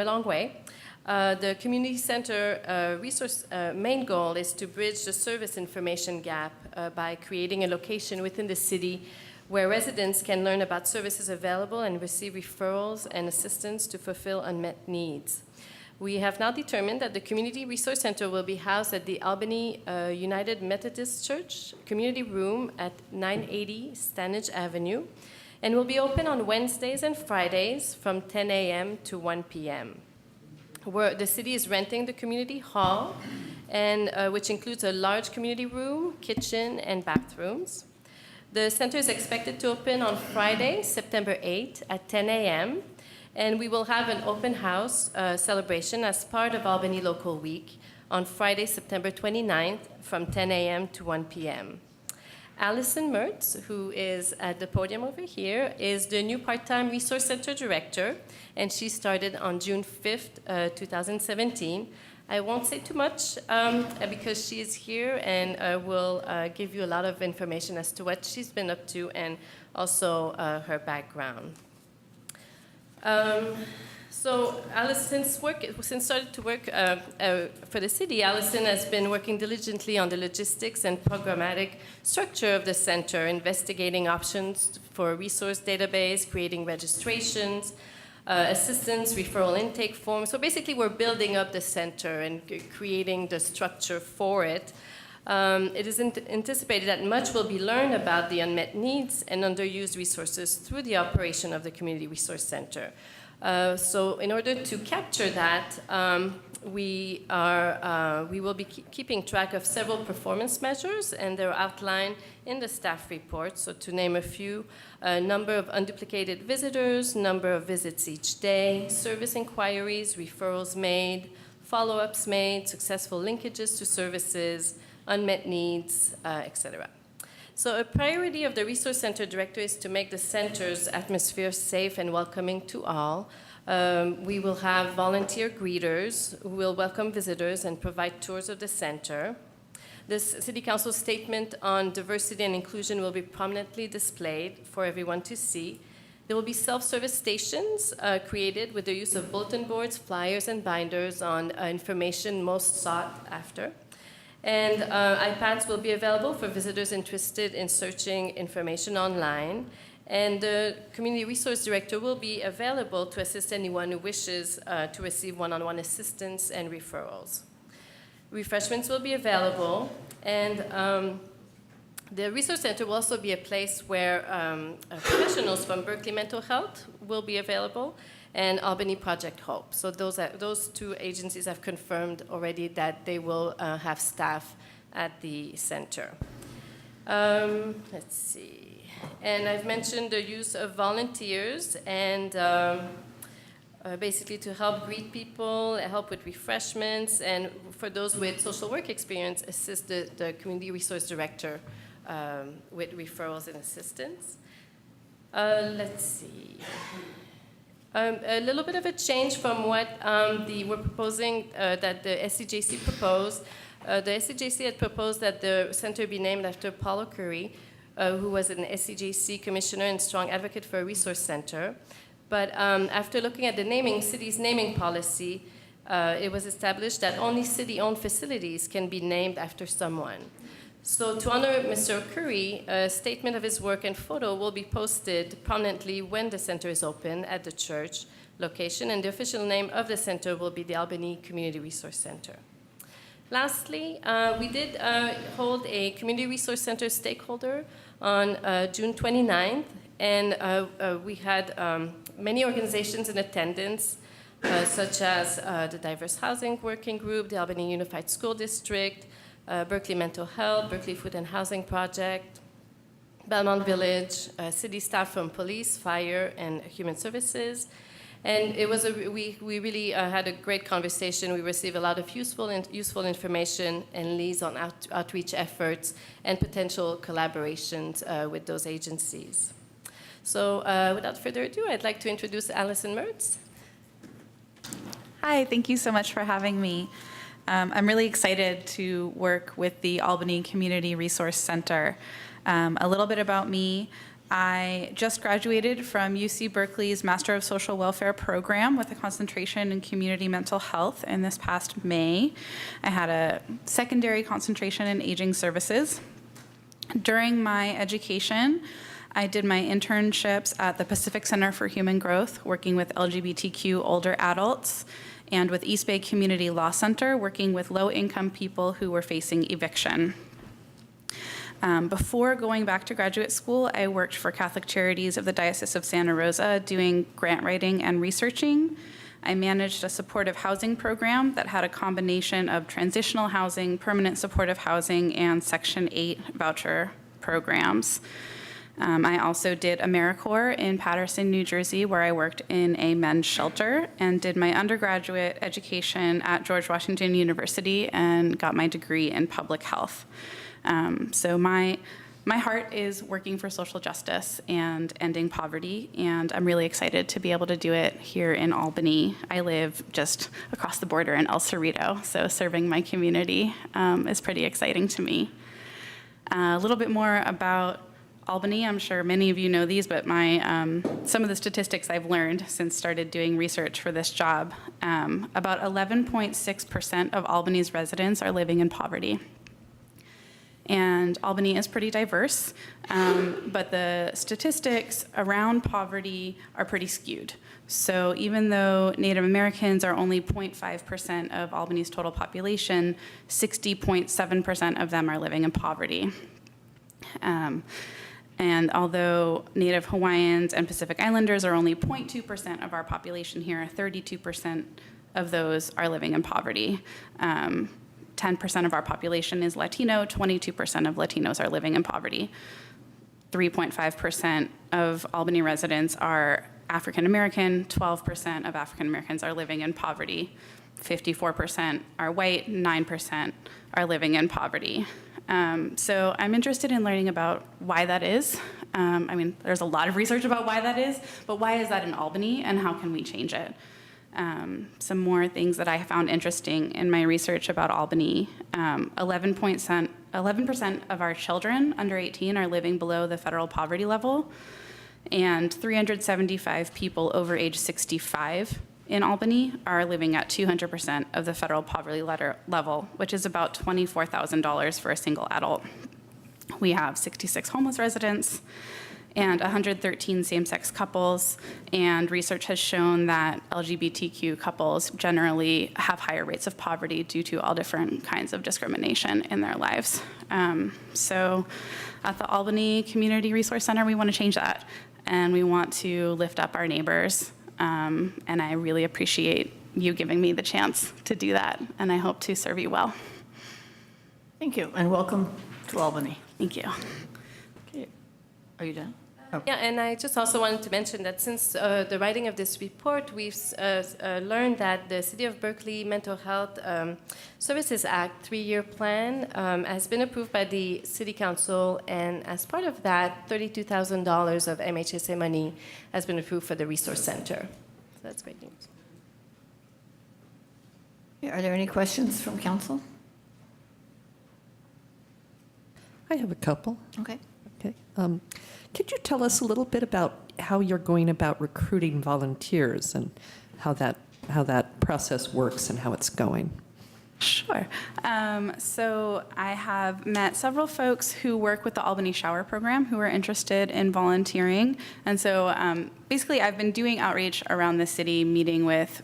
a long way. The community center resource main goal is to bridge the service information gap by creating a location within the city where residents can learn about services available and receive referrals and assistance to fulfill unmet needs. We have now determined that the Community Resource Center will be housed at the Albany United Methodist Church Community Room at 980 Stanage Avenue, and will be open on Wednesdays and Fridays from 10 a.m. to 1 p.m. Where the city is renting the community hall, and which includes a large community room, kitchen, and bathrooms. The center is expected to open on Friday, September 8th at 10 a.m., and we will have an open house celebration as part of Albany Local Week on Friday, September 29th from 10 a.m. to 1 p.m. Allison Mertz, who is at the podium over here, is the new part-time Resource Center Director, and she started on June 5th, 2017. I won't say too much because she is here and will give you a lot of information as to what she's been up to and also her background. So Allison, since started to work for the city, Allison has been working diligently on the logistics and programmatic structure of the center, investigating options for a resource database, creating registrations, assistance, referral intake forms. So basically, we're building up the center and creating the structure for it. It is anticipated that much will be learned about the unmet needs and underused resources through the operation of the Community Resource Center. So in order to capture that, we will be keeping track of several performance measures, and they're outlined in the staff report. So to name a few, number of unduplicated visitors, number of visits each day, service inquiries, referrals made, follow-ups made, successful linkages to services, unmet needs, etc. So a priority of the Resource Center Director is to make the center's atmosphere safe and welcoming to all. We will have volunteer greeters who will welcome visitors and provide tours of the center. The City Council statement on diversity and inclusion will be prominently displayed for everyone to see. There will be self-service stations created with the use of bulletin boards, flyers, and binders on information most sought after. And iPads will be available for visitors interested in searching information online. And the Community Resource Director will be available to assist anyone who wishes to receive one-on-one assistance and referrals. Refreshments will be available, and the Resource Center will also be a place where professionals from Berkeley Mental Health will be available, and Albany Project Hope. So those two agencies have confirmed already that they will have staff at the center. Let's see. And I've mentioned the use of volunteers, and basically to help greet people, help with refreshments, and for those with social work experience, assist the community resource director with referrals and assistance. Let's see. A little bit of a change from what we're proposing that the SCJC proposed. The SCJC had proposed that the center be named after Paulo Curry, who was an SCJC commissioner and strong advocate for a resource center. But after looking at the city's naming policy, it was established that only city-owned facilities can be named after someone. So to honor Mr. Curry, a statement of his work and photo will be posted prominently when the center is open at the church location, and the official name of the center will be the Albany Community Resource Center. Lastly, we did hold a Community Resource Center stakeholder on June 29th, and we had many organizations in attendance, such as the Diverse Housing Working Group, the Albany Unified School District, Berkeley Mental Health, Berkeley Food and Housing Project, Belmont Village, city staff from police, fire, and human services. And it was we really had a great conversation. We received a lot of useful information and leads on outreach efforts and potential collaborations with those agencies. So without further ado, I'd like to introduce Allison Mertz. Hi, thank you so much for having me. I'm really excited to work with the Albany Community Resource Center. A little bit about me. I just graduated from UC Berkeley's Master of Social Welfare program with a concentration in community mental health in this past May. I had a secondary concentration in aging services. During my education, I did my internships at the Pacific Center for Human Growth, working with LGBTQ older adults, and with East Bay Community Law Center, working with low-income people who were facing eviction. Before going back to graduate school, I worked for Catholic Charities of the Diocese of Santa Rosa doing grant writing and researching. I managed a supportive housing program that had a combination of transitional housing, permanent supportive housing, and Section 8 voucher programs. I also did AmeriCorps in Paterson, New Jersey, where I worked in a men's shelter, and did my undergraduate education at George Washington University and got my degree in public health. So my heart is working for social justice and ending poverty, and I'm really excited to be able to do it here in Albany. I live just across the border in El Cerrito, so serving my community is pretty exciting to me. A little bit more about Albany. I'm sure many of you know these, but some of the statistics I've learned since started doing research for this job, about 11.6% of Albany's residents are living in poverty. And Albany is pretty diverse, but the statistics around poverty are pretty skewed. So even though Native Americans are only 0.5% of Albany's total population, 60.7% of them are living in poverty. And although Native Hawaiians and Pacific Islanders are only 0.2% of our population here, 32% of those are living in poverty. 10% of our population is Latino, 22% of Latinos are living in poverty. 3.5% of Albany residents are African American, 12% of African Americans are living in poverty. 54% are white, 9% are living in poverty. So I'm interested in learning about why that is. I mean, there's a lot of research about why that is, but why is that in Albany, and how can we change it? Some more things that I found interesting in my research about Albany. 11% of our children under 18 are living below the federal poverty level, and 375 people over age 65 in Albany are living at 200% of the federal poverty level, which is about $24,000 for a single adult. We have 66 homeless residents and 113 same-sex couples, and research has shown that LGBTQ couples generally have higher rates of poverty due to all different kinds of discrimination in their lives. So at the Albany Community Resource Center, we want to change that, and we want to lift up our neighbors. And I really appreciate you giving me the chance to do that, and I hope to serve you well. Thank you, and welcome to Albany. Thank you. Okay. Are you done? Yeah, and I just also wanted to mention that since the writing of this report, we've learned that the City of Berkeley Mental Health Services Act 3-year plan has been approved by the City Council, and as part of that, $32,000 of MHSA money has been approved for the Resource Center. So that's great news. Are there any questions from council? I have a couple. Okay. Okay. Could you tell us a little bit about how you're going about recruiting volunteers and how that process works and how it's going? Sure. So I have met several folks who work with the Albany Shower Program who are interested in volunteering. And so basically I've been doing outreach around the city, meeting with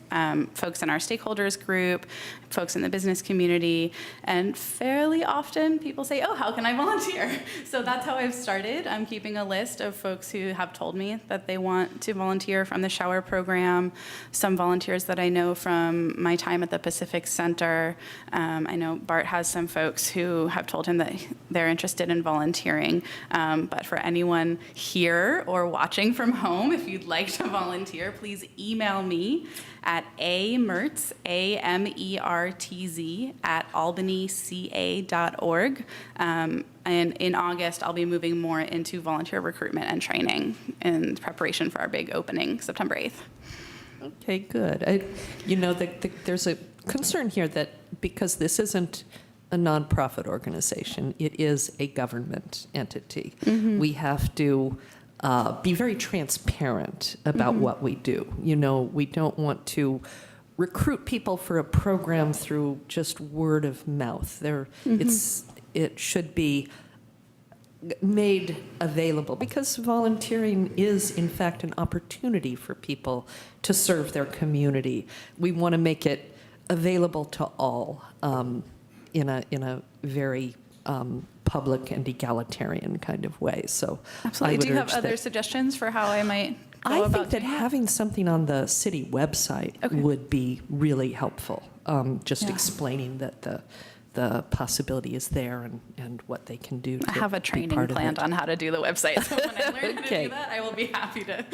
folks in our stakeholders group, folks in the business community, and fairly often people say, oh, how can I volunteer? So that's how I've started. I'm keeping a list of folks who have told me that they want to volunteer from the shower program, some volunteers that I know from my time at the Pacific Center. I know Bart has some folks who have told him that they're interested in volunteering. But for anyone here or watching from home, if you'd like to volunteer, please email me at amertz, AMERTZ, at albanyca.org. And in August, I'll be moving more into volunteer recruitment and training in preparation for our big opening, September 8th. Okay, good. There's a concern here that because this isn't a nonprofit organization, it is a government entity. Mm-hmm. We have to be very transparent about what we do. We don't want to recruit people for a program through just word of mouth. It should be made available because volunteering is in fact an opportunity for people to serve their community. We want to make it available to all in a very public and egalitarian kind of way. So Absolutely. Do you have other suggestions for how I might go about think that having something on the city website would be really helpful. Just explaining that the possibility is there and what they can do to I have a training planned on how to do the website. So when I learn how to do that, I will be happy to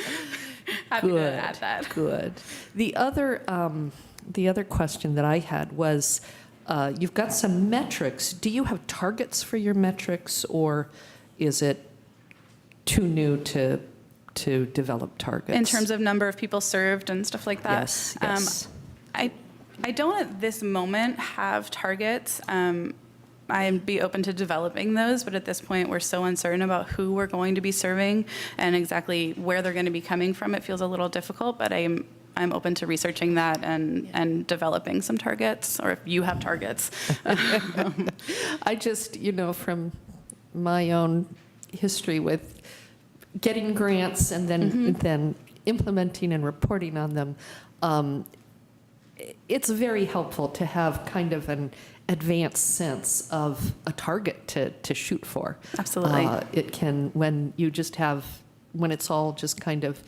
add that. Good. The other question that I had was, you've got some metrics. Do you have targets for your metrics, or is it too new to develop targets? In terms of number of people served and stuff like that? Yes. I don't at this moment have targets. I'd be open to developing those, but at this point we're so uncertain about who we're going to be serving and exactly where they're going to be coming from. It feels a little difficult, but I'm open to researching that and developing some targets, or if you have targets. I just, from my own history with getting grants and then implementing and reporting on them, it's very helpful to have kind of an advanced sense of a target to shoot for. Absolutely. It can, when it's all just kind of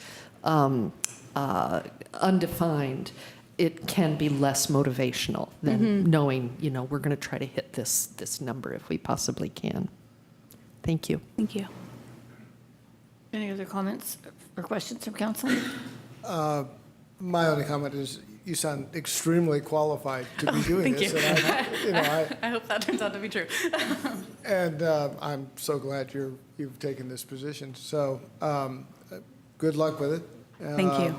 undefined, it can be less motivational than knowing, we're going to try to hit this number if we possibly can. Thank you. Thank you. Any other comments or questions from council? My only comment is you sound extremely qualified to be doing Thank this. you. And I hope that turns out to be true. And I'm so glad you've taken this position. So good luck with it. Thank you.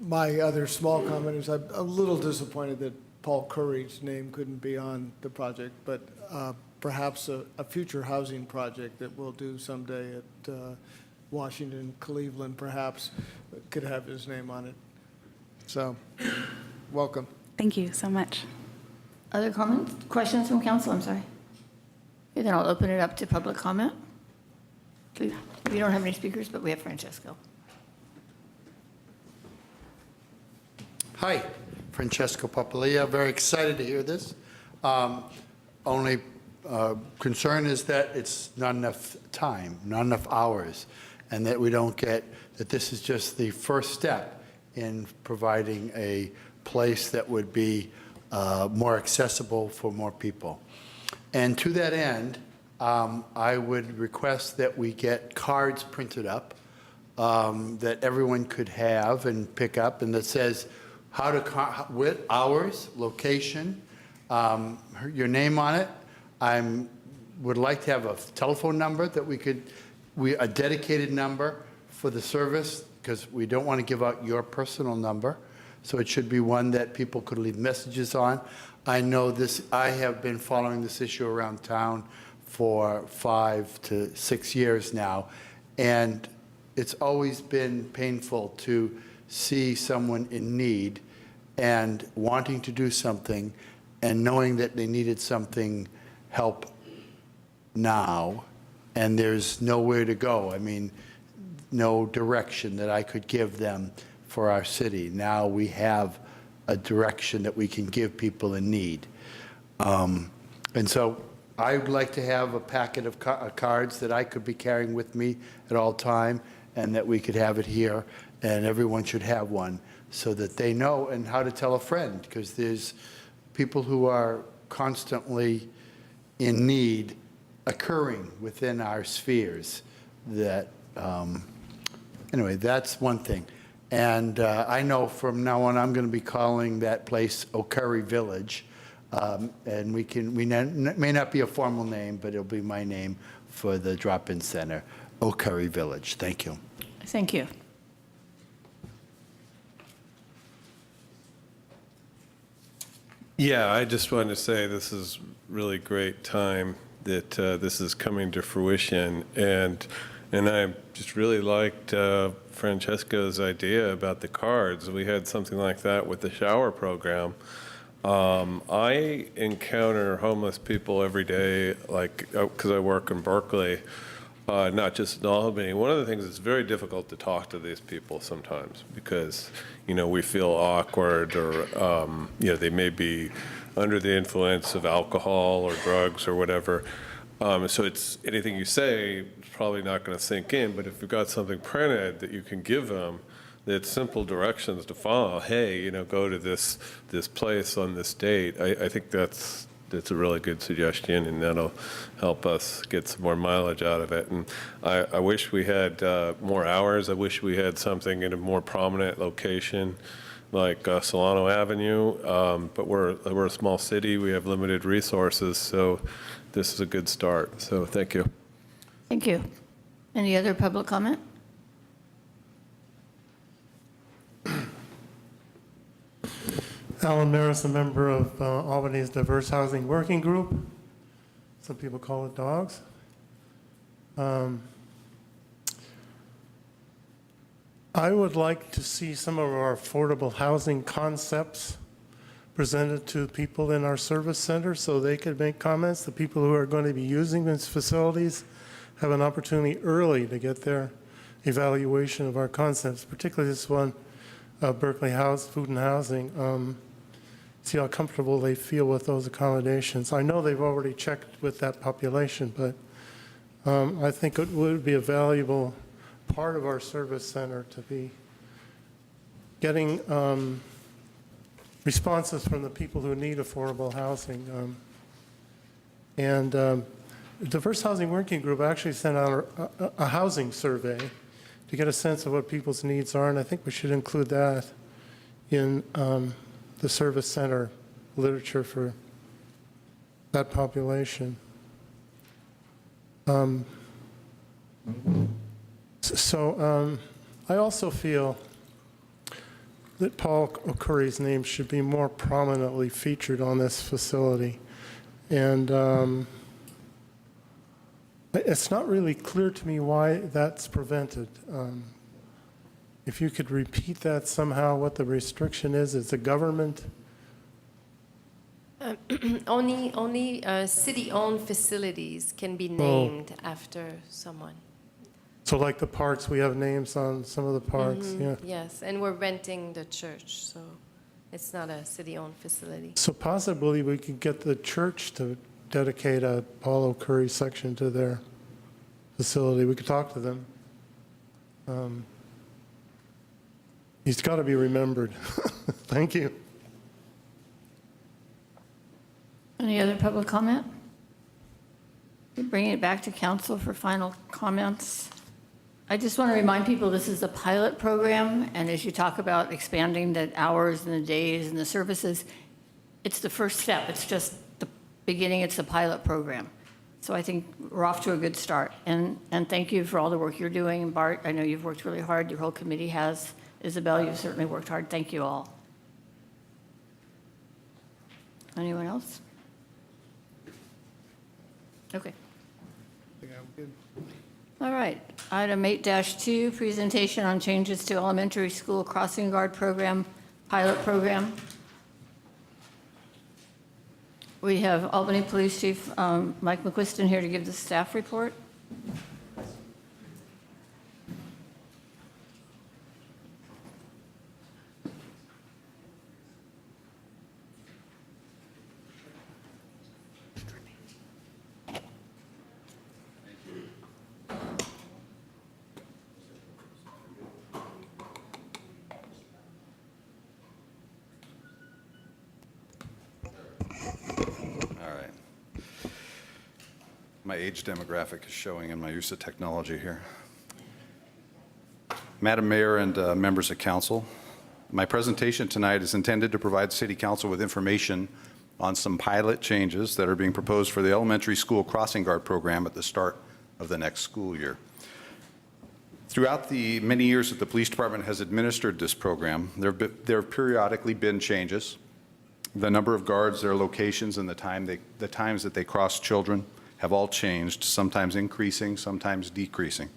My other small comment is I'm a little disappointed that Paul Curry's name couldn't be on the project, but perhaps a future housing project that we'll do someday at Washington, Cleveland, perhaps, could have his name on it. So, welcome. Thank you so much. Other comments, questions from council? I'm sorry. Okay, then I'll open it up to public comment. We don't have any speakers, but we have Francesco. Hi, Francesco Papalia. Very excited to hear this. Only concern is that it's not enough time, not enough hours, and that we don't get, that this is just the first step in providing a place that would be more accessible for more people. And to that end, I would request that we get cards printed up that everyone could have and pick up, and that says how to, with hours, location, your name on it. Would like to have a telephone number that a dedicated number for the service, because we don't want to give out your personal number. So it should be one that people could leave messages on. I know this, I have been following this issue around town for 5 to 6 years now, and it's always been painful to see someone in need and wanting to do something and knowing that they needed something help now, and there's nowhere to go. I mean, no direction that I could give them for our city. Now we have a direction that we can give people in need. And so I would like to have a packet of cards that I could be carrying with me at all time, and that we could have it here, and everyone should have one so that they know and how to tell a friend, because there's people who are constantly in need occurring within our spheres that, anyway, that's one thing. And I know from now on, I'm going to be calling that place O'Curry Village. And we may not be a formal name, but it'll be my name for the drop-in center, O'Curry Village. Thank you. Thank you. Yeah, I just wanted to say this is really great time that this is coming to fruition, and I just really liked Francesco's idea about the cards. We had something like that with the shower program. I encounter homeless people every day, like, because I work in Berkeley, not just in Albany. One of the things it's very difficult to talk to these people sometimes because, we feel awkward, or, they may be under the influence of alcohol or drugs or whatever. So it's anything you say is probably not going to sink in, but if you've got something printed that you can give them, that's simple directions to follow. Hey, go to this place on this date. I think that's a really good suggestion, and that'll help us get some more mileage out of it. And I wish we had more hours. I wish we had something in a more prominent location, like Solano Avenue. But we're a small city. We have limited resources, so this is a good start. So thank you. Thank you. Any other public comment? Alan Maris, a member of Albany's Diverse Housing Working Group. Some people call it DOGS. I would like to see some of our affordable housing concepts presented to people in our service center so they could make comments. The people who are going to be using these facilities have an opportunity early to get their evaluation of our concepts, particularly this one, Berkeley Food and Housing. See how comfortable they feel with those accommodations. I know they've already checked with that population, but I think it would be a valuable part of our service center to be getting responses from the people who need affordable housing. The Diverse Housing Working Group actually sent out a housing survey to get a sense of what people's needs are, and I think we should include that in the service center literature for that population. I also feel that Paul O'Curry's name should be more prominently featured on this facility. And it's not really clear to me why that's prevented. If you could repeat that somehow, what the restriction is, it's a government? Only city-owned facilities can be named after someone. So like the parks, we have names on some of the parks, yeah. Yes, and we're renting the church, so it's not a city-owned facility. So possibly we could get the church to dedicate a Paul O'Curry section to their facility. We could talk to them. He's got to be remembered. Thank you. Any other public comment? Bringing it back to council for final comments. I just want to remind people this is a pilot program, and as you talk about expanding the hours and the days and the services, it's the first step. It's just the beginning. It's a pilot program. So I think we're off to a good start. And thank you for all the work you're doing. And Bart, I know you've worked really hard. Your whole committee has. Isabel, you've certainly worked hard. Thank you all. Anyone else? Okay. All right. Item 8-2, presentation on changes to elementary school crossing guard program, pilot program. We have Albany Police Chief Mike McQuiston here to give the staff report. My age demographic is showing in my use of technology here. Madam Mayor and members of council, my presentation tonight is intended to provide City Council with information on some pilot changes that are being proposed for the elementary school crossing guard program at the start of the next school year. Throughout the many years that the police department has administered this program, there have periodically been changes. The number of guards, their locations, and the times that they cross children have all changed, sometimes increasing, sometimes decreasing.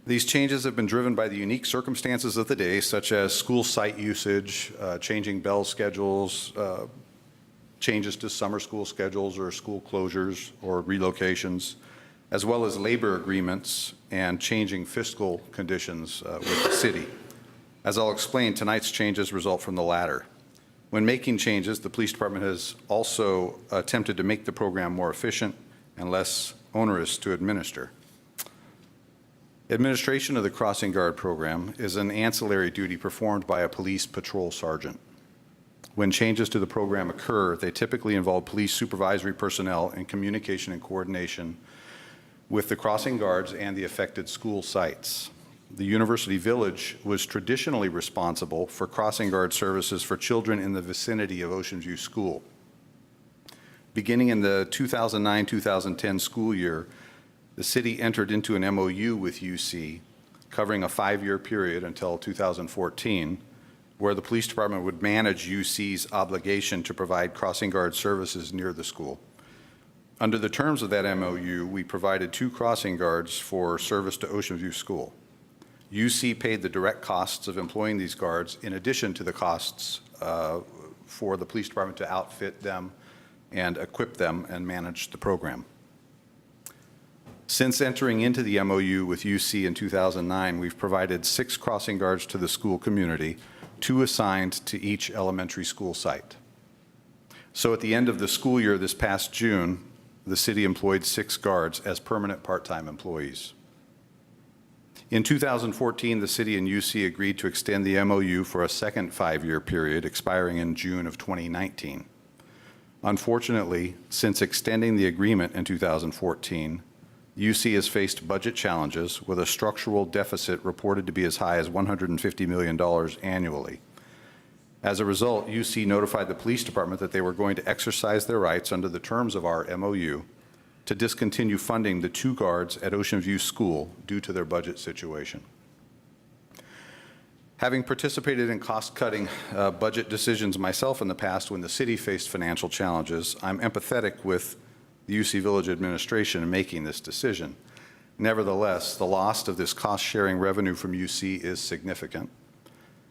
These changes have been driven by the unique circumstances of the day, such as school site usage, changing bell schedules, changes to summer school schedules or school closures or relocations, as well as labor agreements and changing fiscal conditions with the city. As I'll explain, tonight's changes result from the latter. When making changes, the police department has also attempted to make the program more efficient and less onerous to administer. Administration of the crossing guard program is an ancillary duty performed by a police patrol sergeant. When changes to the program occur, they typically involve police supervisory personnel in communication and coordination with the crossing guards and the affected school sites. The University Village was traditionally responsible for crossing guard services for children in the vicinity of Ocean View School. Beginning in the 2009-2010 school year, the city entered into an MOU with UC covering a 5-year period until 2014, where the police department would manage UC's obligation to provide crossing guard services near the school. Under the terms of that MOU, we provided 2 crossing guards for service to Ocean View School. UC paid the direct costs of employing these guards in addition to the costs for the police department to outfit them and equip them and manage the program. Since entering into the MOU with UC in 2009, we've provided 6 crossing guards to the school community, 2 assigned to each elementary school site. So at the end of the school year this past June, the city employed 6 guards as permanent part-time employees. In 2014, the city and UC agreed to extend the MOU for a second 5-year period expiring in June of 2019. Unfortunately, since extending the agreement in 2014, UC has faced budget challenges with a structural deficit reported to be as high as $150 million annually. As a result, UC notified the police department that they were going to exercise their rights under the terms of our MOU to discontinue funding the 2 guards at Ocean View School due to their budget situation. Having participated in cost-cutting budget decisions myself in the past when the city faced financial challenges, I'm empathetic with the UC Village administration in making this decision. Nevertheless, the loss of this cost-sharing revenue from UC is significant.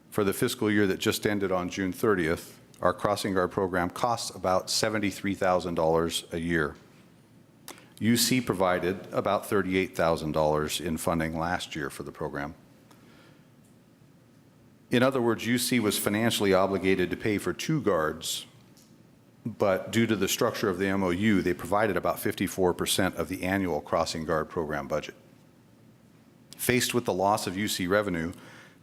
For the fiscal year that just ended on June 30th, our crossing guard program costs about $73,000 a year. UC provided about $38,000 in funding last year for the program. In other words, UC was financially obligated to pay for 2 guards, but due to the structure of the MOU, they provided about 54% of the annual crossing guard program budget. Faced with the loss of UC revenue,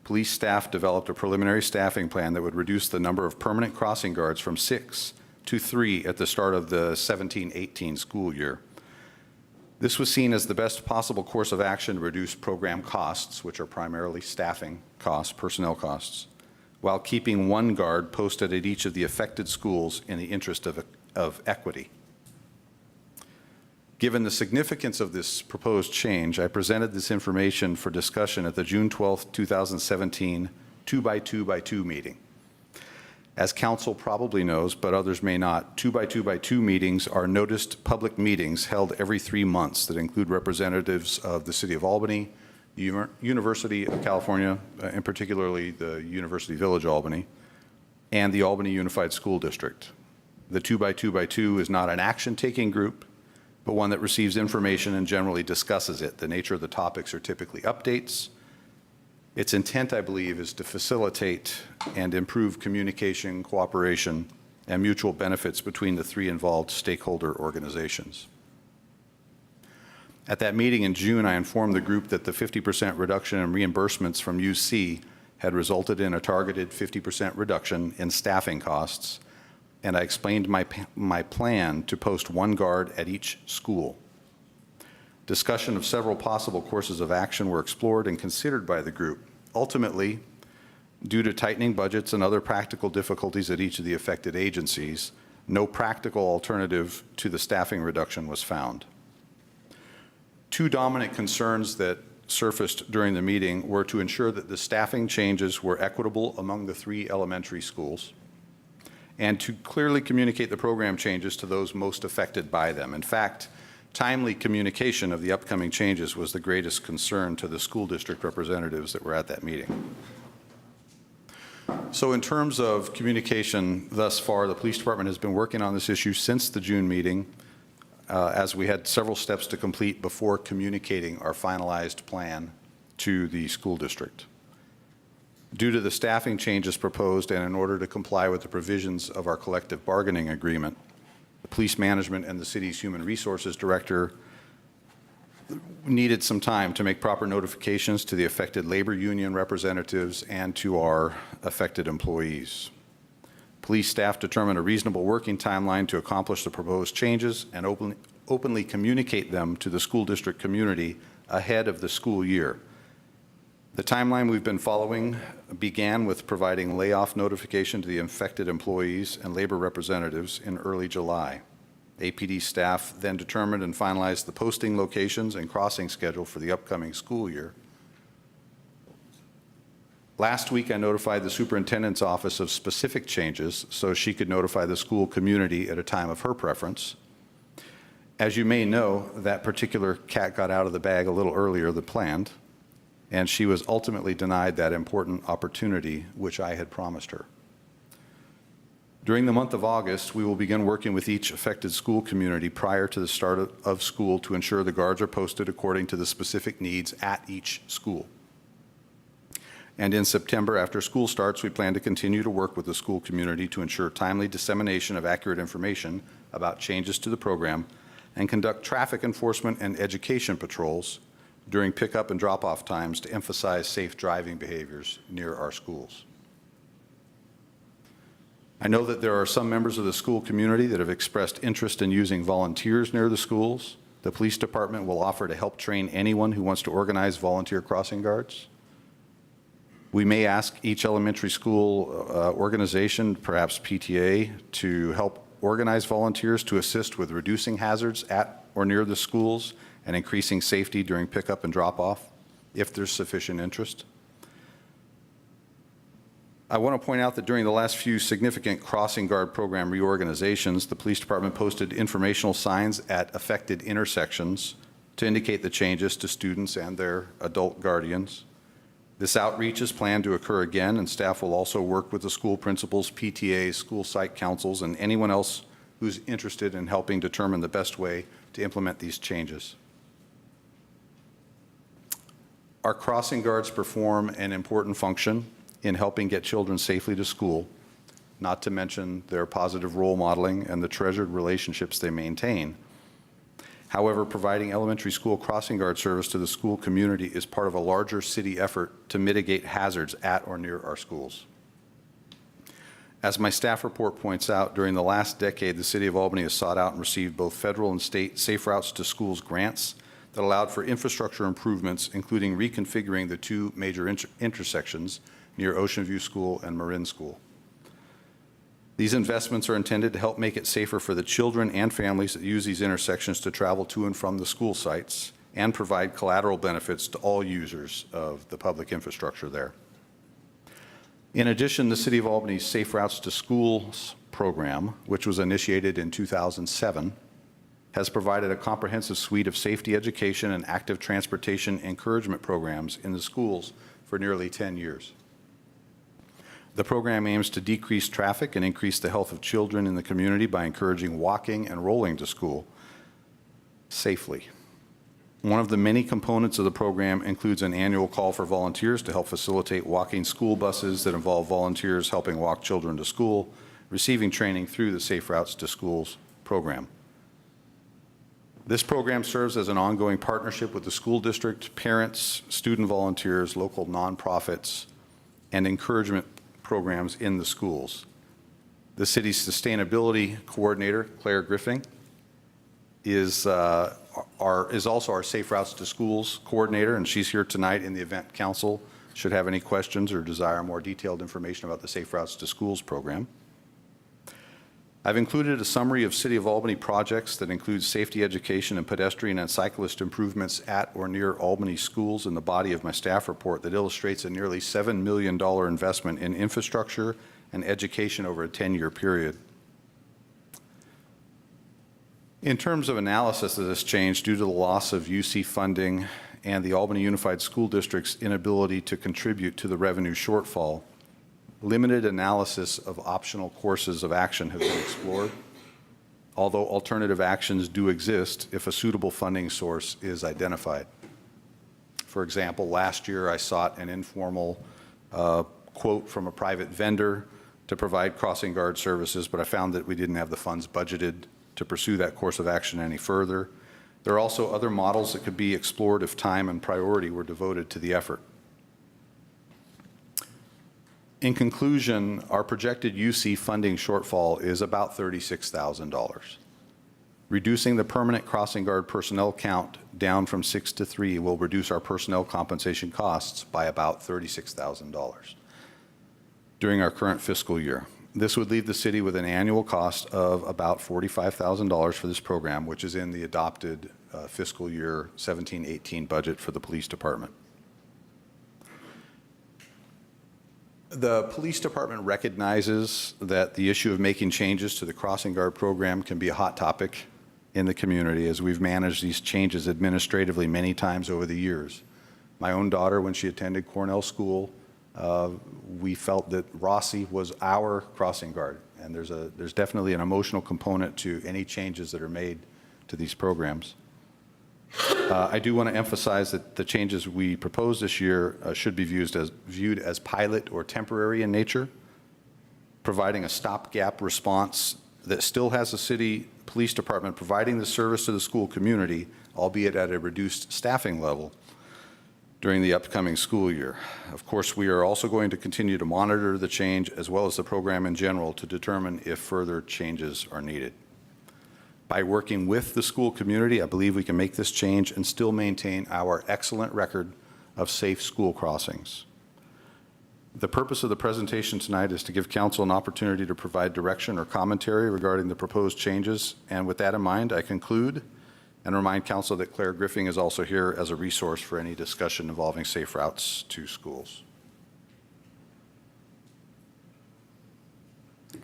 police staff developed a preliminary staffing plan that would reduce the number of permanent crossing guards from 6 to 3 at the start of the 17-18 school year. This was seen as the best possible course of action to reduce program costs, which are primarily staffing costs, personnel costs, while keeping one guard posted at each of the affected schools in the interest of equity. Given the significance of this proposed change, I presented this information for discussion at the June 12, 2017 2x2x2 meeting. As council probably knows, but others may not, 2x2x2 meetings are noticed public meetings held every 3 months that include representatives of the City of Albany, the University of California, and particularly the University Village Albany, and the Albany Unified School District. The 2x2x2 is not an action-taking group, but one that receives information and generally discusses it. The nature of the topics are typically updates. Its intent, I believe, is to facilitate and improve communication, cooperation, and mutual benefits between the 3 involved stakeholder organizations. At that meeting in June, I informed the group that the 50% reduction in reimbursements from UC had resulted in a targeted 50% reduction in staffing costs, and I explained my plan to post one guard at each school. Discussion of several possible courses of action were explored and considered by the group. Ultimately, due to tightening budgets and other practical difficulties at each of the affected agencies, no practical alternative to the staffing reduction was found. 2 dominant concerns that surfaced during the meeting were to ensure that the staffing changes were equitable among the 3 elementary schools, and to clearly communicate the program changes to those most affected by them. In fact, timely communication of the upcoming changes was the greatest concern to the school district representatives that were at that meeting. So in terms of communication thus far, the police department has been working on this issue since the June meeting, as we had several steps to complete before communicating our finalized plan to the school district. Due to the staffing changes proposed and in order to comply with the provisions of our collective bargaining agreement, the police management and the city's human resources director needed some time to make proper notifications to the affected labor union representatives and to our affected employees. Police staff determined a reasonable working timeline to accomplish the proposed changes and openly communicate them to the school district community ahead of the school year. The timeline we've been following began with providing layoff notification to the infected employees and labor representatives in early July. APD staff then determined and finalized the posting locations and crossing schedule for the upcoming school year. Last week, I notified the superintendent's office of specific changes so she could notify the school community at a time of her preference. As you may know, that particular cat got out of the bag a little earlier than planned, and she was ultimately denied that important opportunity which I had promised her. During the month of August, we will begin working with each affected school community prior to the start of school to ensure the guards are posted according to the specific needs at each school. And in September, after school starts, we plan to continue to work with the school community to ensure timely dissemination of accurate information about changes to the program and conduct traffic enforcement and education patrols during pickup and drop-off times to emphasize safe driving behaviors near our schools. I know that there are some members of the school community that have expressed interest in using volunteers near the schools. The police department will offer to help train anyone who wants to organize volunteer crossing guards. We may ask each elementary school organization, perhaps PTA, to help organize volunteers to assist with reducing hazards at or near the schools and increasing safety during pickup and drop-off, if there's sufficient interest. I want to point out that during the last few significant crossing guard program reorganizations, the police department posted informational signs at affected intersections to indicate the changes to students and their adult guardians. This outreach is planned to occur again, and staff will also work with the school principals, PTAs, school site councils, and anyone else who's interested in helping determine the best way to implement these changes. Our crossing guards perform an important function in helping get children safely to school, not to mention their positive role modeling and the treasured relationships they maintain. However, providing elementary school crossing guard service to the school community is part of a larger city effort to mitigate hazards at or near our schools. As my staff report points out, during the last decade, the City of Albany has sought out and received both federal and state Safe Routes to Schools grants that allowed for infrastructure improvements, including reconfiguring the two major intersections near Ocean View School and Marin School. These investments are intended to help make it safer for the children and families that use these intersections to travel to and from the school sites and provide collateral benefits to all users of the public infrastructure there. In addition, the City of Albany's Safe Routes to Schools program, which was initiated in 2007, has provided a comprehensive suite of safety education and active transportation encouragement programs in the schools for nearly 10 years. The program aims to decrease traffic and increase the health of children in the community by encouraging walking and rolling to school safely. One of the many components of the program includes an annual call for volunteers to help facilitate walking school buses that involve volunteers helping walk children to school, receiving training through the Safe Routes to Schools program. This program serves as an ongoing partnership with the school district, parents, student volunteers, local nonprofits, and encouragement programs in the schools. The city's sustainability coordinator, Claire Griffin, is also our Safe Routes to Schools coordinator, and she's here tonight in the event council should have any questions or desire more detailed information about the Safe Routes to Schools program. I've included a summary of City of Albany projects that includes safety education and pedestrian and cyclist improvements at or near Albany schools in the body of my staff report that illustrates a nearly $7 million investment in infrastructure and education over a 10-year period. In terms of analysis of this change, due to the loss of UC funding and the Albany Unified School District's inability to contribute to the revenue shortfall, limited analysis of optional courses of action have been explored, although alternative actions do exist if a suitable funding source is identified. For example, last year I sought an informal quote from a private vendor to provide crossing guard services, but I found that we didn't have the funds budgeted to pursue that course of action any further. There are also other models that could be explored if time and priority were devoted to the effort. In conclusion, our projected UC funding shortfall is about $36,000. Reducing the permanent crossing guard personnel count down from 6 to 3 will reduce our personnel compensation costs by about $36,000 during our current fiscal year. This would leave the city with an annual cost of about $45,000 for this program, which is in the adopted fiscal year 17-18 budget for the police department. The police department recognizes that the issue of making changes to the crossing guard program can be a hot topic in the community, as we've managed these changes administratively many times over the years. My own daughter, when she attended Cornell School, we felt that Rossi was our crossing guard, and there's definitely an emotional component to any changes that are made to these programs. I do want to emphasize that the changes we propose this year should be viewed as pilot or temporary in nature, providing a stopgap response that still has the city police department providing the service to the school community, albeit at a reduced staffing level during the upcoming school year. Of course, we are also going to continue to monitor the change as well as the program in general to determine if further changes are needed. By working with the school community, I believe we can make this change and still maintain our excellent record of safe school crossings. The purpose of the presentation tonight is to give council an opportunity to provide direction or commentary regarding the proposed changes. And with that in mind, I conclude and remind council that Claire Griffin is also here as a resource for any discussion involving safe routes to schools.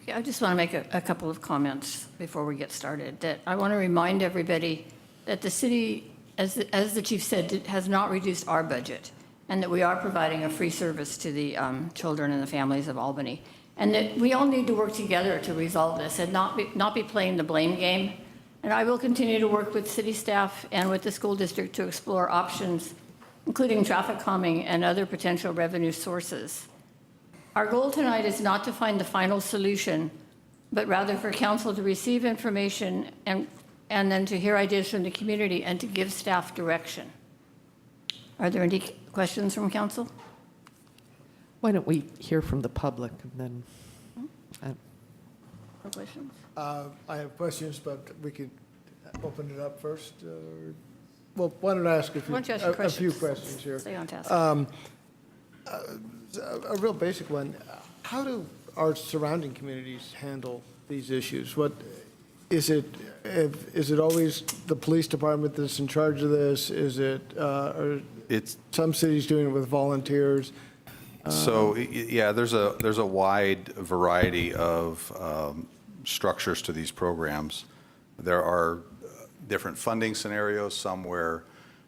Okay, I just want to make a couple of comments before we get started. That I want to remind everybody that the city, as the chief said, has not reduced our budget, and that we are providing a free service to the children and the families of Albany, and that we all need to work together to resolve this and not be playing the blame game. And I will continue to work with city staff and with the school district to explore options, including traffic calming and other potential revenue sources. Our goal tonight is not to find the final solution, but rather for council to receive information and then to hear ideas from the community and to give staff direction. Are there any questions from council? Why don't we hear from the public and then No questions? I have questions, but we could open it up first. Well, why don't I ask a few, Why don't you ask your a few questions? questions here? Stay on task. A real basic one. How do our surrounding communities handle these issues? What is it? Is it always the police department that's in charge of this? Is it? Or It's some cities doing it with volunteers? So, yeah, there's a wide variety of structures to these programs. There are different funding scenarios, some where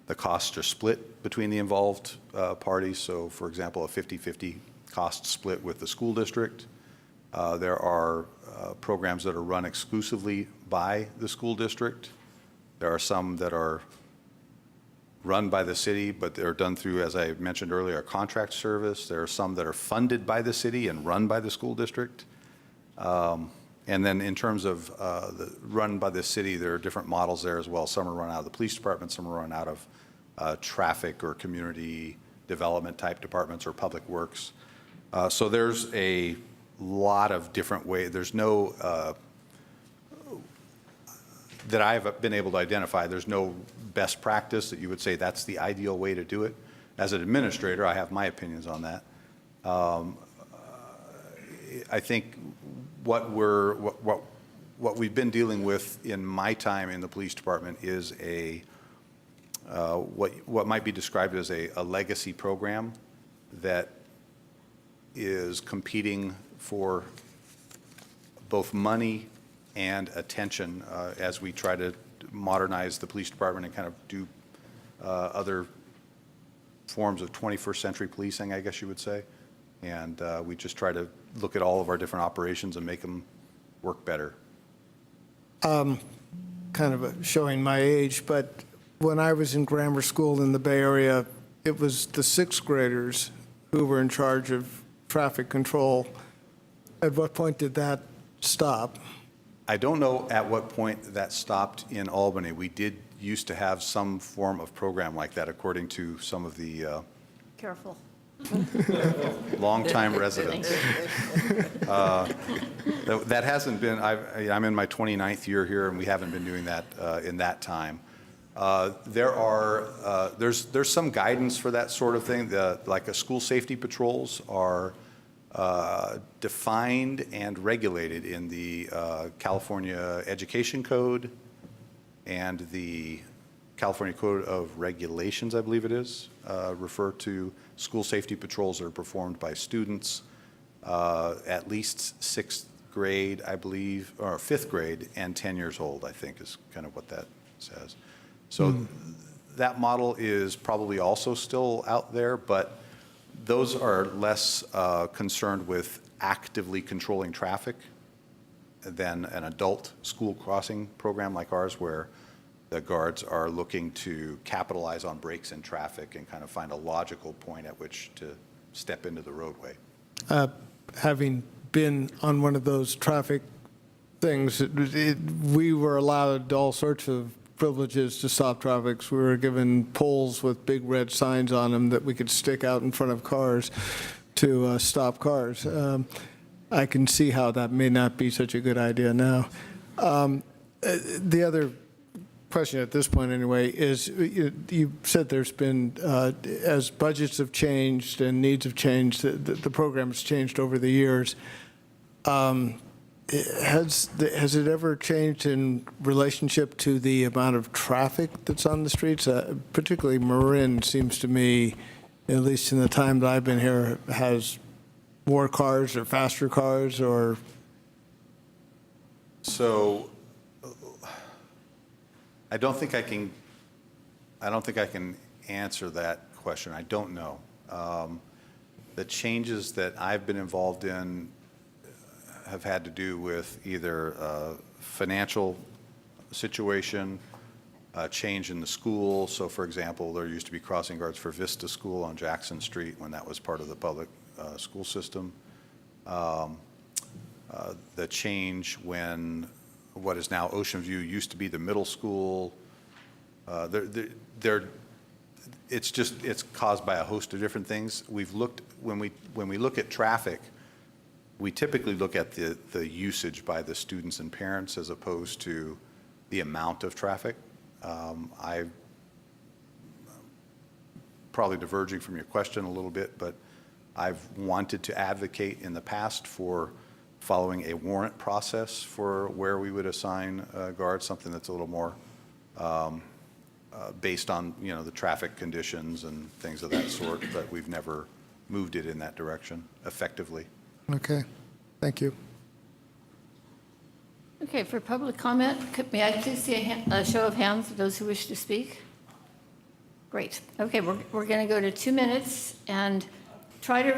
the costs are split between the involved parties. So, for example, a 50-50 cost split with the school district. There are programs that are run exclusively by the school district. There are some that are run by the city, but they're done through, as I mentioned earlier, a contract service. There are some that are funded by the city and run by the school district. And then in terms of the run by the city, there are different models there as well. Some are run out of the police department, some are run out of traffic or community development type departments or public works. So there's a lot of different ways. There's no, that I've been able to identify, there's no best practice that you would say that's the ideal way to do it. As an administrator, I have my opinions on that. I think what we've been dealing with in my time in the police department is what might be described as a legacy program that is competing for both money and attention as we try to modernize the police department and kind of do other forms of 21st century policing, I guess you would say. And we just try to look at all of our different operations and make them work better. Kind of showing my age, but when I was in grammar school in the Bay Area, it was the sixth graders who were in charge of traffic control. At what point did that stop? I don't know at what point that stopped in Albany. We did used to have some form of program like that, according to some of the Careful. longtime residents. That hasn't been, I'm in my 29th year here, and we haven't been doing that in that time. There's some guidance for that sort of thing. Like school safety patrols are defined and regulated in the California Education Code and the California Code of Regulations, I believe it is, refer to school safety patrols that are performed by students at least sixth grade, I believe, or fifth grade, and 10 years old, I think is kind of what that says. So that model is probably also still out there, but those are less concerned with actively controlling traffic than an adult school crossing program like ours, where the guards are looking to capitalize on breaks in traffic and kind of find a logical point at which to step into the roadway. Having been on one of those traffic things, we were allowed all sorts of privileges to stop traffic. We were given poles with big red signs on them that we could stick out in front of cars to stop cars. I can see how that may not be such a good idea now. The other question at this point anyway is, you said there's been, as budgets have changed and needs have changed, the program has changed over the years. Has it ever changed in relationship to the amount of traffic that's on the streets? Particularly Marin seems to me, at least in the time that I've been here, has more cars or faster cars or? So I don't think I can answer that question. I don't know. The changes that I've been involved in have had to do with either financial situation, change in the school. So, for example, there used to be crossing guards for Vista School on Jackson Street when that was part of the public school system. The change when what is now Ocean View used to be the middle school. It's caused by a host of different things. We've looked, when we look at traffic, we typically look at the usage by the students and parents as opposed to the amount of traffic. I probably diverging from your question a little bit, but I've wanted to advocate in the past for following a warrant process for where we would assign guards, something that's a little more based on, the traffic conditions and things of that sort, but we've never moved it in that direction effectively. Okay, thank you. Okay, for public comment, may I please see a show of hands of those who wish to speak? Great. Okay, we're going to go to 2 minutes and try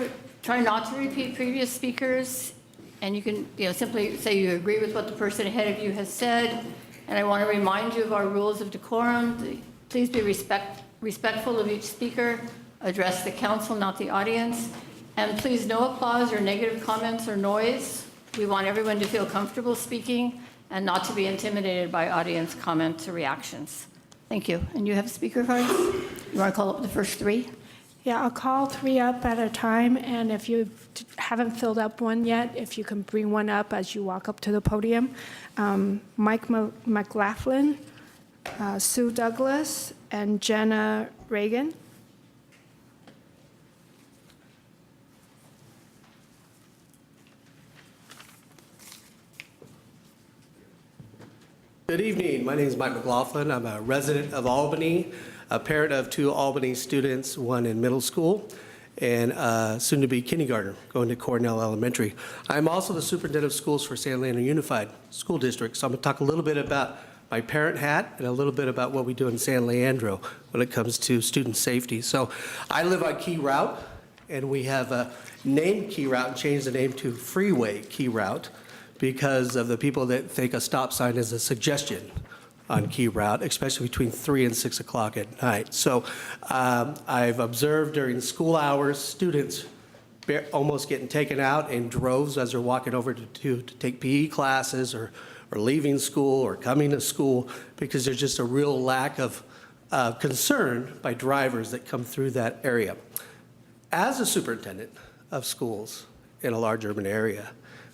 not to repeat previous speakers. And you can simply say you agree with what the person ahead of you has said. And I want to remind you of our rules of decorum. Please be respectful of each speaker. Address the council, not the audience. And please, no applause or negative comments or noise. We want everyone to feel comfortable speaking and not to be intimidated by audience comments or reactions. Thank you. And you have a speaker for us? You want to call up the first 3? Yeah, I'll call 3 up at a time, and if you haven't filled up one yet, if you can bring one up as you walk up to the podium. Mike McLaughlin, Sue Douglas, and Jenna Reagan. Good evening. My name is Mike McLaughlin. I'm a resident of Albany, a parent of 2 Albany students, one in middle school and soon to be kindergartner, going to Cornell Elementary. I'm also the superintendent of schools for San Leandro Unified School District. So I'm going to talk a little bit about my parent hat and a little bit about what we do in San Leandro when it comes to student safety. So I live on Key Route, and we have named Key Route and changed the name to Freeway Key Route, because of the people that think a stop sign is a suggestion on Key Route, especially between 3 and 6 o'clock at night. So I've observed during school hours, students almost getting taken out in droves as they're walking over to take PE classes or leaving school or coming to school, because there's just a real lack of concern by drivers that come through that area. As a superintendent of schools in a large urban area,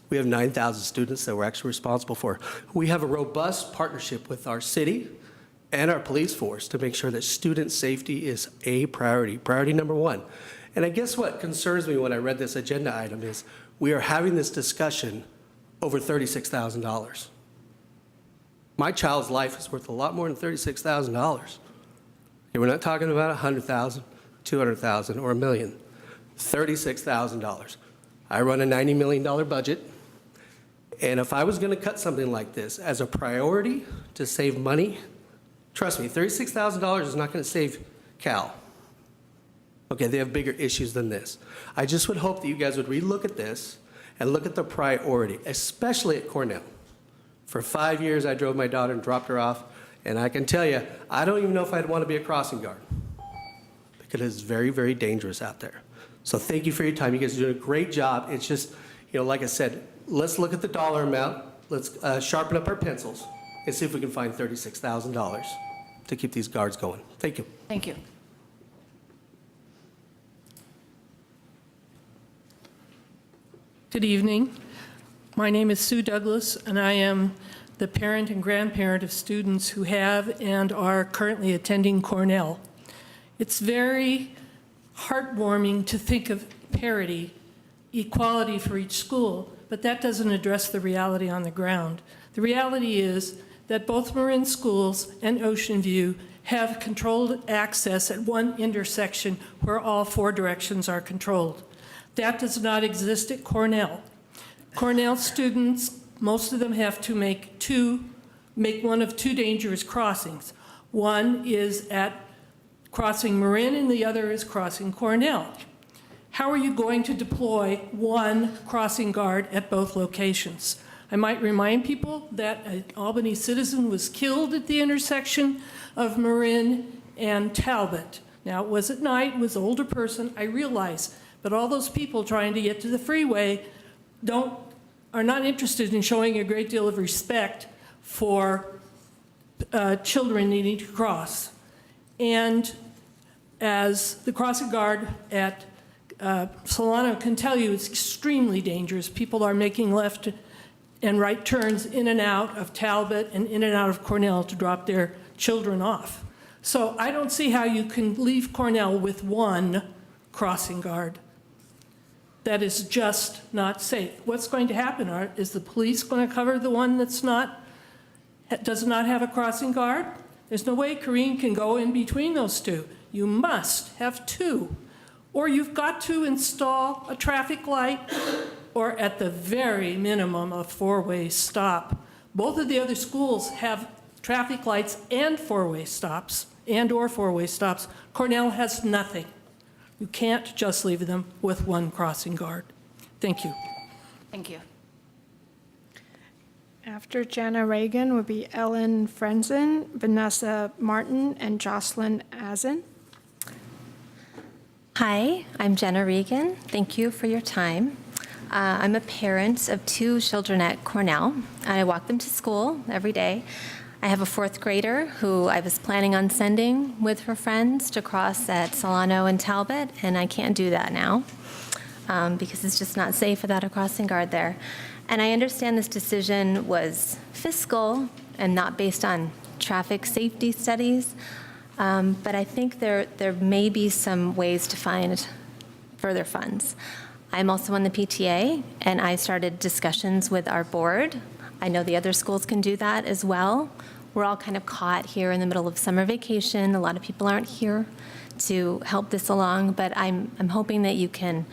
we have 9,000 students that we're actually responsible for. We have a robust partnership with our city and our police force to make sure that student safety is a priority, priority number 1. And I guess what concerns me when I read this agenda item is we are having this discussion over $36,000. My child's life is worth a lot more than $36,000. Okay, we're not talking about $100,000, $200,000, or $1 million. $36,000. I run a $90 million budget. And if I was going to cut something like this as a priority to save money, trust me, $36,000 is not going to save Cal. Okay, they have bigger issues than this. I just would hope that you guys would relook at this and look at the priority, especially at Cornell. For 5 years, I drove my daughter and dropped her off, and I can tell you, I don't even know if I'd want to be a crossing guard, because it's very, very dangerous out there. So thank you for your time. You guys are doing a great job. It's just, like I said, let's look at the dollar amount. Let's sharpen up our pencils and see if we can find $36,000 to keep these guards going. Thank you. Thank you. Good evening. My name is Sue Douglas, and I am the parent and grandparent of students who have and are currently attending Cornell. It's very heartwarming to think of parity, equality for each school, but that doesn't address the reality on the ground. The reality is that both Marin Schools and Ocean View have controlled access at one intersection where all 4 directions are controlled. That does not exist at Cornell. Cornell students, most of them have to make one of 2 dangerous crossings. One is at crossing Marin, and the other is crossing Cornell. How are you going to deploy one crossing guard at both locations? I might remind people that an Albany citizen was killed at the intersection of Marin and Talbot. Now, it was at night, it was an older person, I realize, but all those people trying to get to the freeway are not interested in showing a great deal of respect for children needing to cross. And as the crossing guard at Solano can tell you it's extremely dangerous. People are making left and right turns in and out of Talbot and in and out of Cornell to drop their children off. So I don't see how you can leave Cornell with one crossing guard. That is just not safe. What's going to happen, Art? Is the police going to cover the one does not have a crossing guard? There's no way Karine can go in between those two. You must have two. Or you've got to install a traffic light, or at the very minimum, a four-way stop. Both of the other schools have traffic lights and four-way stops, and/or four-way stops. Cornell has nothing. You can't just leave them with one crossing guard. Thank you. Thank you. After Jana Reagan would be Ellen Frenzen, Vanessa Martin, and Jocelyn Azen. Hi, I'm Jenna Regan. Thank you for your time. I'm a parent of 2 children at Cornell, and I walk them to school every day. I have a 4th grader who I was planning on sending with her friends to cross at Solano and Talbot, and I can't do that now because it's just not safe without a crossing guard there. And I understand this decision was fiscal and not based on traffic safety studies, but I think there may be some ways to find further funds. I'm also on the PTA, and I started discussions with our board. I know the other schools can do that as well. We're all kind of caught here in the middle of summer vacation. A lot of people aren't here to help this along, but I'm hoping that you can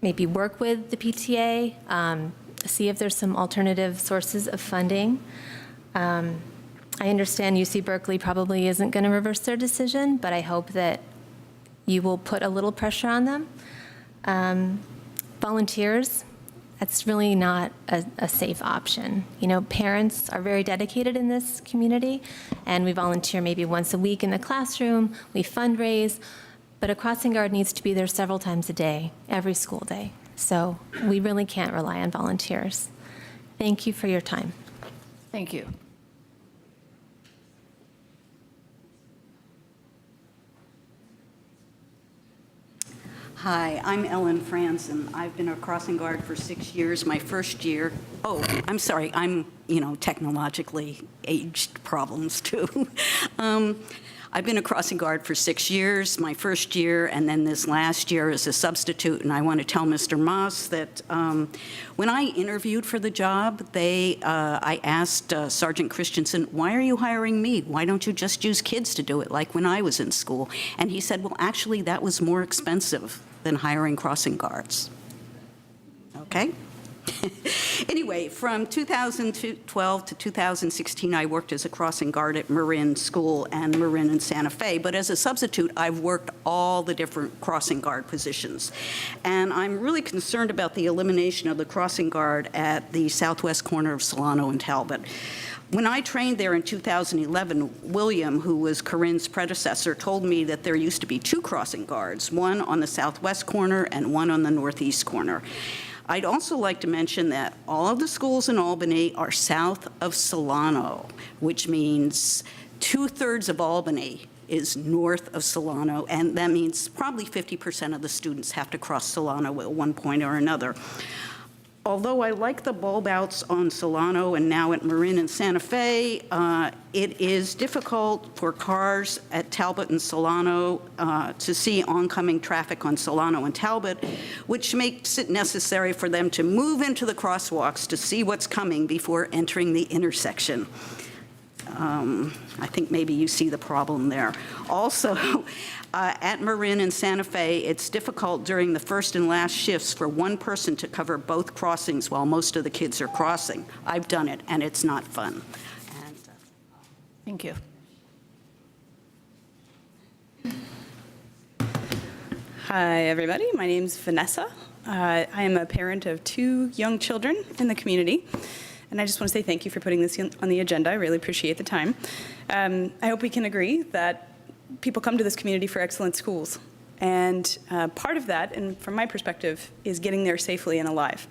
maybe work with the PTA, see if there's some alternative sources of funding. I understand UC Berkeley probably isn't going to reverse their decision, but I hope that you will put a little pressure on them. Volunteers, that's really not a safe option. You know, parents are very dedicated in this community, and we volunteer maybe once a week in the classroom, we fundraise, but a crossing guard needs to be there several times a day, every school day. So we really can't rely on volunteers. Thank you for your time. Thank you. Hi, I'm Ellen Franzen. I've been a crossing guard for 6 years. My first year, I'm sorry, I'm, technologically aged problems too. I've been a crossing guard for 6 years, my first year, and then this last year as a substitute. And I want to tell Mr. Moss that when I interviewed for the job, I asked Sergeant Christensen, why are you hiring me? Why don't you just use kids to do it like when I was in school? And he said, well, actually, that was more expensive than hiring crossing guards. Okay? Anyway, from 2012 to 2016, I worked as a crossing guard at Marin School and Marin and Santa Fe. But as a substitute, I've worked all the different crossing guard positions. And I'm really concerned about the elimination of the crossing guard at the southwest corner of Solano and Talbot. When I trained there in 2011, William, who was Corinne's predecessor, told me that there used to be 2 crossing guards, one on the southwest corner and one on the northeast corner. I'd also like to mention that all of the schools in Albany are south of Solano, which means 2/3 of Albany is north of Solano, and that means probably 50% of the students have to cross Solano at one point or another. Although I like the bulb outs on Solano and now at Marin and Santa Fe, it is difficult for cars at Talbot and Solano to see oncoming traffic on Solano and Talbot, which makes it necessary for them to move into the crosswalks to see what's coming before entering the intersection. I think maybe you see the problem there. Also, at Marin and Santa Fe, it's difficult during the first and last shifts for one person to cover both crossings while most of the kids are crossing. I've done it, and it's not fun. Thank you. Hi, everybody. My name's Vanessa. I am a parent of 2 young children in the community. And I just want to say thank you for putting this on the agenda. I really appreciate the time. I hope we can agree that people come to this community for excellent schools. And part of that, and from my perspective, is getting there safely and alive.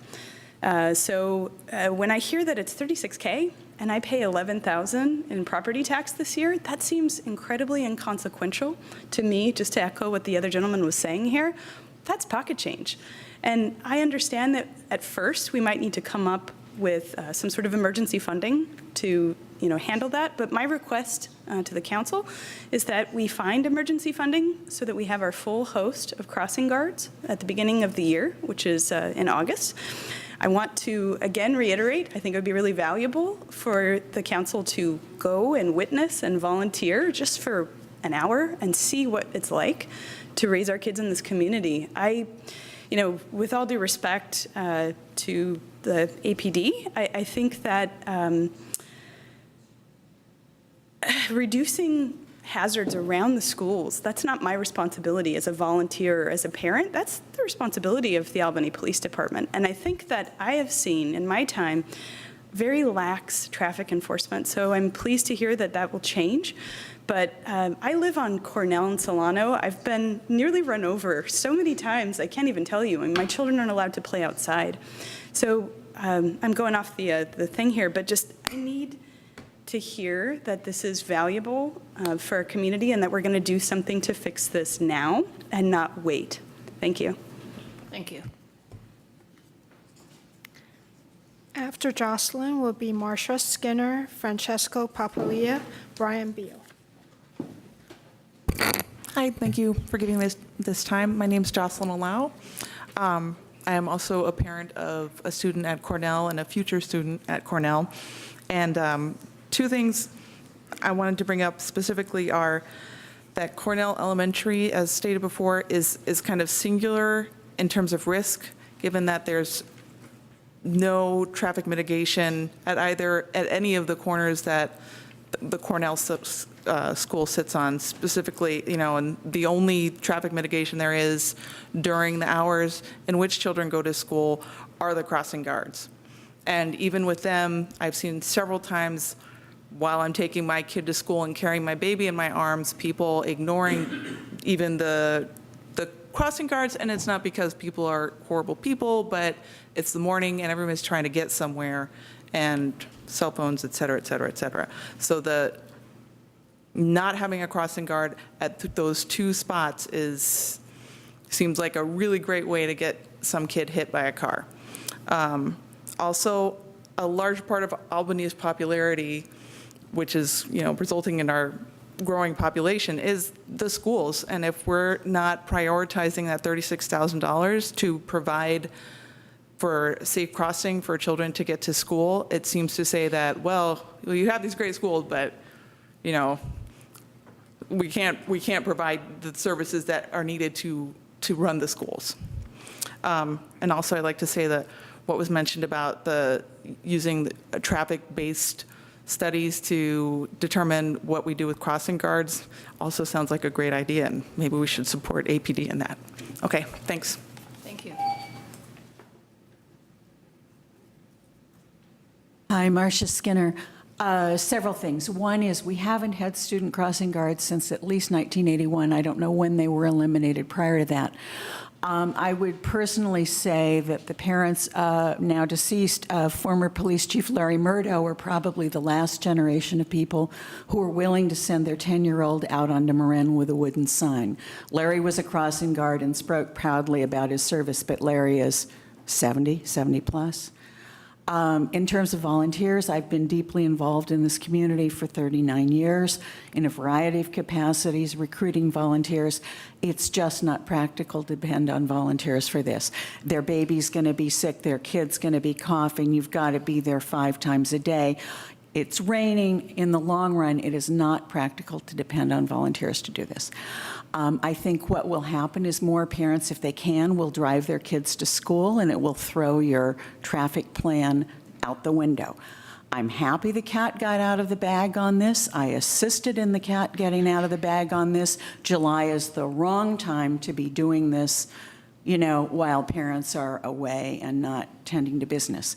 So when I hear that it's $36K and I pay $11,000 in property tax this year, that seems incredibly inconsequential to me, just to echo what the other gentleman was saying here. that's pocket change. And I understand that at first we might need to come up with some sort of emergency funding to handle that. But my request to the council is that we find emergency funding so that we have our full host of crossing guards at the beginning of the year, which is in August. I want to again reiterate, I think it would be really valuable for the council to go and witness and volunteer just for an hour and see what it's like to raise our kids in this community. With all due respect to the APD, I think that reducing hazards around the schools, that's not my responsibility as a volunteer or as a parent. That's the responsibility of the Albany Police Department. And I think that I have seen in my time very lax traffic enforcement. So I'm pleased to hear that that will change. But I live on Cornell and Solano. I've been nearly run over so many times, I can't even tell you. And my children aren't allowed to play outside. So I'm going off the thing here, but just I need to hear that this is valuable for our community and that we're going to do something to fix this now and not wait. Thank you. Thank you. After Jocelyn will be Marcia Skinner, Francesco Papalia, Brian Beal. Hi, thank you for giving this time. My name is Jocelyn Olau. I am also a parent of a student at Cornell and a future student at Cornell. And two things I wanted to bring up specifically are that Cornell Elementary, as stated before, is kind of singular in terms of risk, given that there's no traffic mitigation at any of the corners that the Cornell school sits on specifically, and the only traffic mitigation there is during the hours in which children go to school are the crossing guards. And even with them, I've seen several times while I'm taking my kid to school and carrying my baby in my arms, people ignoring even the crossing guards, and it's not because people are horrible people, but it's the morning and everyone's trying to get somewhere, and cell phones, et cetera, et cetera, et cetera. So the not having a crossing guard at those two spots seems like a really great way to get some kid hit by a car. Also, a large part of Albany's popularity, which is resulting in our growing population, is the schools. And if we're not prioritizing that $36,000 to provide for safe crossing for children to get to school, it seems to say that, well, you have these great schools, but we can't provide the services that are needed to run the schools. And also, I'd like to say that what was mentioned about using traffic-based studies to determine what we do with crossing guards also sounds like a great idea, and maybe we should support APD in that. Okay, thanks. Thank you. Hi, Marcia Skinner. Several things. One is we haven't had student crossing guards since at least 1981. I don't know when they were eliminated prior to that. I would personally say that the parents, now deceased, former Police Chief Larry Murdo, were probably the last generation of people who were willing to send their 10-year-old out onto Marin with a wooden sign. Larry was a crossing guard and spoke proudly about his service, but Larry is 70 plus. In terms of volunteers, I've been deeply involved in this community for 39 years in a variety of capacities, recruiting volunteers. It's just not practical to depend on volunteers for this. Their baby's going to be sick, their kid's going to be coughing, you've got to be there 5 times a day. It's raining. In the long run, it is not practical to depend on volunteers to do this. I think what will happen is more parents, if they can, will drive their kids to school, and it will throw your traffic plan out the window. I'm happy the cat got out of the bag on this. I assisted in the cat getting out of the bag on this. July is the wrong time to be doing this, while parents are away and not tending to business.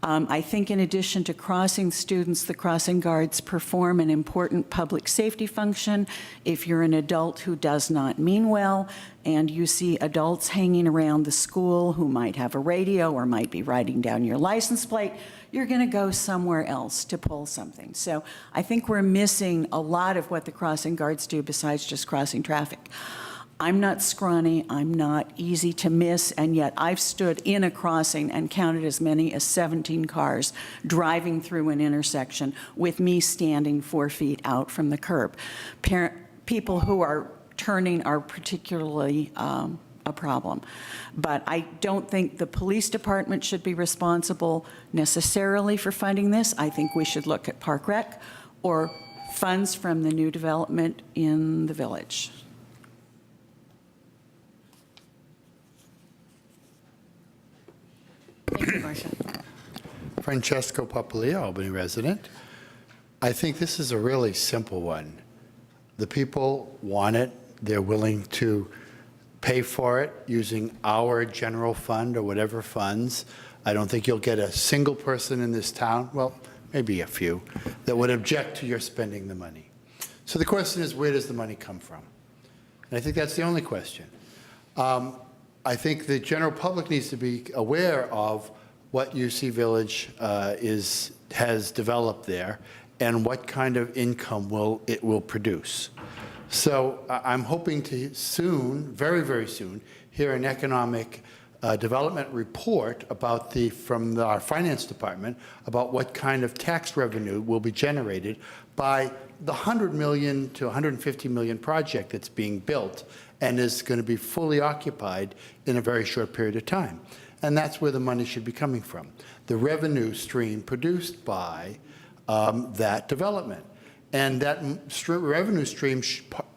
I think in addition to crossing students, the crossing guards perform an important public safety function. If you're an adult who does not mean well and you see adults hanging around the school who might have a radio or might be writing down your license plate, you're going to go somewhere else to pull something. So I think we're missing a lot of what the crossing guards do besides just crossing traffic. I'm not scrawny, I'm not easy to miss, and yet I've stood in a crossing and counted as many as 17 cars driving through an intersection with me standing 4 feet out from the curb. People who are turning are particularly a problem. But I don't think the police department should be responsible necessarily for funding this. I think we should look at Park Rec or funds from the new development in the village. Thank you, Marcia. Francesco Papalia, Albany resident. I think this is a really simple one. The people want it. They're willing to pay for it using our general fund or whatever funds. I don't think you'll get a single person in this town, well, maybe a few, that would object to your spending the money. So the question is, where does the money come from? And I think that's the only question. I think the general public needs to be aware of what UC Village has developed there and what kind of income it will produce. So I'm hoping to soon, very, very soon, hear an economic development report about from our finance department about what kind of tax revenue will be generated by the 100 million to 150 million project that's being built and is going to be fully occupied in a very short period of time. And that's where the money should be coming from, the revenue stream produced by that development. And that revenue stream,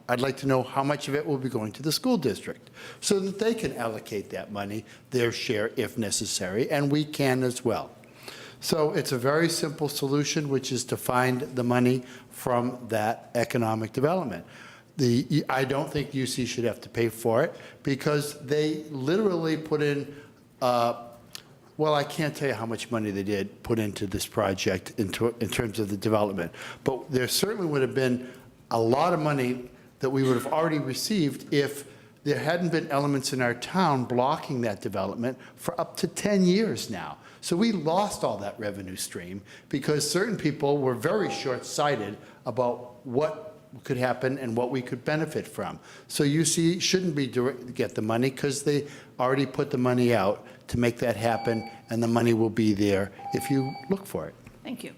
I'd like to know how much of it will be going to the school district so that they can allocate that money, their share if necessary, and we can as well. So it's a very simple solution, which is to find the money from that economic development. I don't think UC should have to pay for it because they literally put in, well, I can't tell you how much money they did put into this project in terms of the development, but there certainly would have been a lot of money that we would have already received if there hadn't been elements in our town blocking that development for up to 10 years now. So we lost all that revenue stream because certain people were very short-sighted about what could happen and what we could benefit from. So UC shouldn't get the money because they already put the money out to make that happen, and the money will be there if you look for it. Thank you.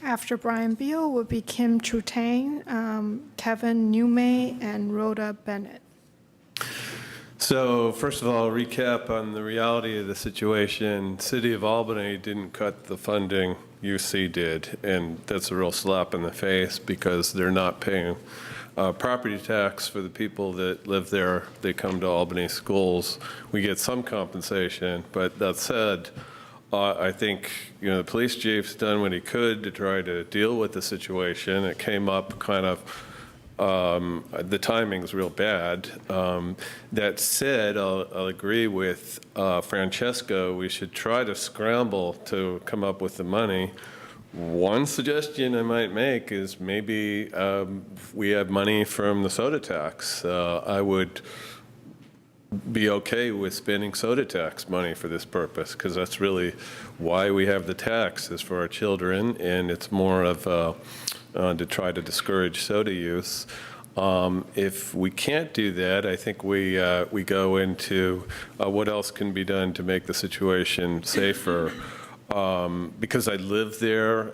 After Brian Beal would be Kim Trutang, Kevin Newmay, and Rhoda Bennett. So first of all, recap on the reality of the situation. City of Albany didn't cut the funding, UC did, and that's a real slap in the face because they're not paying property tax for the people that live there. They come to Albany schools. We get some compensation, but that said, I think the police chief's done what he could to try to deal with the situation. It came up kind of, the timing's real bad. That said, I'll agree with Francesco. We should try to scramble to come up with the money. One suggestion I might make is maybe we have money from the soda tax. I would be okay with spending soda tax money for this purpose because that's really why we have the tax, is for our children, and it's more of to try to discourage soda use. If we can't do that, I think we go into what else can be done to make the situation safer. Because I live there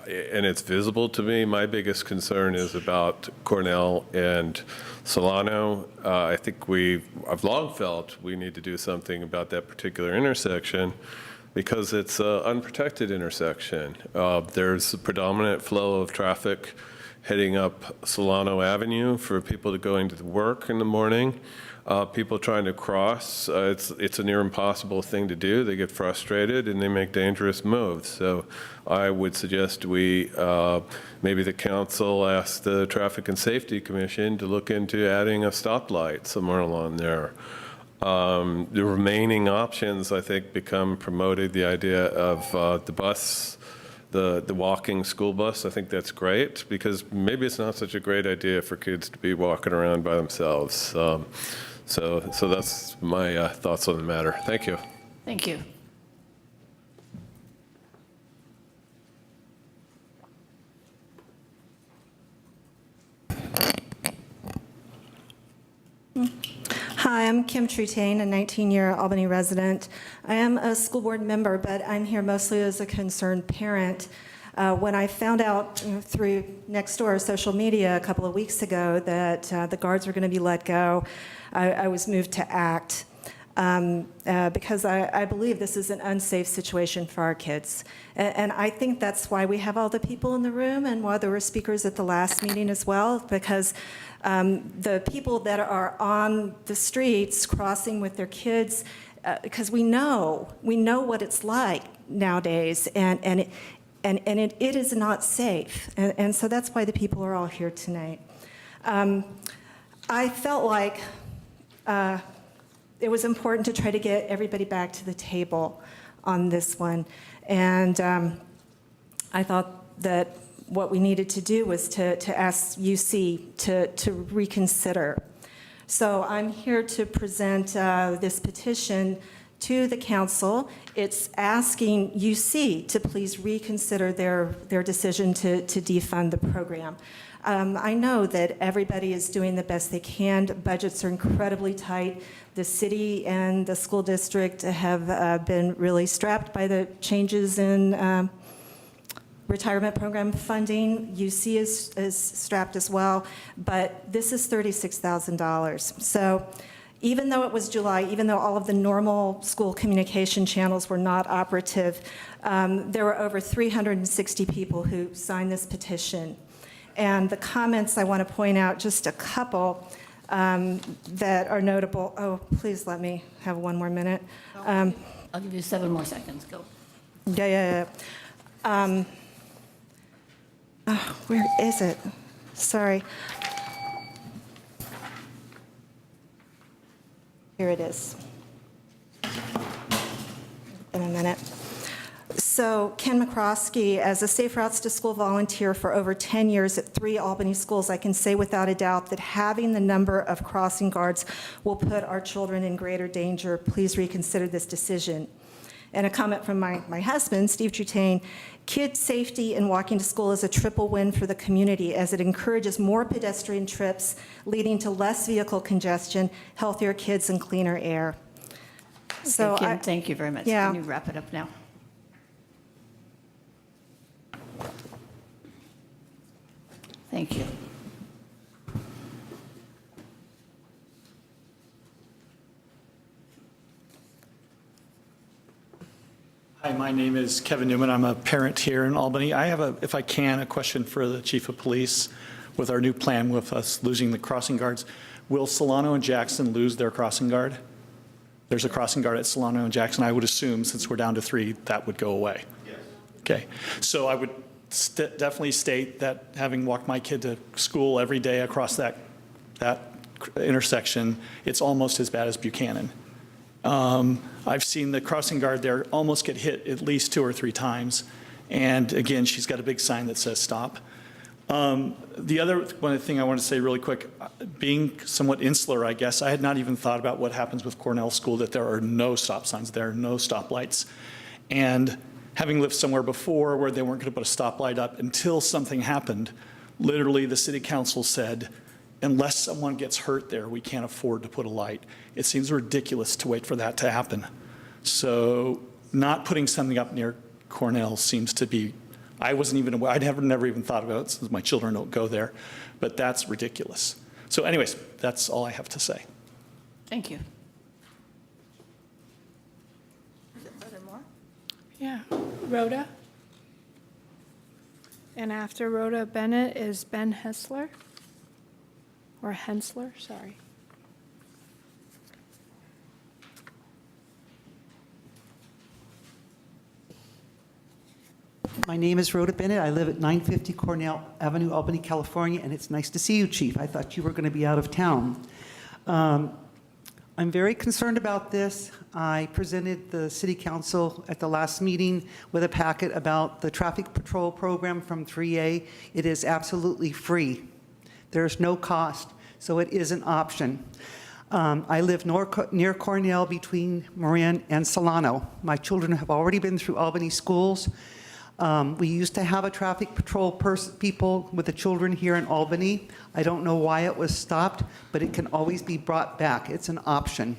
and it's visible to me, my biggest concern is about Cornell and Solano. I think I've long felt we need to do something about that particular intersection because it's an unprotected intersection. There's a predominant flow of traffic heading up Solano Avenue for people going to work in the morning. People trying to cross, it's a near impossible thing to do. They get frustrated and they make dangerous moves. So I would suggest maybe the council ask the Traffic and Safety Commission to look into adding a stoplight somewhere along there. The remaining options, I think, become promoted. The idea of the bus, the walking school bus, I think that's great because maybe it's not such a great idea for kids to be walking around by themselves. So that's my thoughts on the matter. Thank you. Thank you. Hi, I'm Kim Trutain, a 19-year Albany resident. I am a school board member, but I'm here mostly as a concerned parent. When I found out through Nextdoor social media a couple of weeks ago that the guards were going to be let go, I was moved to act because I believe this is an unsafe situation for our kids. And I think that's why we have all the people in the room and why there were speakers at the last meeting as well, because the people that are on the streets crossing with their kids, because we know what it's like nowadays, and it is not safe. And so that's why the people are all here tonight. I felt like it was important to try to get everybody back to the table on this one. And I thought that what we needed to do was to ask UC to reconsider. So I'm here to present this petition to the council. It's asking UC to please reconsider their decision to defund the program. I know that everybody is doing the best they can. Budgets are incredibly tight. The city and the school district have been really strapped by the changes in retirement program funding. UC is strapped as well, but this is $36,000. So even though it was July, even though all of the normal school communication channels were not operative, there were over 360 people who signed this petition. And the comments, I want to point out just a couple that are notable. Oh, please let me have one more minute. I'll give you 7 more seconds. Go. Yeah. Where is it? Sorry. Here it is. In a minute. So Ken McCroskey, as a Safe Routes to School volunteer for over 10 years at 3 Albany schools, I can say without a doubt that having the number of crossing guards will put our children in greater danger. Please reconsider this decision. And a comment from my husband, Steve Trutain, kid safety and walking to school is a triple win for the community as it encourages more pedestrian trips, leading to less vehicle congestion, healthier kids, and cleaner air. So Kim, thank you very much. Yeah. Can you wrap it up now? Thank you. Hi, my name is Kevin Newman. I'm a parent here in Albany. I have, if I can, a question for the Chief of Police. With our new plan with us losing the crossing guards, will Solano and Jackson lose their crossing guard? There's a crossing guard at Solano and Jackson. I would assume, since we're down to 3, that would go away. Yes. Okay. So I would definitely state that having walked my kid to school every day across that intersection, it's almost as bad as Buchanan. I've seen the crossing guard there almost get hit at least 2 or 3 times. And again, she's got a big sign that says stop. The other one thing I want to say really quick, being somewhat insular, I guess, I had not even thought about what happens with Cornell School, that there are no stop signs, there are no stoplights. And having lived somewhere before where they weren't going to put a stoplight up until something happened, literally the city council said, unless someone gets hurt there, we can't afford to put a light. It seems ridiculous to wait for that to happen. So not putting something up near Cornell seems to be, I wasn't even aware, I'd never even thought about it since my children don't go there, but that's ridiculous. So anyways, that's all I have to say. Thank you. Yeah, Rhoda. And after Rhoda Bennett is Ben Hensler, or Hensler, sorry. My name is Rhoda Bennett. I live at 950 Cornell Avenue, Albany, California, and it's nice to see you, Chief. I thought you were going to be out of town. I'm very concerned about this. I presented the City Council at the last meeting with a packet about the traffic patrol program from 3A. It is absolutely free. There's no cost, so it is an option. I live near Cornell between Marin and Solano. My children have already been through Albany schools. We used to have a traffic patrol people with the children here in Albany. I don't know why it was stopped, but it can always be brought back. It's an option.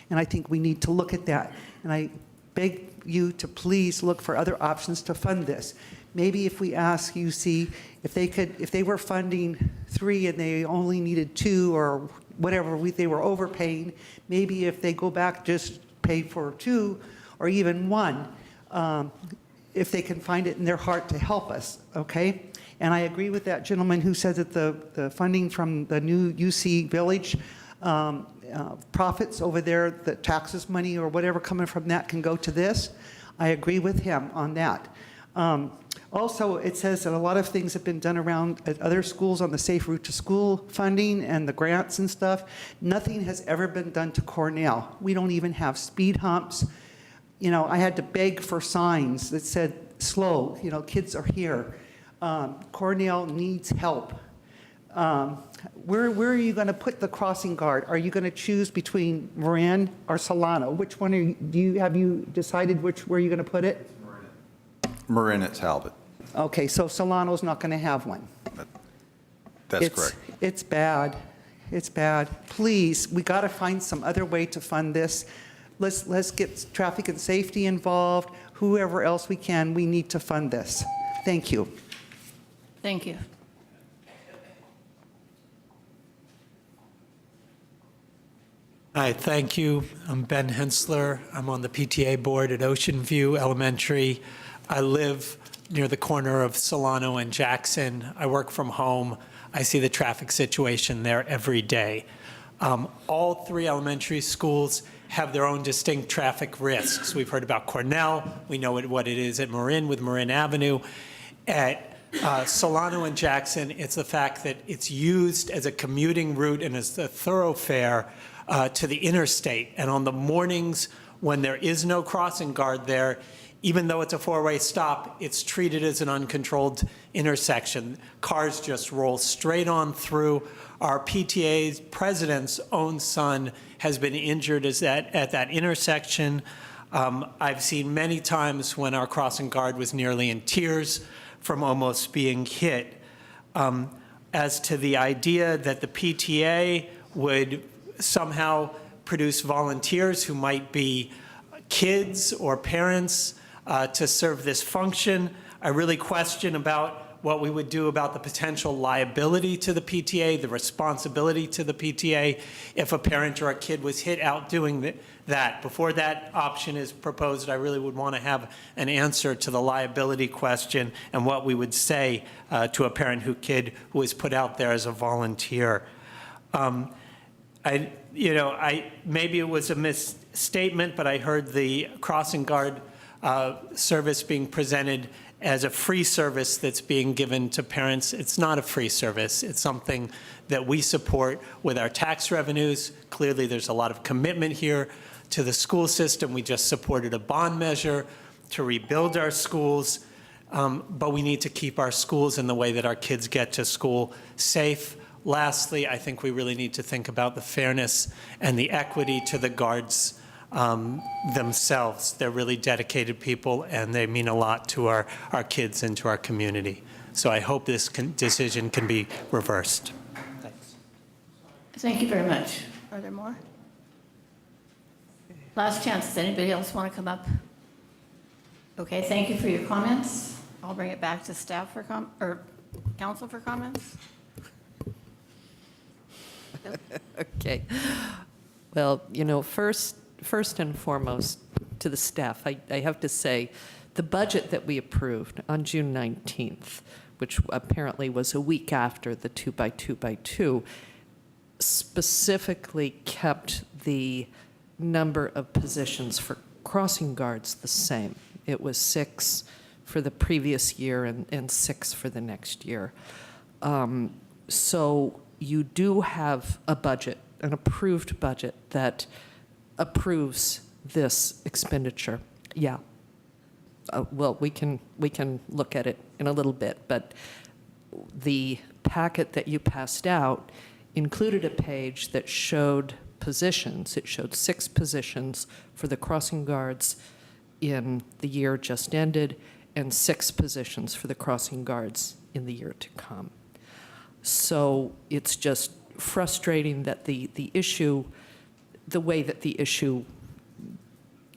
And I think we need to look at that. And I beg you to please look for other options to fund this. Maybe if we ask UC if they were funding 3 and they only needed 2 or whatever, they were overpaying, maybe if they go back, just pay for 2 or even 1, if they can find it in their heart to help us, okay? And I agree with that gentleman who said that the funding from the new UC Village profits over there, the taxes money or whatever coming from that can go to this. I agree with him on that. Also, it says that a lot of things have been done around at other schools on the Safe Route to School funding and the grants and stuff. Nothing has ever been done to Cornell. We don't even have speed humps. You know, I had to beg for signs that said, slow, you know, kids are here. Cornell needs help. Where are you going to put the crossing guard? Are you going to choose between Marin or Solano? Which one have you decided where you're going to put it? Marin at Talbot. Okay, so Solano's not going to have one. That's correct. It's bad. It's bad. Please, we got to find some other way to fund this. Let's get traffic and safety involved. Whoever else we can, we need to fund this. Thank you. Thank you. Hi, thank you. I'm Ben Hensler. I'm on the PTA board at Ocean View Elementary. I live near the corner of Solano and Jackson. I work from home. I see the traffic situation there every day. All 3 elementary schools have their own distinct traffic risks. We've heard about Cornell. We know what it is at Marin with Marin Avenue. At Solano and Jackson, it's the fact that it's used as a commuting route and as a thoroughfare to the interstate. And on the mornings when there is no crossing guard there, even though it's a 4-way stop, it's treated as an uncontrolled intersection. Cars just roll straight on through. Our PTA's president's own son has been injured at that intersection. I've seen many times when our crossing guard was nearly in tears from almost being hit. As to the idea that the PTA would somehow produce volunteers who might be kids or parents to serve this function, I really question about what we would do about the potential liability to the PTA, the responsibility to the PTA, if a parent or a kid was hit out doing that. Before that option is proposed, I really would want to have an answer to the liability question and what we would say to a parent kid who was put out there as a volunteer. Maybe it was a misstatement, but I heard the crossing guard service being presented as a free service that's being given to parents. It's not a free service. It's something that we support with our tax revenues. Clearly, there's a lot of commitment here to the school system. We just supported a bond measure to rebuild our schools, but we need to keep our schools in the way that our kids get to school safe. Lastly, I think we really need to think about the fairness and the equity to the guards themselves. They're really dedicated people, and they mean a lot to our kids and to our community. So I hope this decision can be reversed. Thanks. Thank you very much. Are there more? Last chance. Does anybody else want to come up? Okay, thank you for your comments. I'll bring it back to staff for council for comments. Okay. Well, first and foremost, to the staff, I have to say, the budget that we approved on June 19th, which apparently was a week after the 2x2x2, specifically kept the number of positions for crossing guards the same. It was 6 for the previous year and 6 for the next year. So you do have a budget, an approved budget that approves this expenditure. Yeah. Well, we can look at it in a little bit, but the packet that you passed out included a page that showed positions. It showed 6 positions for the crossing guards in the year just ended and 6 positions for the crossing guards in the year to come. So it's just frustrating that the issue, the way that the issue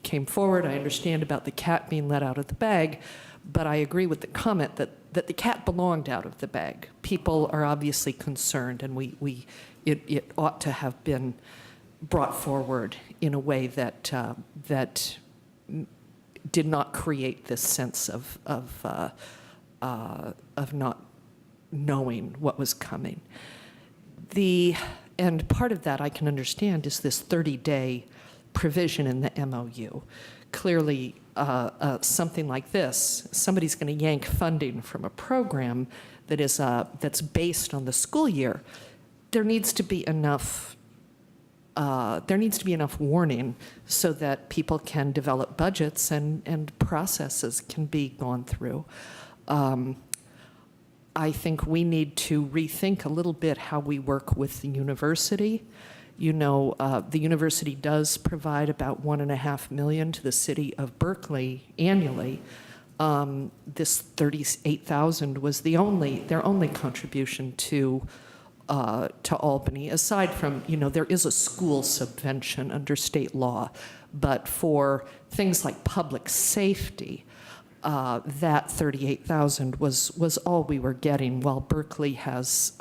came forward. I understand about the cat being let out of the bag, but I agree with the comment that the cat belonged out of the bag. People are obviously concerned, and it ought to have been brought forward in a way that that did not create this sense of not knowing what was coming. And part of that I can understand is this 30-day provision in the MOU. Clearly, something like this, somebody's going to yank funding from a program that is that's based on the school year. There needs to be enough. There needs to be enough warning so that people can develop budgets and processes can be gone through. I think we need to rethink a little bit how we work with the university. You know, the university does provide about $1.5 million to the city of Berkeley annually. This $38,000 was their only contribution to Albany, aside from, you know, there is a school subvention under state law, but for things like public safety, that $38,000 was all we were getting, while Berkeley has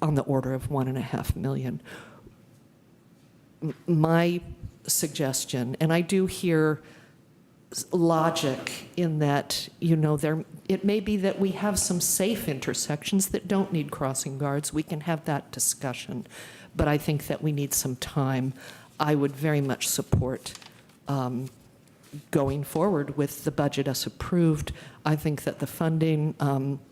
on the order of $1.5 million. My suggestion, and I do hear logic in that, you know, it may be that we have some safe intersections that don't need crossing guards. We can have that discussion, but I think that we need some time. I would very much support going forward with the budget as approved. I think that the funding,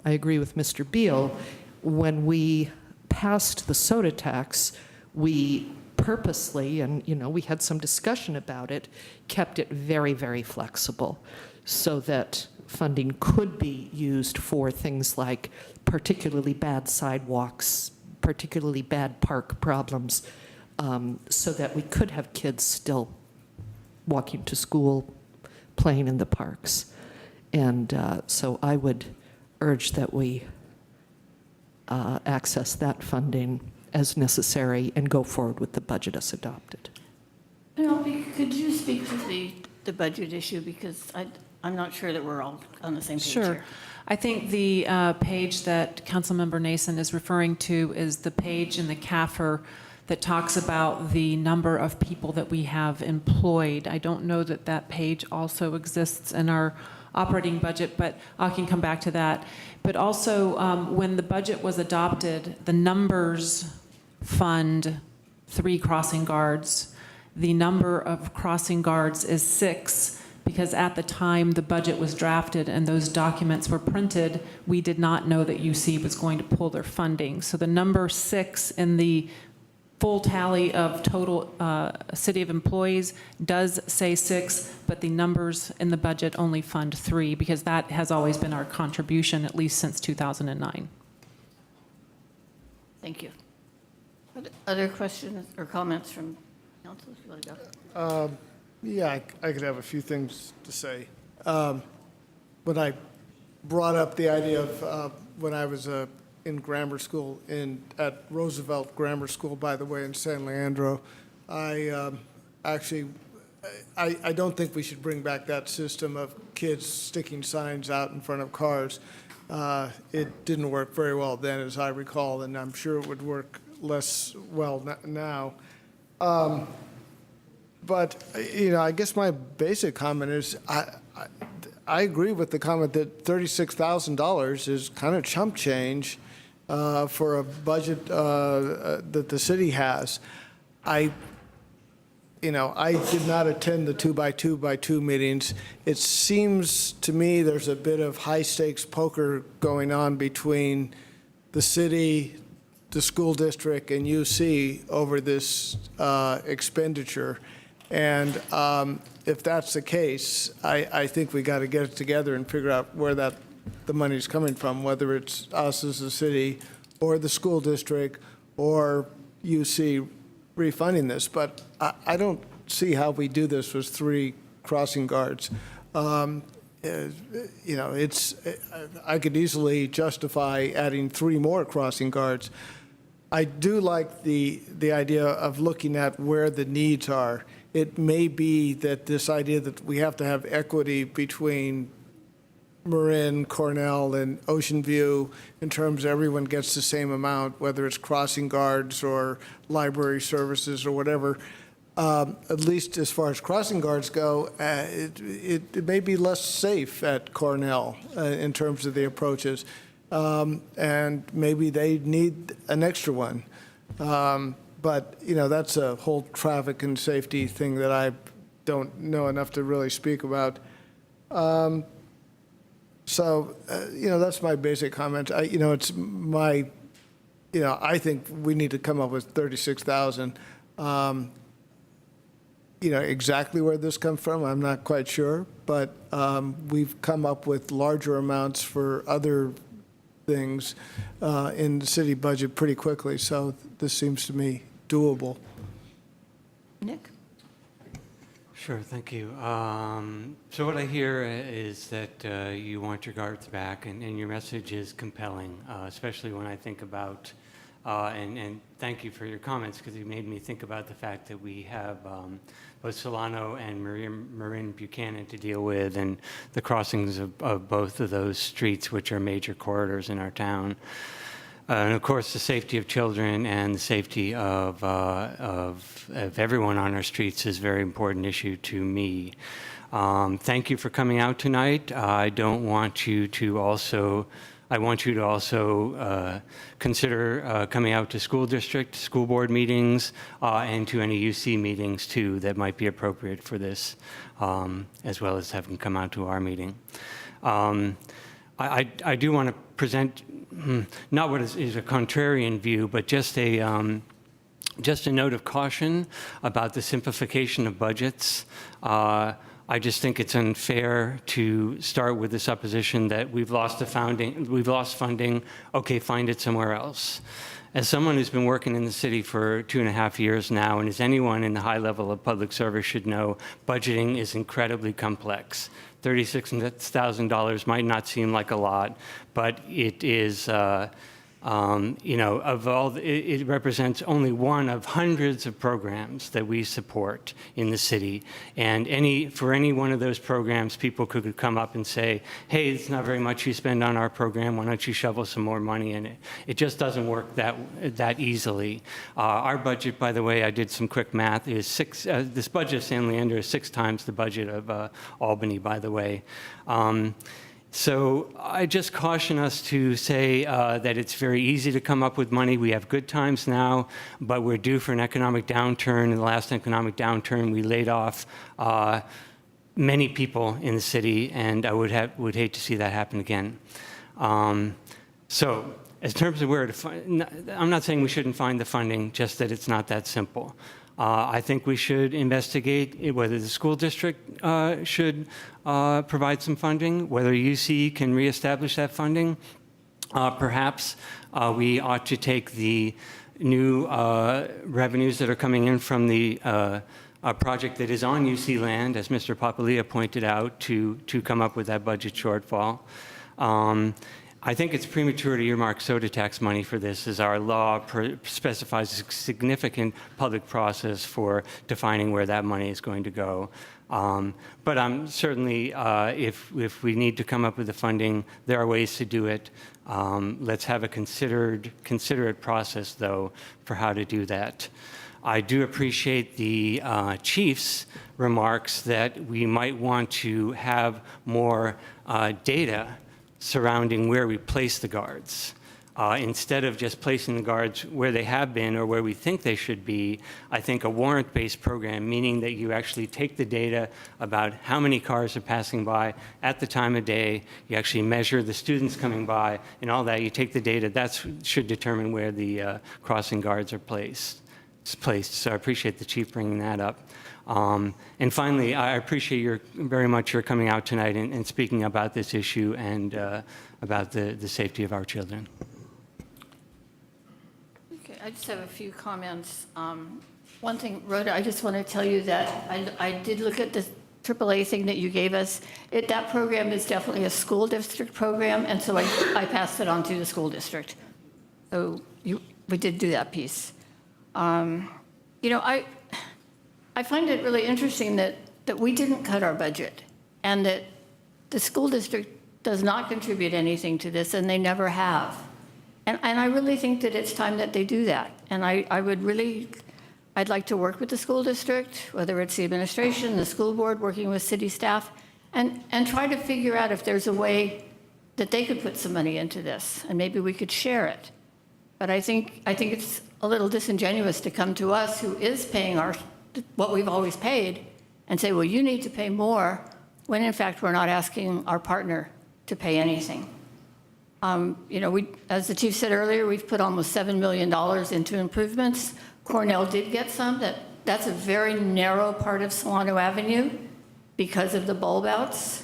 I agree with Mr. Beal, when we passed the soda tax, we purposely, and you know, we had some discussion about it, kept it very, very flexible so that funding could be used for things like particularly bad sidewalks, particularly bad park problems, so that we could have kids still walking to school, playing in the parks. And so I would urge that we access that funding as necessary and go forward with the budget as adopted. Penelope, could you speak to the budget issue, because I'm not sure that we're all on the same page Sure. here. I think the page that Councilmember Nason is referring to is the page in the CAFR that talks about the number of people that we have employed. I don't know that that page also exists in our operating budget, but I can come back to that. But also, when the budget was adopted, the numbers fund 3 crossing guards. The number of crossing guards is 6, because at the time the budget was drafted and those documents were printed, we did not know that UC was going to pull their funding. So the number 6 in the full tally of total city of employees does say 6, but the numbers in the budget only fund 3, because that has always been our contribution, at least since 2009. Thank you. Other questions or comments from council, if you want to go? Yeah, I could have a few things to say. When I brought up the idea of when I was in grammar school at Roosevelt Grammar School, by the way, in San Leandro, I don't think we should bring back that system of kids sticking signs out in front of cars. It didn't work very well then, as I recall, and I'm sure it would work less well now. But, you know, I guess my basic comment is I agree with the comment that $36,000 is kind of chump change for a budget that the city has. I did not attend the 2x2x2 meetings. It seems to me there's a bit of high-stakes poker going on between the city, the school district, and UC over this expenditure. And if that's the case, I think we got to get it together and figure out where the money's coming from, whether it's us as a city or the school district or UC refunding this. But I don't see how we do this with 3 crossing guards. You know, I could easily justify adding 3 more crossing guards. I do like the idea of looking at where the needs are. It may be that this idea that we have to have equity between Marin, Cornell, and Ocean View in terms of everyone gets the same amount, whether it's crossing guards or library services or whatever. At least as far as crossing guards go, it may be less safe at Cornell in terms of the approaches. And maybe they need an extra one. But, you know, that's a whole traffic and safety thing that I don't know enough to really speak about. So, you know, that's my basic comment. You know, it's my, you know, I think we need to come up with 36,000. You know, exactly where this comes from, I'm not quite sure, but we've come up with larger amounts for other things in the city budget pretty quickly, so this seems to me doable. Nick? Sure, thank you. So what I hear is that you want your guards back, and your message is compelling, especially when I think about, and thank you for your comments, because you made me think about the fact that we have both Solano and Marin Buchanan to deal with, and the crossings of both of those streets, which are major corridors in our town. And of course, the safety of children and the safety of everyone on our streets is a very important issue to me. Thank you for coming out tonight. I want you to also consider coming out to school district, school board meetings, and to any UC meetings too that might be appropriate for this, as well as having come out to our meeting. I do want to present not what is a contrarian view, but just a note of caution about the simplification of budgets. I just think it's unfair to start with the supposition that we've lost funding, okay, find it somewhere else. As someone who's been working in the city for 2.5 years now, and as anyone in the high level of public service should know, budgeting is incredibly complex. $36,000 might not seem like a lot, but it is, you know, it represents only one of hundreds of programs that we support in the city. And for any one of those programs, people could come up and say, hey, it's not very much you spend on our program, why don't you shovel some more money in it? It just doesn't work that easily. Our budget, by the way, I did some quick math, is this budget of San Leandro is 6 times the budget of Albany, by the way. So I just caution us to say that it's very easy to come up with money. We have good times now, but we're due for an economic downturn. In the last economic downturn, we laid off many people in the city, and I would hate to see that happen again. So in terms of where to find, I'm not saying we shouldn't find the funding, just that it's not that simple. I think we should investigate whether the school district should provide some funding, whether UC can reestablish that funding. Perhaps we ought to take the new revenues that are coming in from the project that is on UC land, as Mr. Papalia pointed out, to come up with that budget shortfall. I think it's premature to earmark soda tax money for this, as our law specifies a significant public process for defining where that money is going to go. But I'm certainly, if we need to come up with the funding, there are ways to do it. Let's have a considerate process, though, for how to do that. I do appreciate the chief's remarks that we might want to have more data surrounding where we place the guards. Instead of just placing the guards where they have been or where we think they should be, I think a warrant-based program, meaning that you actually take the data about how many cars are passing by at the time of day, you actually measure the students coming by and all that, you take the data, that should determine where the crossing guards are placed. So I appreciate the chief bringing that up. And finally, I appreciate very much your coming out tonight and speaking about this issue and about the safety of our children. Okay, I just have a few comments. One thing, Rhoda, I just want to tell you that I did look at AAA thing that you gave us, that program is definitely a school district program, and so I passed it on to the school district. So we did do that piece. You know, I find it really interesting that we didn't cut our budget, and that the school district does not contribute anything to this, and they never have. And I really think that it's time that they do that. And I'd like to work with the school district, whether it's the administration, the school board, working with city staff, and try to figure out if there's a way that they could put some money into this, and maybe we could share it. But I think it's a little disingenuous to come to us, who is paying what we've always paid, and say, well, you need to pay more, when in fact we're not asking our partner to pay anything. You know, as the chief said earlier, we've put almost $7 million into improvements. Cornell did get some. That's a very narrow part of Solano Avenue because of the bulb outs.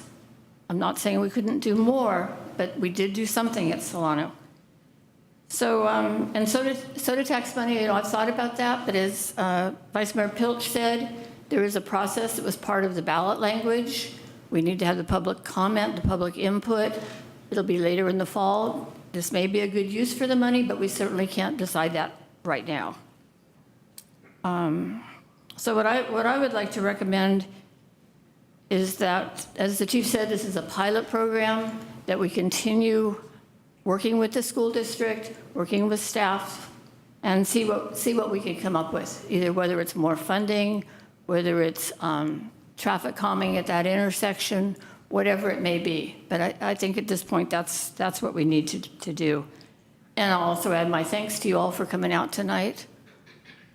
I'm not saying we couldn't do more, but we did do something at Solano. So, and so did tax money. You know, I've thought about that, but as Vice Mayor Pilch said, there is a process that was part of the ballot language. We need to have the public comment, the public input. It'll be later in the fall. This may be a good use for the money, but we certainly can't decide that right now. So what I would like to recommend is that, as the chief said, this is a pilot program, that we continue working with the school district, working with staff, and see what we can come up with, either whether it's more funding, whether it's traffic calming at that intersection, whatever it may be. But I think at this point, that's what we need to do. And I'll also add my thanks to you all for coming out tonight.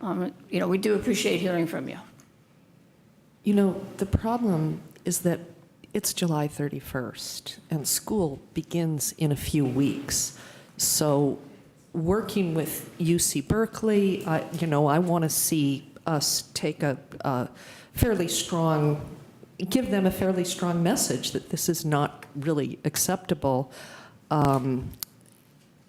You know, we do appreciate hearing from you. You know, the problem is that it's July 31st, and school begins in a few weeks. So working with UC Berkeley, you know, I want to see us take a fairly strong, give them a fairly strong message that this is not really acceptable.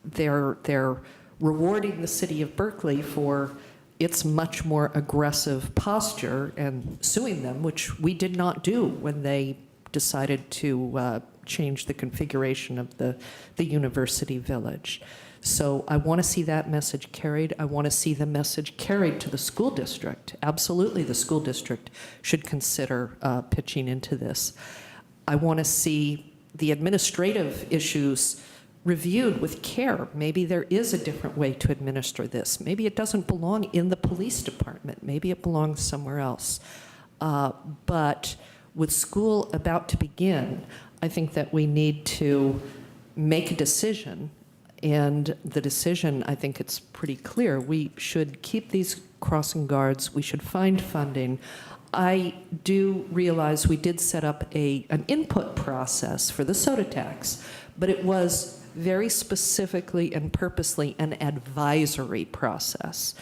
They're rewarding the city of Berkeley for its much more aggressive posture and suing them, which we did not do when they decided to change the configuration of the university village. So I want to see that message carried. I want to see the message carried to the school district. Absolutely, the school district should consider pitching into this. I want to see the administrative issues reviewed with care. Maybe there is a different way to administer this. Maybe it doesn't belong in the police department. Maybe it belongs somewhere else. But with school about to begin, I think that we need to make a decision. And the decision, I think it's pretty clear. We should keep these crossing guards. We should find funding. I do realize we did set up an input process for the soda tax, but it was very specifically and purposely an advisory process.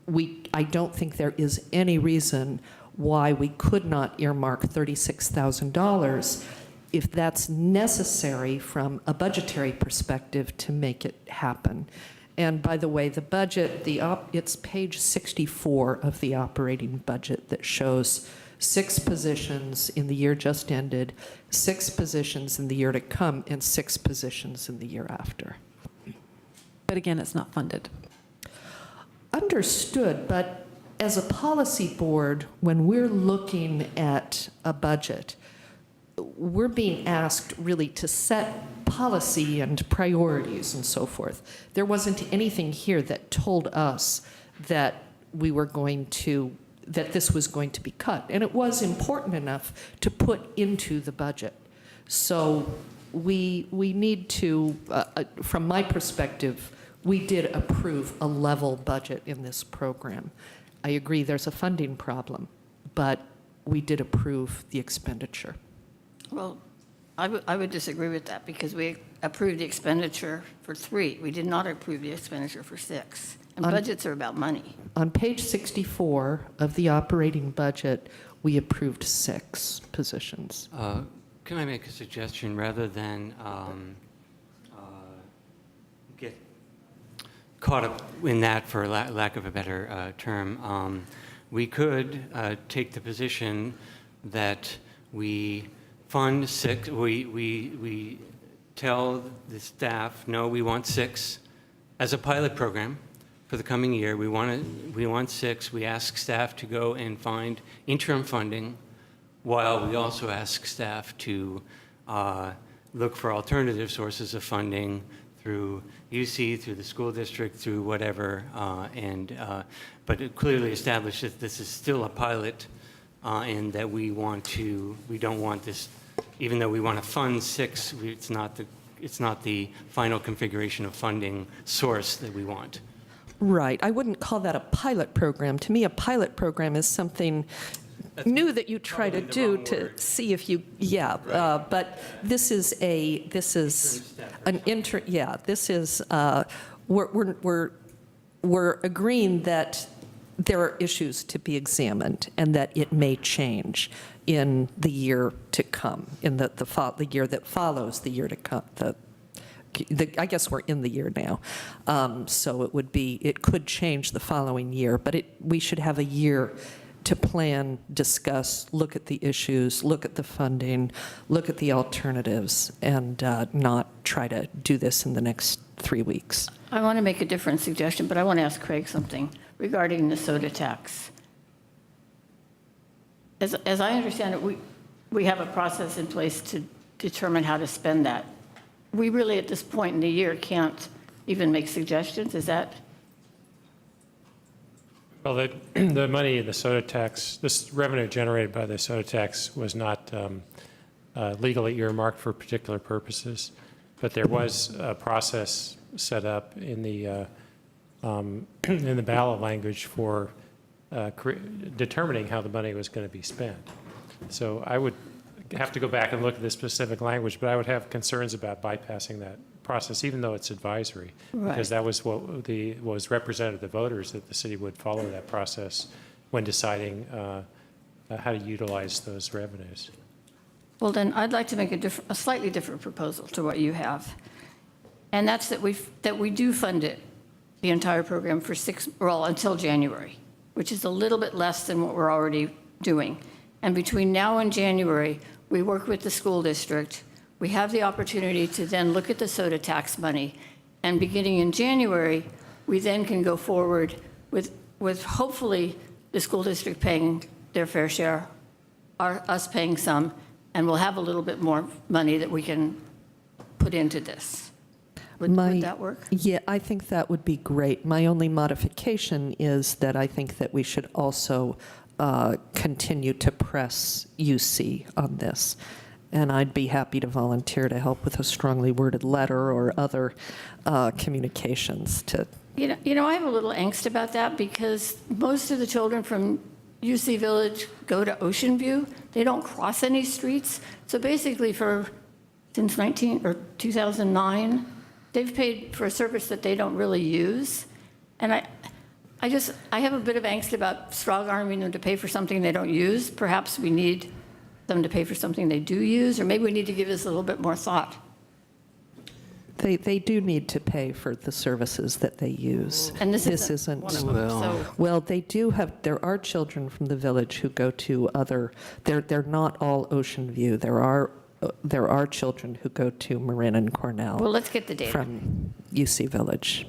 I don't think there is any reason why we could not earmark $36,000 if that's necessary from a budgetary perspective to make it happen. And by the way, the budget, it's page 64 of the operating budget that shows 6 positions in the year just ended, 6 positions in the year to come, and 6 positions in the year after. But again, it's not funded. Understood, but as a policy board, when we're looking at a budget, we're being asked really to set policy and priorities and so forth. There wasn't anything here that told us that we were going to, that this was going to be cut. And it was important enough to put into the budget. So we need to, from my perspective, we did approve a level budget in this program. I agree there's a funding problem, but we did approve the expenditure. Well, I would disagree with that, because we approved the expenditure for 3. We did not approve the expenditure for 6. And budgets are about money. On page 64 of the operating budget, we approved 6 positions. Can I make a suggestion? Rather than get caught up in that, for lack of a better term, we could take the position that we fund 6, we tell the staff, no, we want 6 as a pilot program for the coming year. We want 6. We ask staff to go and find interim funding, while we also ask staff to look for alternative sources of funding through UC, through the school district, through whatever, but it clearly established that this is still a pilot, and that we don't want this, even though we want to fund 6, it's not the final configuration of funding source that we want. Right. I wouldn't call that a pilot program. To me, a pilot program is something new that you try to do to see if you, but this is an we're agreeing that there are issues to be examined and that it may change in the year to come, in the year that follows the year to come. I guess we're in the year now, so it could change the following year, but we should have a year to plan, discuss, look at the issues, look at the funding, look at the alternatives, and not try to do this in the next 3 weeks. I want to make a different suggestion, but I want to ask Craig something regarding the soda tax. As I understand it, we have a process in place to determine how to spend that. We really, at this point in the year, can't even make suggestions. Is that? Well, the money in the soda tax, this revenue generated by the soda tax was not legally earmarked for particular purposes, but there was a process set up in the ballot language for determining how the money was going to be spent. So I would have to go back and look at the specific language, but I would have concerns about bypassing that process, even though it's advisory, because that was what was represented to the voters, that the city would follow that process when deciding how to utilize those revenues. Well, then I'd like to make a slightly different proposal to what you have, and that's that we do fund it, the entire program, for until January, which is a little bit less than what we're already doing. And between now and January, we work with the school district. We have the opportunity to then look at the soda tax money, and beginning in January, we then can go forward with hopefully the school district paying their fair share, us paying some, and we'll have a little bit more money that we can put into this. Would that work? Yeah, I think that would be great. My only modification is that I think that we should also continue to press UC on this. And I'd be happy to volunteer to help with a strongly worded letter or other communications to. You know, I have a little angst about that because most of the children from UC Village go to Ocean View. They don't cross any streets. So basically since 2009, they've paid for a service that they don't really use. And I have a bit of angst about strong-arming them to pay for something they don't use. Perhaps we need them to pay for something they do use, or maybe we need to give this a little bit more thought. They do need to pay for the services that they use. And this isn't one of them. Well, they do have, there are children from the village who go to they're not all Ocean View. There are children who go to Marin and Cornell. Well, let's get the data. From UC Village.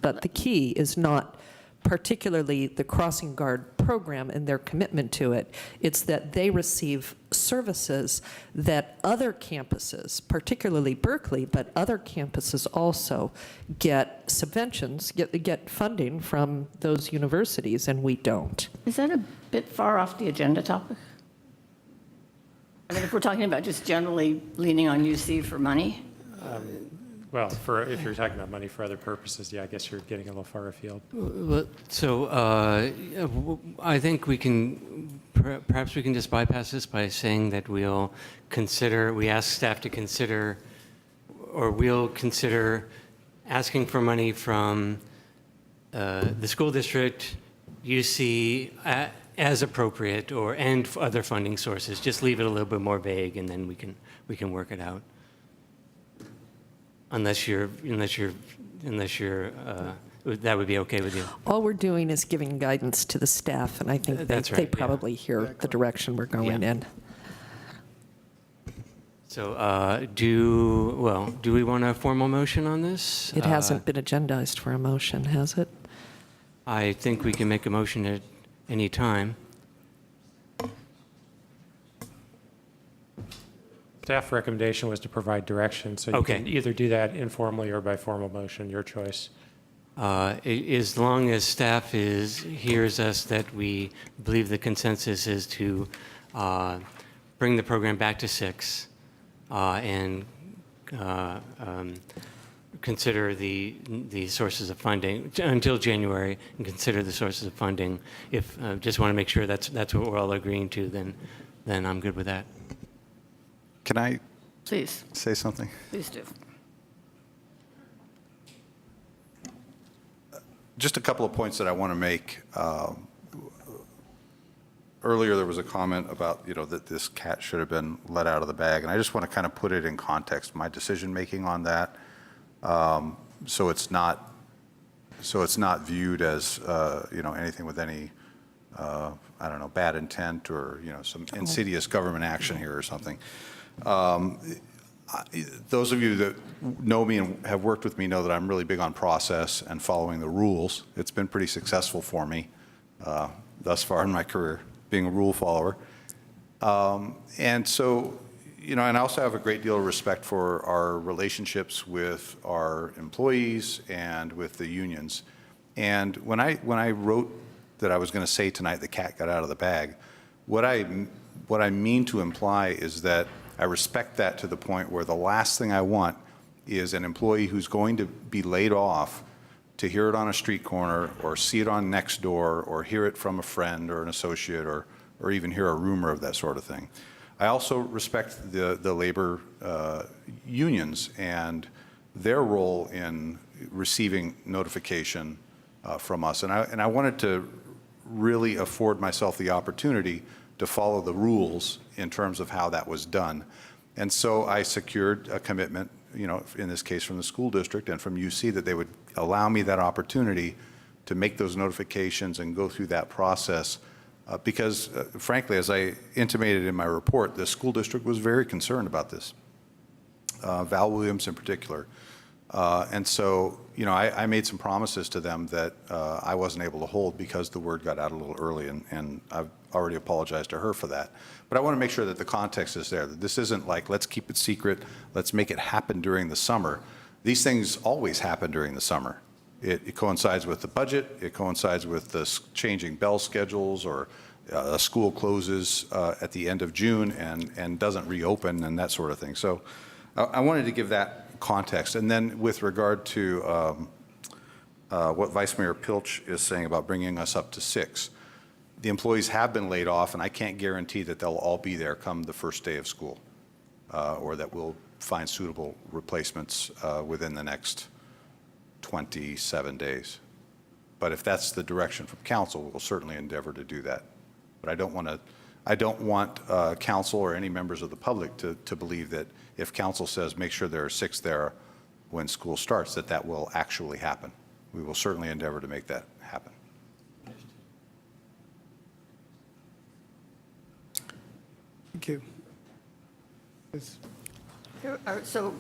But the key is not particularly the crossing guard program and their commitment to it. It's that they receive services that other campuses, particularly Berkeley, but other campuses also get subventions, get funding from those universities, and we don't. Is that a bit far off the agenda topic? I mean, if we're talking about just generally leaning on UC for money? Well, if you're talking about money for other purposes, yeah, I guess you're getting a little far afield. So I think perhaps we can just bypass this by saying that we ask staff to consider, or we'll consider asking for money from the school district, UC, as appropriate, and other funding sources. Just leave it a little bit more vague, and then we can work it out. Unless that would be okay with you. All we're doing is giving guidance to the staff, and I think they probably hear the direction we're going in. So do we want a formal motion on this? It hasn't been agendized for a motion, has it? I think we can make a motion at any time. Staff recommendation was to provide direction, so you Okay. can either do that informally or by formal motion, your choice. As long as staff hears us that we believe the consensus is to bring the program back to 6 and consider the sources of funding until January, and consider the sources of funding. If just want to make sure that's what we're all agreeing to, then I'm good with that. Can I Please, say something? please do. Just a couple of points that I want to make. Earlier, there was a comment about, that this cat should have been let out of the bag, and I just want to kind of put it in context, my decision-making on that, so it's not viewed as, anything with any, bad intent or, some insidious government action here or something. Those of you that know me and have worked with me know that I'm really big on process and following the rules. It's been pretty successful for me thus far in my career, being a rule follower. And so, and I also have a great deal of respect for our relationships with our employees and with the unions. And when I wrote that I was going to say tonight the cat got out of the bag, what I mean to imply is that I respect that to the point where the last thing I want is an employee who's going to be laid off to hear it on a street corner or see it on Nextdoor or hear it from a friend or an associate or even hear a rumor of that sort of thing. I also respect the labor unions and their role in receiving notification from us. And I wanted to really afford myself the opportunity to follow the rules in terms of how that was done. And so I secured a commitment, in this case from the school district and from UC, that they would allow me that opportunity to make those notifications and go through that process. Because frankly, as I intimated in my report, the school district was very concerned about this, Val Williams in particular. And so, I made some promises to them that I wasn't able to hold because the word got out a little early, and I've already apologized to her for that. But I want to make sure that the context is there, that this isn't like, let's keep it secret, let's make it happen during the summer. These things always happen during the summer. It coincides with the budget, it coincides with the changing bell schedules, or a school closes at the end of June and doesn't reopen and that sort of thing. So I wanted to give that context. And then with regard to what Vice Mayor Pilch is saying about bringing us up to 6, the employees have been laid off, and I can't guarantee that they'll all be there come the first day of school, or that we'll find suitable replacements within the next 27 days. But if that's the direction from council, we'll certainly endeavor to do that. But I don't want council or any members of the public to believe that if council says make sure there are 6 there when school starts, that will actually happen. We will certainly endeavor to make that happen. Thank you. So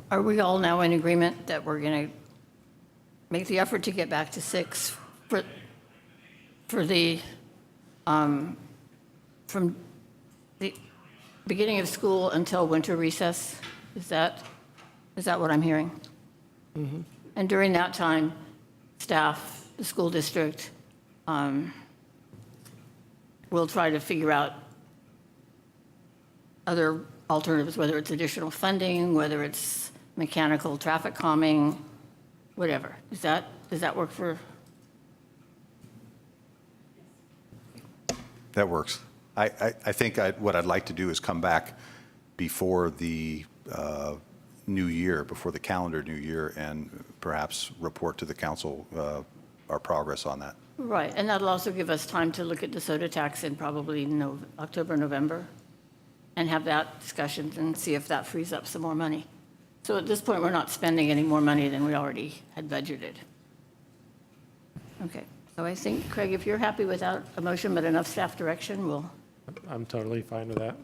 are we all now in agreement that we're going to make the effort to get back to 6 for the, from the beginning of school until winter recess? Is that what I'm hearing? Mm-hmm. And during that time, staff, the school district, will try to figure out other alternatives, whether it's additional funding, whether it's mechanical traffic calming, whatever. Does that work for? That works. I think what I'd like to do is come back before the new year, before the calendar new year, and perhaps report to the council our progress on that. Right, and that'll also give us time to look at the soda tax in probably October, November, and have that discussion and see if that frees up some more money. So at this point, we're not spending any more money than we already had budgeted. Okay, so I think, Craig, if you're happy without a motion but enough staff direction, we'll. I'm totally fine with that.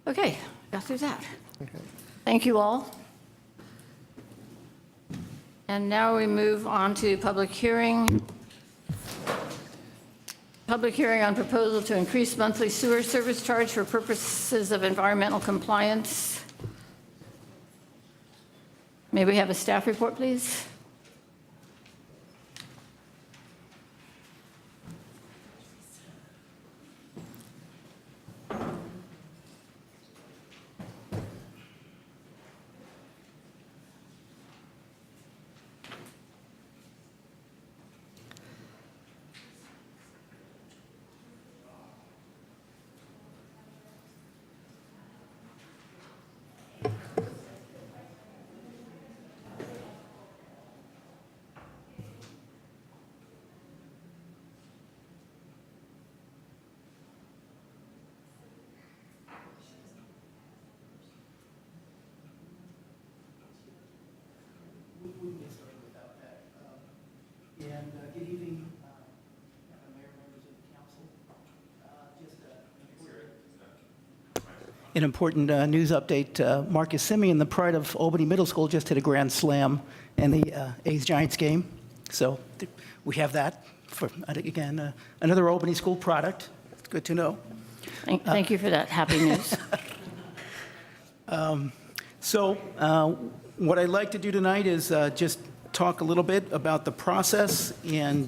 Okay, got through that. Thank you all. And now we move on to public hearing. Public hearing on proposal to increase monthly sewer service charge for purposes of environmental compliance. May we have a staff report, please? Good evening, Mayor, members of the council. An important news update. Marcus Simeon, the pride of Albany Middle School, just hit a grand slam in the A's-Giants game. So we have that for, again, another Albany school product. It's good to know. Thank you for that happy news. What I'd like to do tonight is just talk a little bit about the process and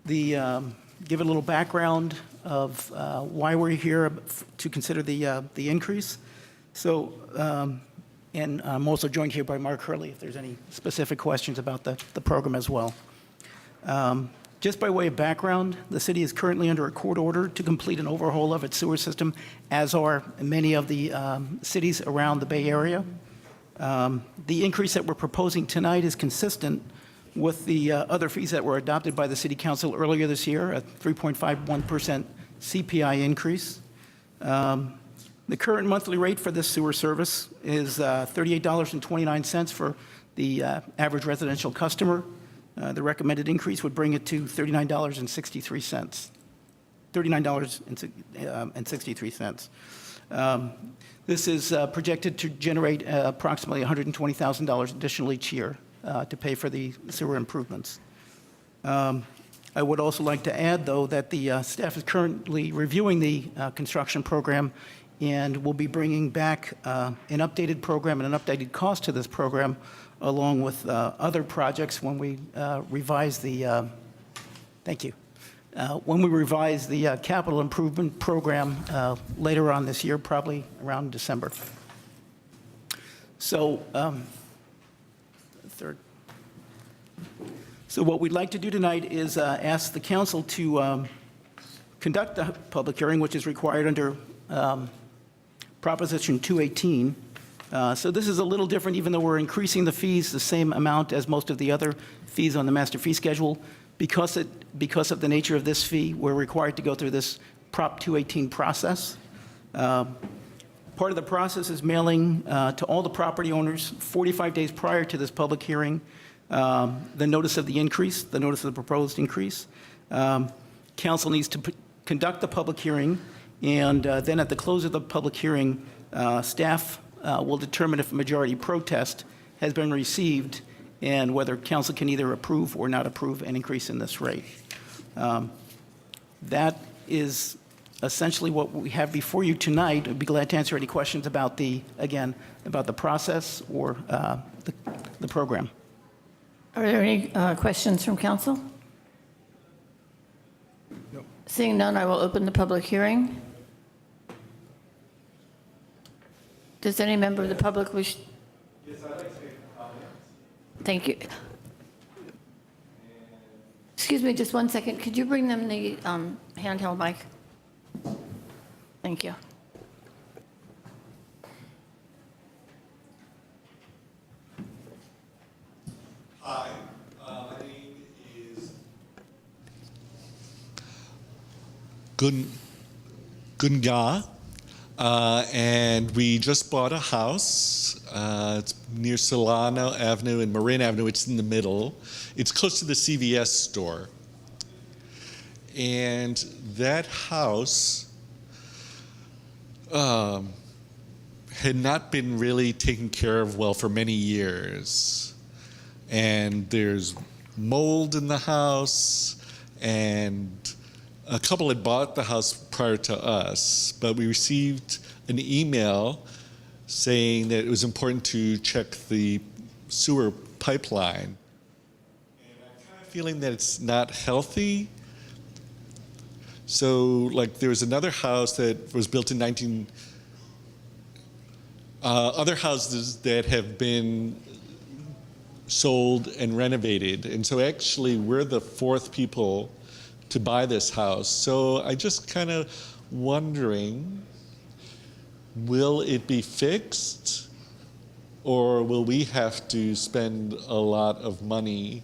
give a little background of why we're here to consider the increase. And I'm also joined here by Mark Hurley if there's any specific questions about the program as well. Just by way of background, the city is currently under a court order to complete an overhaul of its sewer system, as are many of the cities around the Bay Area. The increase that we're proposing tonight is consistent with the other fees that were adopted by the City Council earlier this year, a 3.51% CPI increase. The current monthly rate for this sewer service is $38.29 for the average residential customer. The recommended increase would bring it to $39.63. $39.63. This is projected to generate approximately $120,000 additional each year to pay for the sewer improvements. I would also like to add, though, that the staff is currently reviewing the construction program and will be bringing back an updated program and an updated cost to this program, along with other projects when we revise the, thank you, when we revise the capital improvement program later on this year, probably around December. So what we'd like to do tonight is ask the council to conduct the public hearing, which is required under Proposition 218. So this is a little different, even though we're increasing the fees the same amount as most of the other fees on the master fee schedule. Because of the nature of this fee, we're required to go through this Prop 218 process. Part of the process is mailing to all the property owners 45 days prior to this public hearing the notice of the increase, the notice of the proposed increase. Council needs to conduct the public hearing, and then at the close of the public hearing, staff will determine if a majority protest has been received and whether council can either approve or not approve an increase in this rate. That is essentially what we have before you tonight. I'd be glad to answer any questions about again, about the process or the program. Are there any questions from council? No. Seeing none, I will open the public hearing. Does any member of the public wish? Yes, I'd like to make comments. Thank you. Excuse me, just 1 second. Could you bring them the handheld mic? Thank you. Hi, my name is Gunga, and we just bought a house. It's near Solano Avenue and Marin Avenue. It's in the middle. It's close to the CVS store. And that house had not been really taken care of well for many years. And there's mold in the house, and a couple had bought the house prior to us, but we received an email saying that it was important to check the sewer pipeline. And I'm kind of feeling that it's not healthy. So, like, there was another house that was built in other houses that have been sold and renovated. And so actually we're the fourth people to buy this house. So I just kind of wondering, will it be fixed, or will we have to spend a lot of money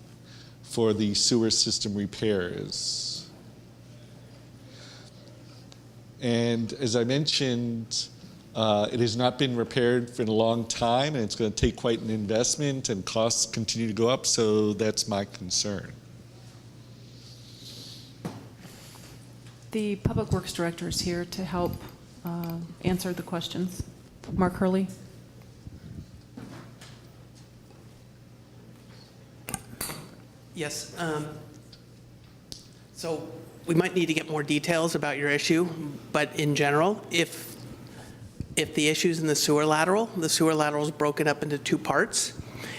for the sewer system repairs? And as I mentioned, it has not been repaired for a long time, and it's going to take quite an investment, and costs continue to go up, so that's my concern. The Public Works Director is here to help answer the questions. Mark Hurley. Yes. So we might need to get more details about your issue, but in general, if the issue's in the sewer lateral is broken up into two parts,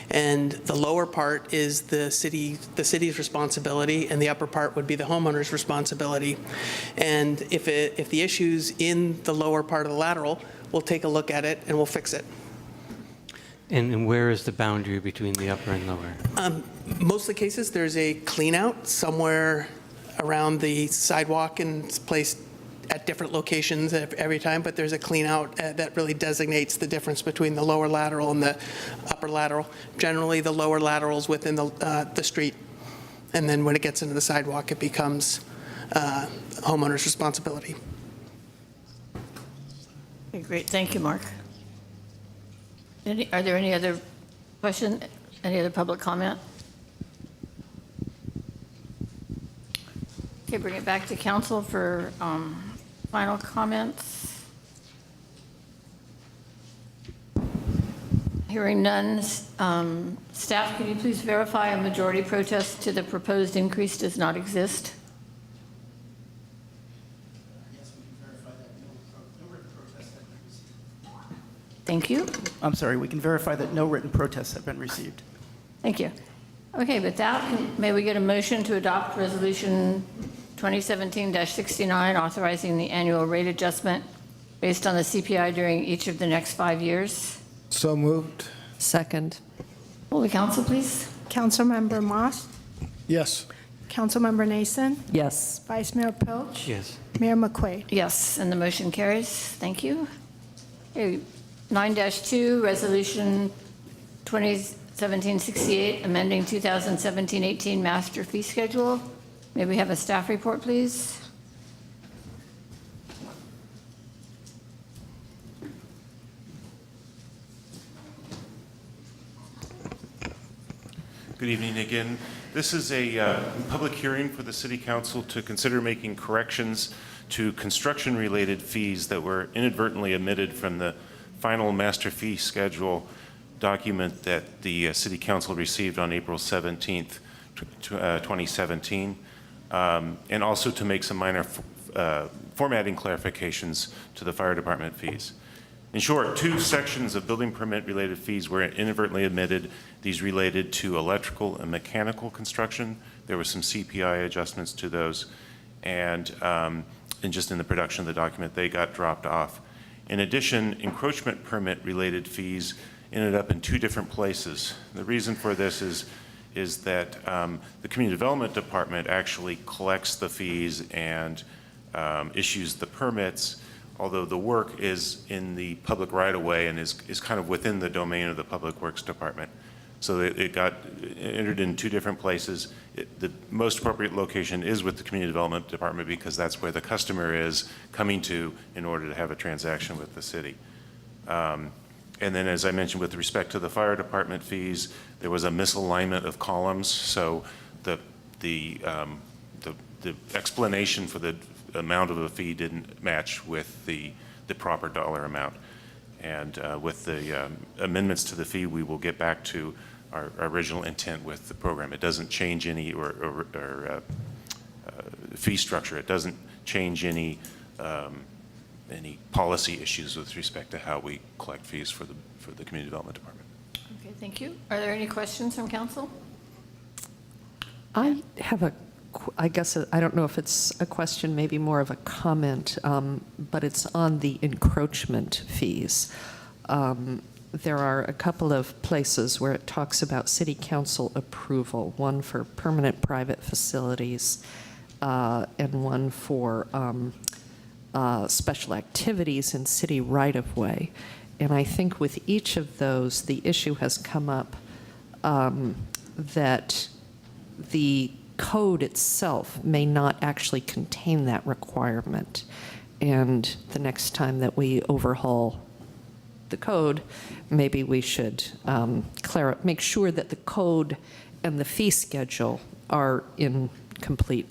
and the lower part is the city's responsibility, and the upper part would be the homeowner's responsibility. And if the issue's in the lower part of the lateral, we'll take a look at it and we'll fix it. And where is the boundary between the upper and lower? Most of the cases, there's a clean out somewhere around the sidewalk, and it's placed at different locations every time, but there's a clean out that really designates the difference between the lower lateral and the upper lateral. Generally, the lower lateral is within the street, and then when it gets into the sidewalk, it becomes homeowner's responsibility. Okay, great. Thank you, Mark. Are there any other questions? Any other public comment? Okay, bring it back to council for final comments. Hearing none. Staff, can you please verify a majority protest to the proposed increase does not exist? Thank you. I'm sorry, we can verify that no written protests have been received. Thank you. Okay, with that, may we get a motion to adopt Resolution 2017-69, authorizing the annual rate adjustment based on the CPI during each of the next 5 years? So moved. Second. Will the council, please? Councilmember Moss, Yes. Councilmember Nason, Yes. Vice Mayor Pilch, Yes. Mayor McQuaid. Yes, and the motion carries. Thank you. Okay, 9-2, Resolution 2017-68, amending 2017-18 master fee schedule. May we have a staff report, please? Good evening again. This is a public hearing for the City Council to consider making corrections to construction-related fees that were inadvertently omitted from the final master fee schedule document that the City Council received on April 17th, 2017, and also to make some minor formatting clarifications to the fire department fees. In short, 2 sections of building permit-related fees were inadvertently omitted. These related to electrical and mechanical construction. There were some CPI adjustments to those, and just in the production of the document, they got dropped off. In addition, encroachment permit-related fees ended up in 2 different places. The reason for this is that the Community Development Department actually collects the fees and issues the permits, although the work is in the public right-of-way and is kind of within the domain of the Public Works Department. So it got entered in 2 different places. The most appropriate location is with the Community Development Department because that's where the customer is coming to in order to have a transaction with the city. And then, as I mentioned, with respect to the fire department fees, there was a misalignment of columns. So the explanation for the amount of a fee didn't match with the the proper dollar amount. And with the amendments to the fee, we will get back to our original intent with the program. It doesn't change any fee structure. It doesn't change any policy issues with respect to how we collect fees for the Community Development Department. Okay, thank you. Are there any questions from council? I have I guess, I don't know if it's a question, maybe more of a comment, but it's on the encroachment fees. There are a couple of places where it talks about city council approval, one for permanent private facilities and one for special activities in city right-of-way. And I think with each of those, the issue has come up that the code itself may not actually contain that requirement. And the next time that we overhaul the code, maybe we should make sure that the code and the fee schedule are in complete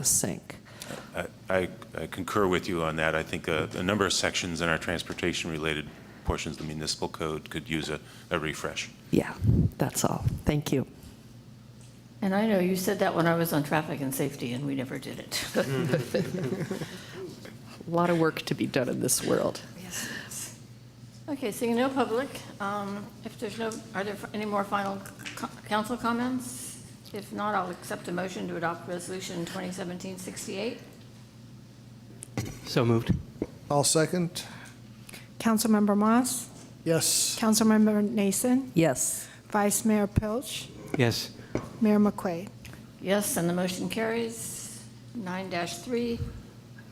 sync. I concur with you on that. I think a number of sections in our transportation-related portions of the municipal code could use a refresh. Yeah, that's all. Thank you. And I know you said that when I was on traffic and safety, and we never did it. A lot of work to be done in this world. Yes. Okay, seeing no public, if there's are there any more final council comments? If not, I'll accept a motion to adopt Resolution 2017-68. So moved. I'll second. Councilmember Moss? Yes. Councilmember Nason? Yes. Vice Mayor Pilch? Yes. Mayor McQuaid? Yes, and the motion carries. 9-3,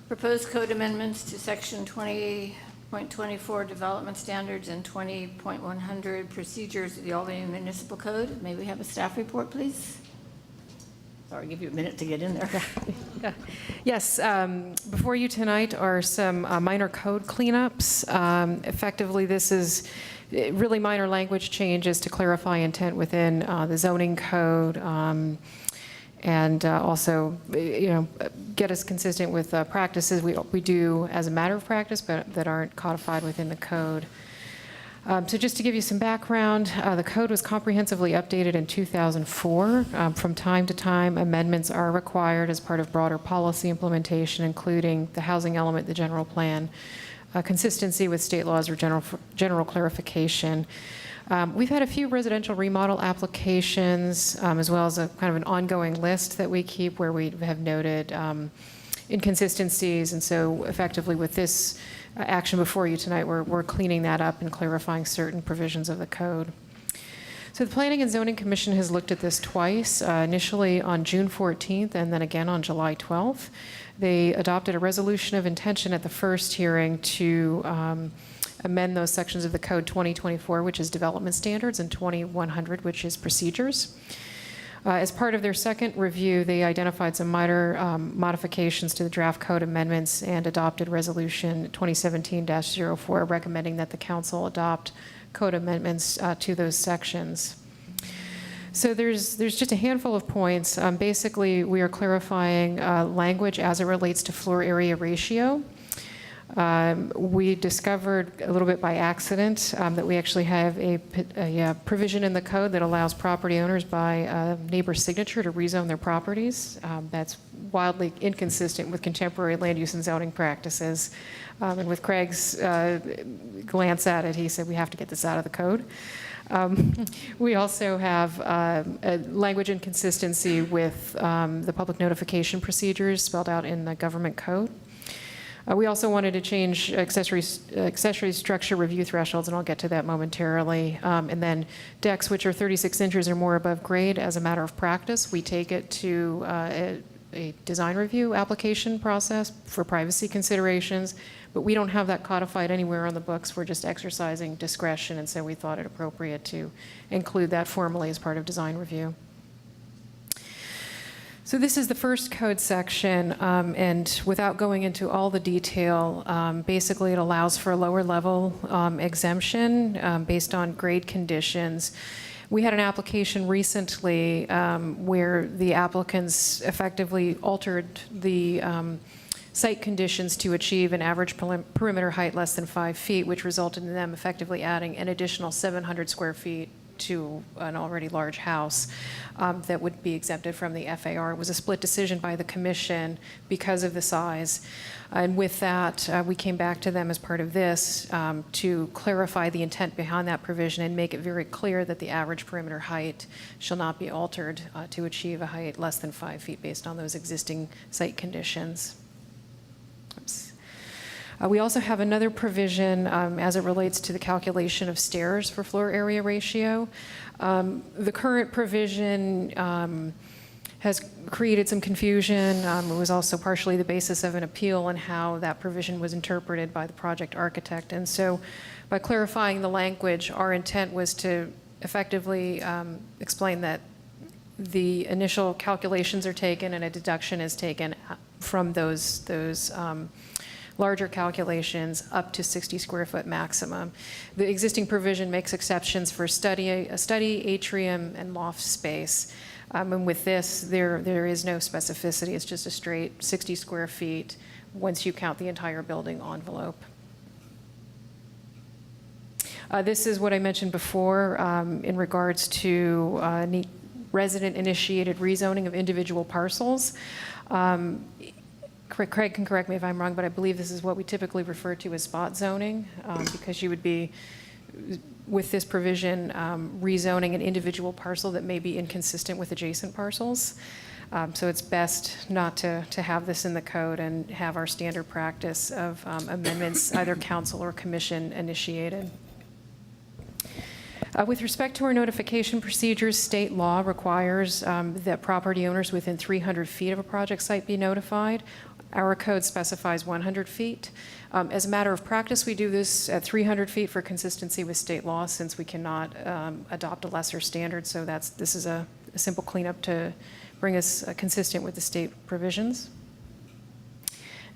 proposed code amendments to Section 20.24 Development Standards and 20.100 Procedures of the Albany Municipal Code. May we have a staff report, please? Sorry, I'll give you a minute to get in there. Yes, before you tonight are some minor code cleanups. Effectively, this is really minor language changes to clarify intent within the zoning code and also, get us consistent with practices we do as a matter of practice, but that aren't codified within the code. So just to give you some background, the code was comprehensively updated in 2004. From time to time, amendments are required as part of broader policy implementation, including the housing element, the general plan, consistency with state laws or general clarification. We've had a few residential remodel applications, as well as a kind of an ongoing list that we keep where we have noted inconsistencies. And so effectively with this action before you tonight, we're cleaning that up and clarifying certain provisions of the code. So the Planning and Zoning Commission has looked at this twice, initially on June 14th and then again on July 12th. They adopted a resolution of intention at the first hearing to amend those sections of the code 2024, which is development standards, and 2100, which is procedures. As part of their second review, they identified some minor modifications to the draft code amendments and adopted resolution 2017-04, recommending that the council adopt code amendments to those sections. So there's just a handful of points. Basically, we are clarifying language as it relates to floor area ratio. We discovered a little bit by accident that we actually have a provision in the code that allows property owners by a neighbor's signature to rezone their properties. That's wildly inconsistent with contemporary land use and zoning practices. And with Craig's glance at it, he said, we have to get this out of the code. We also have a language inconsistency with the public notification procedures spelled out in the government code. We also wanted to change accessory structure review thresholds, and I'll get to that momentarily. And then decks, which are 36 inches or more above grade, as a matter of practice, we take it to a design review application process for privacy considerations, but we don't have that codified anywhere on the books. We're just exercising discretion, and so we thought it appropriate to include that formally as part of design review. So this is the first code section, and without going into all the detail, basically it allows for a lower level exemption based on grade conditions. We had an application recently where the applicants effectively altered the site conditions to achieve an average perimeter height less than 5 feet, which resulted in them effectively adding an additional 700 square feet to an already large house that would be exempted from the FAR. It was a split decision by the commission because of the size. And with that, we came back to them as part of this to clarify the intent behind that provision and make it very clear that the average perimeter height shall not be altered to achieve a height less than 5 feet based on those existing site conditions. Oops. We also have another provision as it relates to the calculation of stairs for floor area ratio. The current provision has created some confusion. It was also partially the basis of an appeal on how that provision was interpreted by the project architect. And so by clarifying the language, our intent was to effectively explain that the initial calculations are taken and a deduction is taken from those larger calculations up to 60 square foot maximum. The existing provision makes exceptions for study, atrium, and loft space. And with this, there is no specificity. It's just a straight 60 square feet once you count the entire building envelope. This is what I mentioned before in regards to resident-initiated rezoning of individual parcels. Craig can correct me if I'm wrong, but I believe this is what we typically refer to as spot zoning, because you would be, with this provision, rezoning an individual parcel that may be inconsistent with adjacent parcels. So it's best not to have this in the code and have our standard practice of amendments, either council or commission initiated. With respect to our notification procedures, state law requires that property owners within 300 feet of a project site be notified. Our code specifies 100 feet. As a matter of practice, we do this at 300 feet for consistency with state law, since we cannot adopt a lesser standard. So this is a simple cleanup to bring us consistent with the state provisions.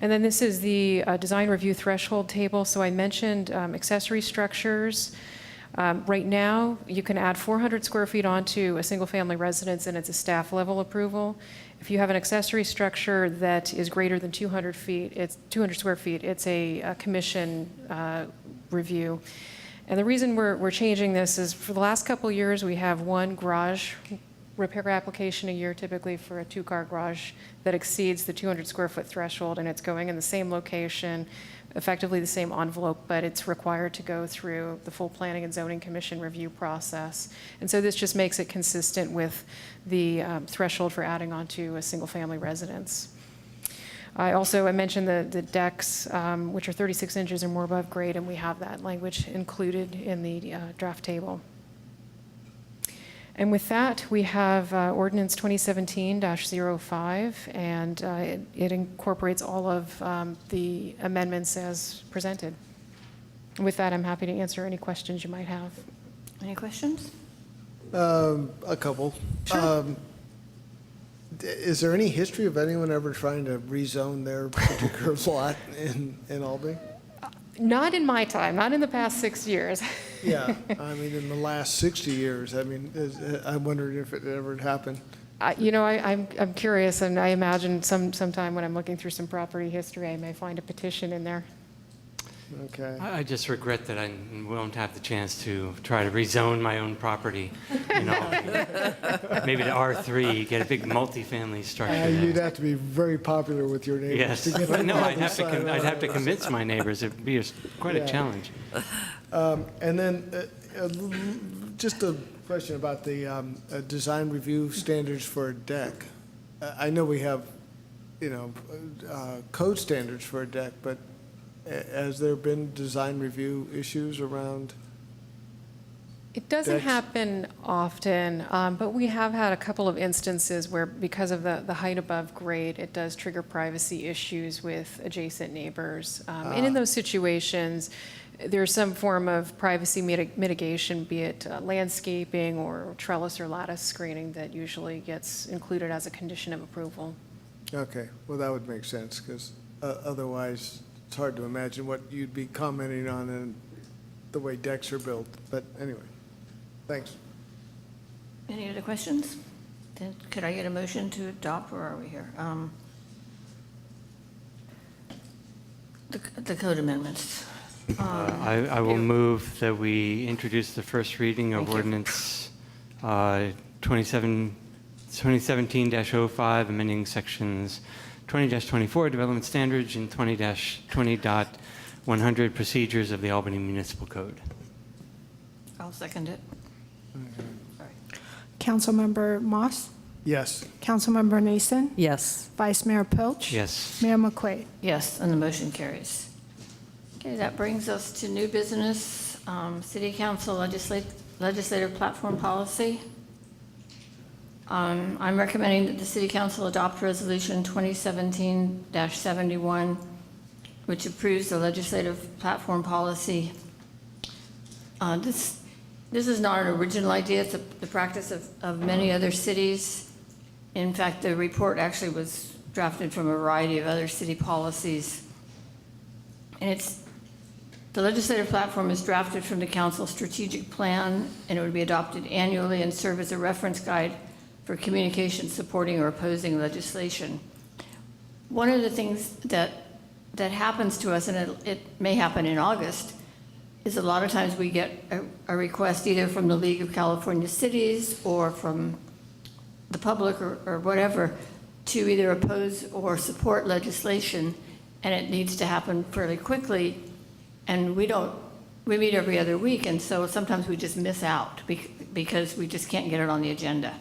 And then this is the design review threshold table. So I mentioned accessory structures. Right now, you can add 400 square feet onto a single-family residence, and it's a staff level approval. If you have an accessory structure that is greater than 200 feet, it's 200 square feet, it's a commission review. And the reason we're changing this is for the last couple of years, we have one garage repair application a year, typically for a 2-car garage, that exceeds the 200 square foot threshold, and it's going in the same location, effectively the same envelope, but it's required to go through the full Planning and Zoning Commission review process. And so this just makes it consistent with the threshold for adding onto a single-family residence. I mentioned the decks, which are 36 inches or more above grade, and we have that language included in the draft table. And with that, we have Ordinance 2017-05, and it incorporates all of the amendments as presented. With that, I'm happy to answer any questions you might have. Any questions? A couple. Sure. Is there any history of anyone ever trying to rezone their particular lot in Albany? Not in my time, not in the past 6 years. Yeah, I mean, in the last 60 years, I mean, I wondered if it ever happened. I'm curious, and I imagine sometime when I'm looking through some property history, I may find a petition in there. Okay. I just regret that I won't have the chance to try to rezone my own property. Maybe to R3, get a big multifamily structure. You'd have to be very popular with your neighbors. Yes. To get No, them I'd have to sign I'd on. have to convince my neighbors. It'd be quite a challenge. And then just a question about the design review standards for a deck. I know we have, code standards for a deck, but has there been design review issues around? It doesn't decks? happen often, but we have had a couple of instances where, because of the height above grade, it does trigger privacy issues with adjacent neighbors. And in those situations, there's some form of privacy mitigation, be it landscaping or trellis or lattice screening, that usually gets included as a condition of approval. Okay, well, that would make sense, because otherwise, it's hard to imagine what you'd be commenting on in the way decks are built. But anyway, thanks. Any other questions? Then could I get a motion to adopt? Where are we here? the code amendments. I will move that we introduce the first reading of Ordinance 2017-05, amending sections 20-24 development standards and 20-20.100 procedures of the Albany Municipal Code. I'll second it. Councilmember Moss? Yes. Councilmember Nason? Yes. Vice Mayor Pilch? Yes. Mayor McQuaid? Yes, and the motion carries. Okay, that brings us to new business, City Council Legislative Platform Policy. I'm recommending that the City Council adopt Resolution 2017-71, which approves the legislative platform policy. This is not an original idea. It's the practice of many other cities. In fact, the report actually was drafted from a variety of other city policies. And the legislative platform is drafted from the council's strategic plan, and it would be adopted annually and serve as a reference guide for communication supporting or opposing legislation. One of the things that happens to us, and it may happen in August, is a lot of times we get a request either from the League of California Cities or from the public or whatever to either oppose or support legislation, and it needs to happen fairly quickly. And we meet every other week, and so sometimes we just miss out because we just can't get it on the agenda.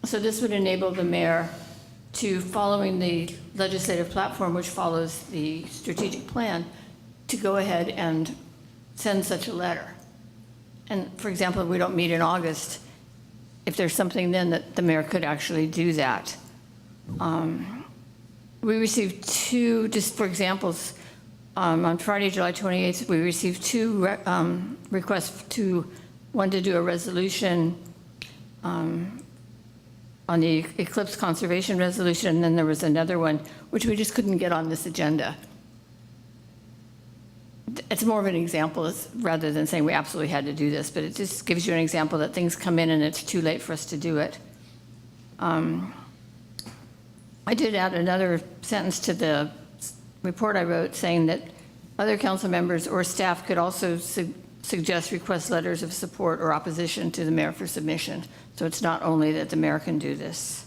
So this would enable the mayor to, following the legislative platform, which follows the strategic plan, to go ahead and send such a letter. And for example, if we don't meet in August, if there's something then that the mayor could actually do that. We received two, just for examples, on Friday, July 28th, we received two requests one to do a resolution on the eclipse conservation resolution, and then there was another one, which we just couldn't get on this agenda. It's more of an example rather than saying we absolutely had to do this, but it just gives you an example that things come in and it's too late for us to do it. I did add another sentence to the report I wrote saying that other council members or staff could also request letters of support or opposition to the mayor for submission. So it's not only that the mayor can do this.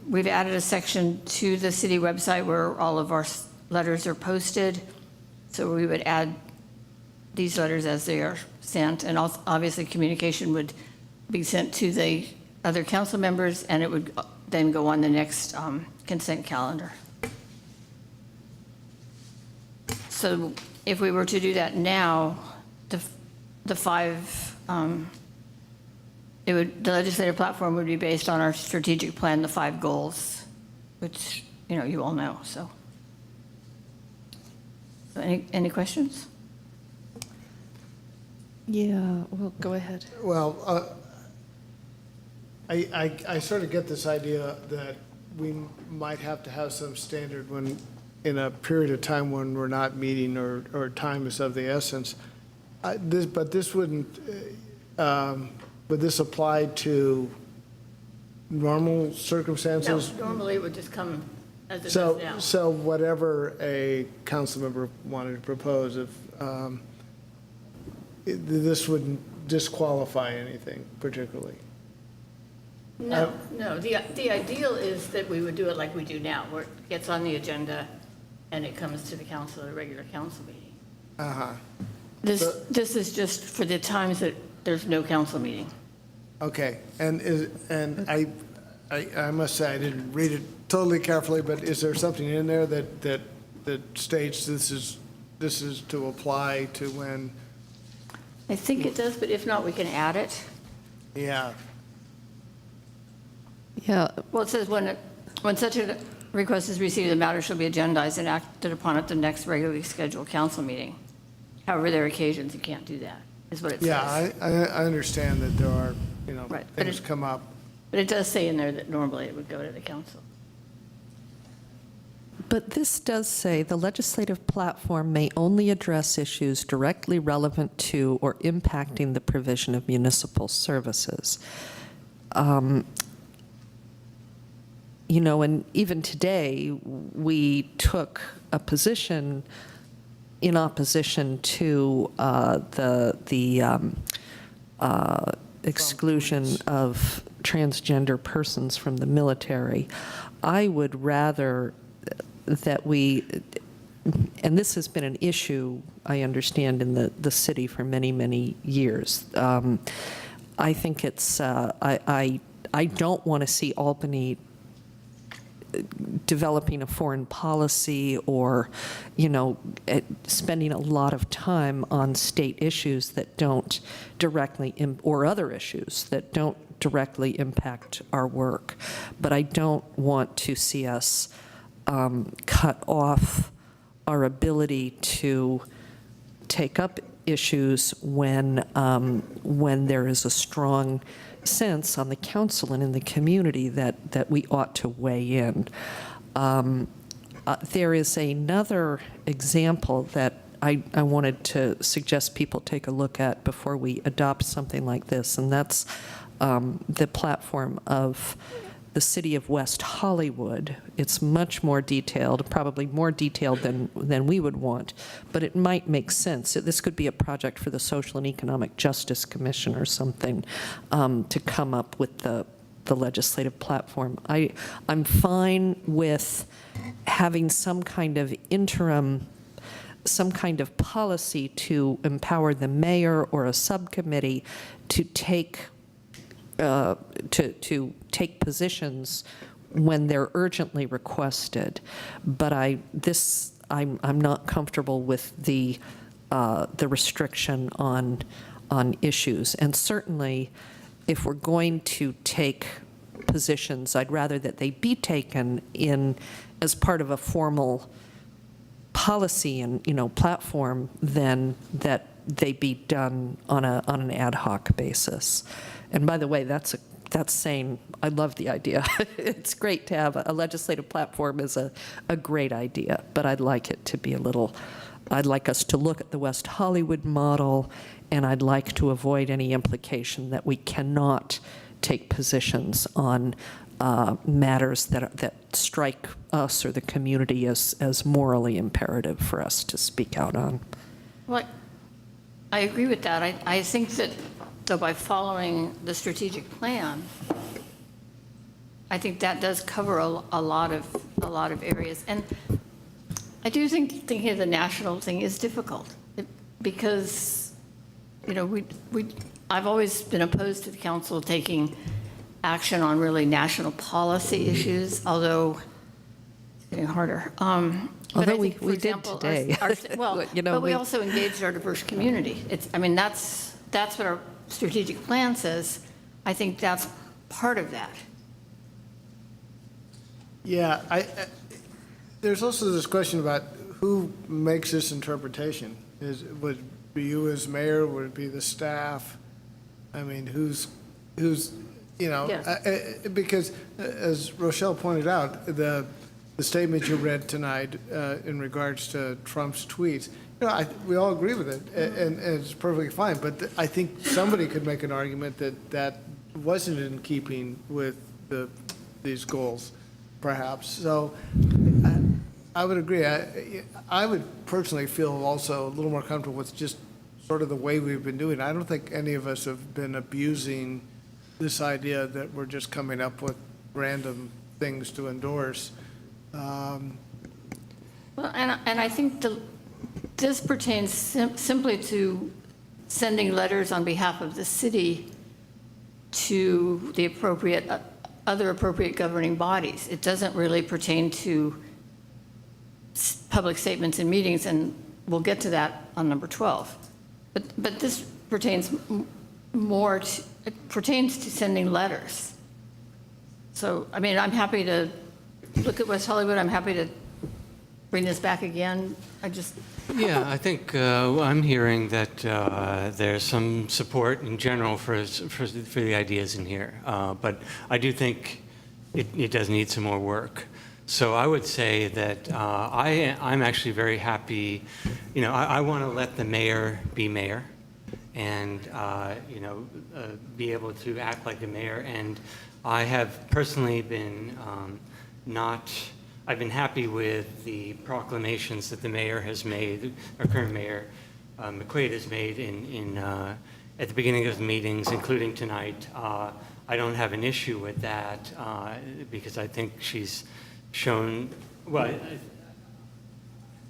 We've added a section to the city website where all of our letters are posted. So we would add these letters as they are sent, and also obviously communication would be sent to the other council members, and it would then go on the next consent calendar. So if we were to do that now, the legislative platform would be based on our strategic plan, the 5 goals, which, you all know, so. Any questions? Yeah, well, go ahead. Well, I sort of get this idea that we might have to have some standard when, in a period of time when we're not meeting or time is of the essence. But this wouldn't, would this apply to normal circumstances? No, normally it would just come as it does now. So whatever a council member wanted to propose, if this wouldn't disqualify anything particularly. No. The ideal is that we would do it like we do now, where it gets on the agenda and it comes to the council at a regular council meeting. Uh-huh. This is just for the times that there's no council meeting. Okay, and I must say I didn't read it totally carefully, but is there something in there that states this is to apply to when? I think it does, but if not, we can add it. Yeah. Yeah. Well, it says when such a request is received, the matter shall be agendized and acted upon at the next regularly scheduled council meeting. However, there are occasions you can't do that, is what it says. Yeah, I understand that there are, Right, things come up. But it does say in there that normally it would go to the council. But this does say the legislative platform may only address issues directly relevant to or impacting the provision of municipal services. and even today, we took a position in opposition to the exclusion of transgender persons from the military. I would rather that we, and this has been an issue, I understand, in the city for many, many years. I think it's, I don't want to see Albany developing a foreign policy or, spending a lot of time on state issues that don't directly, or other issues that don't directly impact our work. But I don't want to see us cut off our ability to take up issues when there is a strong sense on the council and in the community that we ought to weigh in. There is another example that I wanted to suggest people take a look at before we adopt something like this, and that's the platform of the city of West Hollywood. It's much more detailed, probably more detailed than we would want, but it might make sense. This could be a project for the Social and Economic Justice Commission or something to come up with the legislative platform. I'm fine with having some kind of interim, some kind of policy to empower the mayor or a subcommittee to take take positions when they're urgently requested. But I'm not comfortable with the restriction on issues. And certainly, if we're going to take positions, I'd rather that they be taken as part of a formal policy and platform than that they be done on an ad hoc basis. And by the way, that's saying I love the idea. It's great to have a legislative platform is a great idea, but I'd like it to be I'd like us to look at the West Hollywood model, and I'd like to avoid any implication that we cannot take positions on matters that strike us or the community as morally imperative for us to speak out on. Well, I agree with that. I think that, though, by following the strategic plan, I think that does cover a lot of areas. And I do think thinking of the national thing is difficult because, I've always been opposed to the council taking action on really national policy issues, although it's getting harder. Although we did today. But we also engaged our diverse community. That's what our strategic plan says. I think that's part of that. Yeah, there's also this question about who makes this interpretation. Would it be you as mayor? Would it be the staff? Who's Yes. Because as Rochelle pointed out, the statement you read tonight in regards to Trump's tweets, we all agree with it, and it's perfectly fine. But I think somebody could make an argument that wasn't in keeping with these goals, perhaps. So I would agree. I would personally feel also a little more comfortable with just sort of the way we've been doing. I don't think any of us have been abusing this idea that we're just coming up with random things to endorse. Well, and I think this pertains simply to sending letters on behalf of the city to the other appropriate governing bodies. It doesn't really pertain to public statements in meetings, and we'll get to that on number 12. But this pertains pertains to sending letters. So, I'm happy to look at West Hollywood. I'm happy to bring this back again. Yeah, I think I'm hearing that there's some support in general for the ideas in here. But I do think it does need some more work. So I would say that I'm actually very happy. I want to let the mayor be mayor and, be able to act like the mayor. And I have personally been I've been happy with the proclamations that the mayor has made, our current mayor, McQuaid, has made at the beginning of the meetings, including tonight. I don't have an issue with that because I think she's shown, well,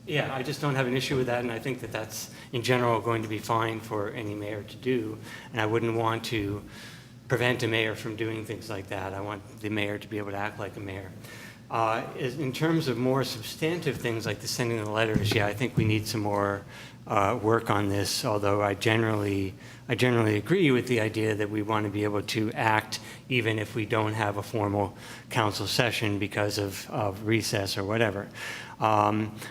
I just don't have an issue with that, and I think that that's, in general, going to be fine for any mayor to do, and I wouldn't want to prevent a mayor from doing things like that. I want the mayor to be able to act like a mayor. In terms of more substantive things like the sending of the letters, I think we need some more work on this, although I generally agree with the idea that we want to be able to act even if we don't have a formal council session because of recess or whatever.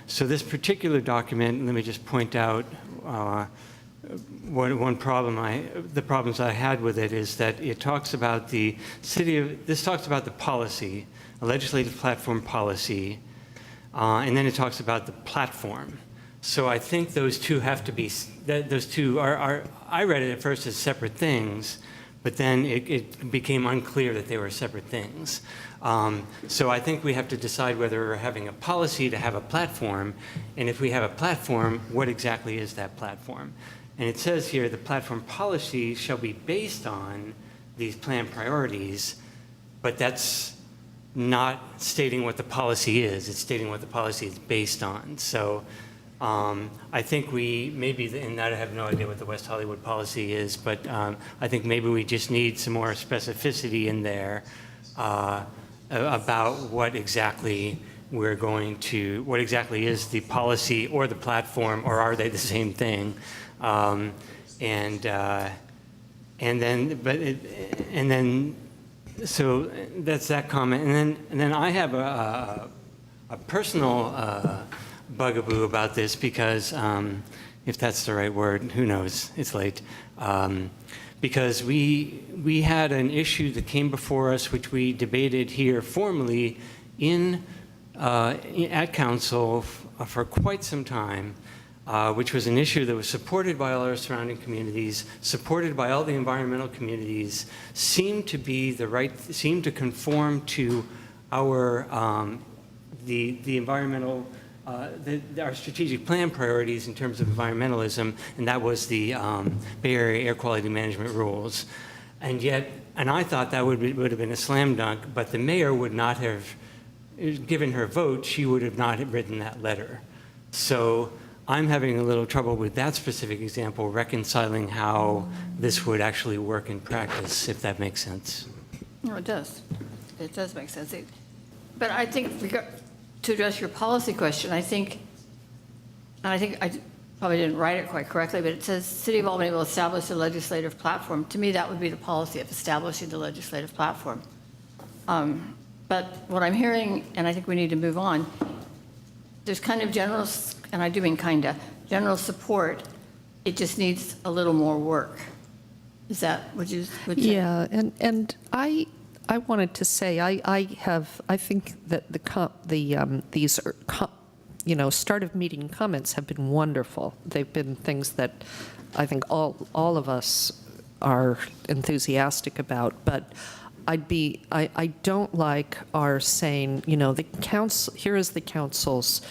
So this particular document, let me just point out one problem the problems I had with it is that it talks about this talks about the policy, a legislative platform policy, and then it talks about the platform. So I think those two have to be, those two are I read it at first as separate things, but then it became unclear that they were separate things. So I think we have to decide whether we're having a policy to have a platform, and if we have a platform, what exactly is that platform? And it says here, the platform policy shall be based on these plan priorities, but that's not stating what the policy is. It's stating what the policy is based on. So I think we maybe, and I have no idea what the West Hollywood policy is, but I think maybe we just need some more specificity in there about what exactly what exactly is the policy or the platform, or are they the same thing? So that's that comment, and then I have a personal bugaboo about this because, if that's the right word, who knows? It's late. Because we had an issue that came before us, which we debated here formally at council for quite some time, which was an issue that was supported by all our surrounding communities, supported by all the environmental communities, seemed to conform to our the environmental our strategic plan priorities in terms of environmentalism, and that was the Bay Area Air Quality Management Rules. And I thought that would have been a slam dunk, but the mayor would not have, given her vote, she would have not written that letter. So I'm having a little trouble with that specific example, reconciling how this would actually work in practice, if that makes sense. No, it does. It does make sense. But I think to address your policy question, I think I probably didn't write it quite correctly, but it says City of Albany will establish a legislative platform. To me, that would be the policy of establishing the legislative platform. But what I'm hearing, and I think we need to move on, there's kind of general, and I do mean kinda, general support. It just needs a little more work. Is that what you would say? Yeah, and I wanted to say, I think that these start of meeting comments have been wonderful. They've been things that I think all of us are enthusiastic about, but I don't like our saying, the council, here is the council's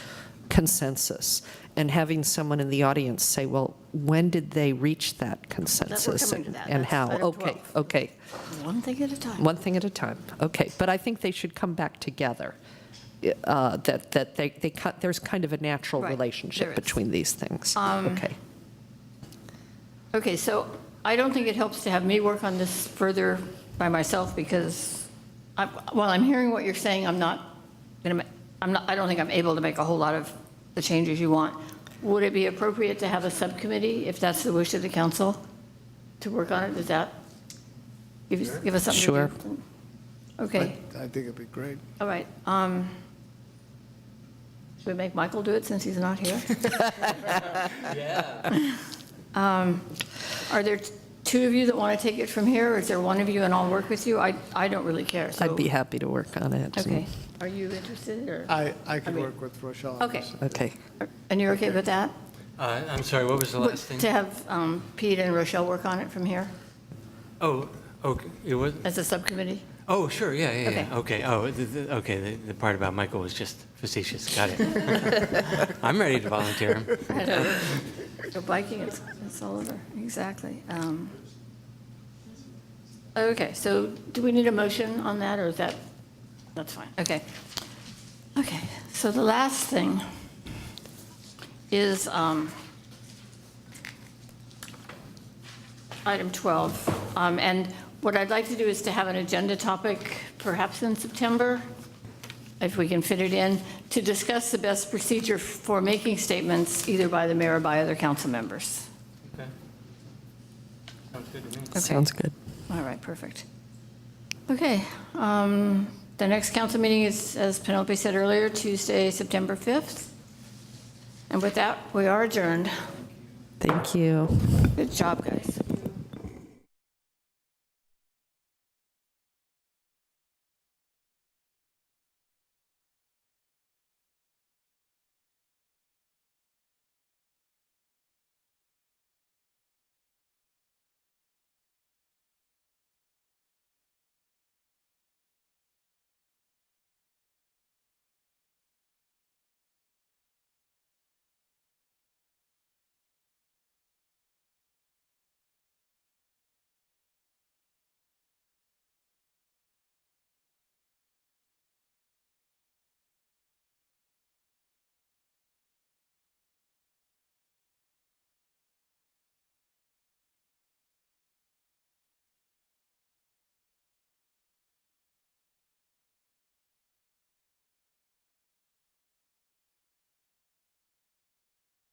consensus, and having someone in the audience say, well, when did they reach that consensus and how? Okay. One thing at a time. One thing at a time. Okay, but I think they should come back together. There's kind of a natural relationship between these things. Okay. Okay, so I don't think it helps to have me work on this further by myself because while I'm hearing what you're saying, I don't think I'm able to make a whole lot of the changes you want. Would it be appropriate to have a subcommittee, if that's the wish of the council, to work on it? Does that give us something Sure. to do? Okay. I think it'd be great. All right. Should we make Michael do it since he's not here? Yeah. Are there two of you that want to take it from here, or is there one of you and I'll work with you? I don't really care. So. I'd be happy to work on it. Okay. Are you interested? Or? I can work with Rochelle. Okay. Okay. And you're okay with that? I'm sorry, what was the last thing? To have Pete and Rochelle work on it from here Oh, okay. It was? as a subcommittee? Oh, sure, yeah. Okay. Okay, oh, the part about Michael was just facetious, got it. I'm ready to volunteer. I know. Go biking, it's all over, exactly. Okay, so do we need a motion on that, or is that's fine, okay. Okay, so the last thing is item 12. And what I'd like to do is to have an agenda topic, perhaps in September, if we can fit it in, to discuss the best procedure for making statements either by the mayor or by other council members. Okay. Sounds good to me. Okay. Sounds good. All right, perfect. Okay, the next council meeting is, as Penelope said earlier, Tuesday, September 5th. And with that, we are adjourned. Thank you. Good job, guys.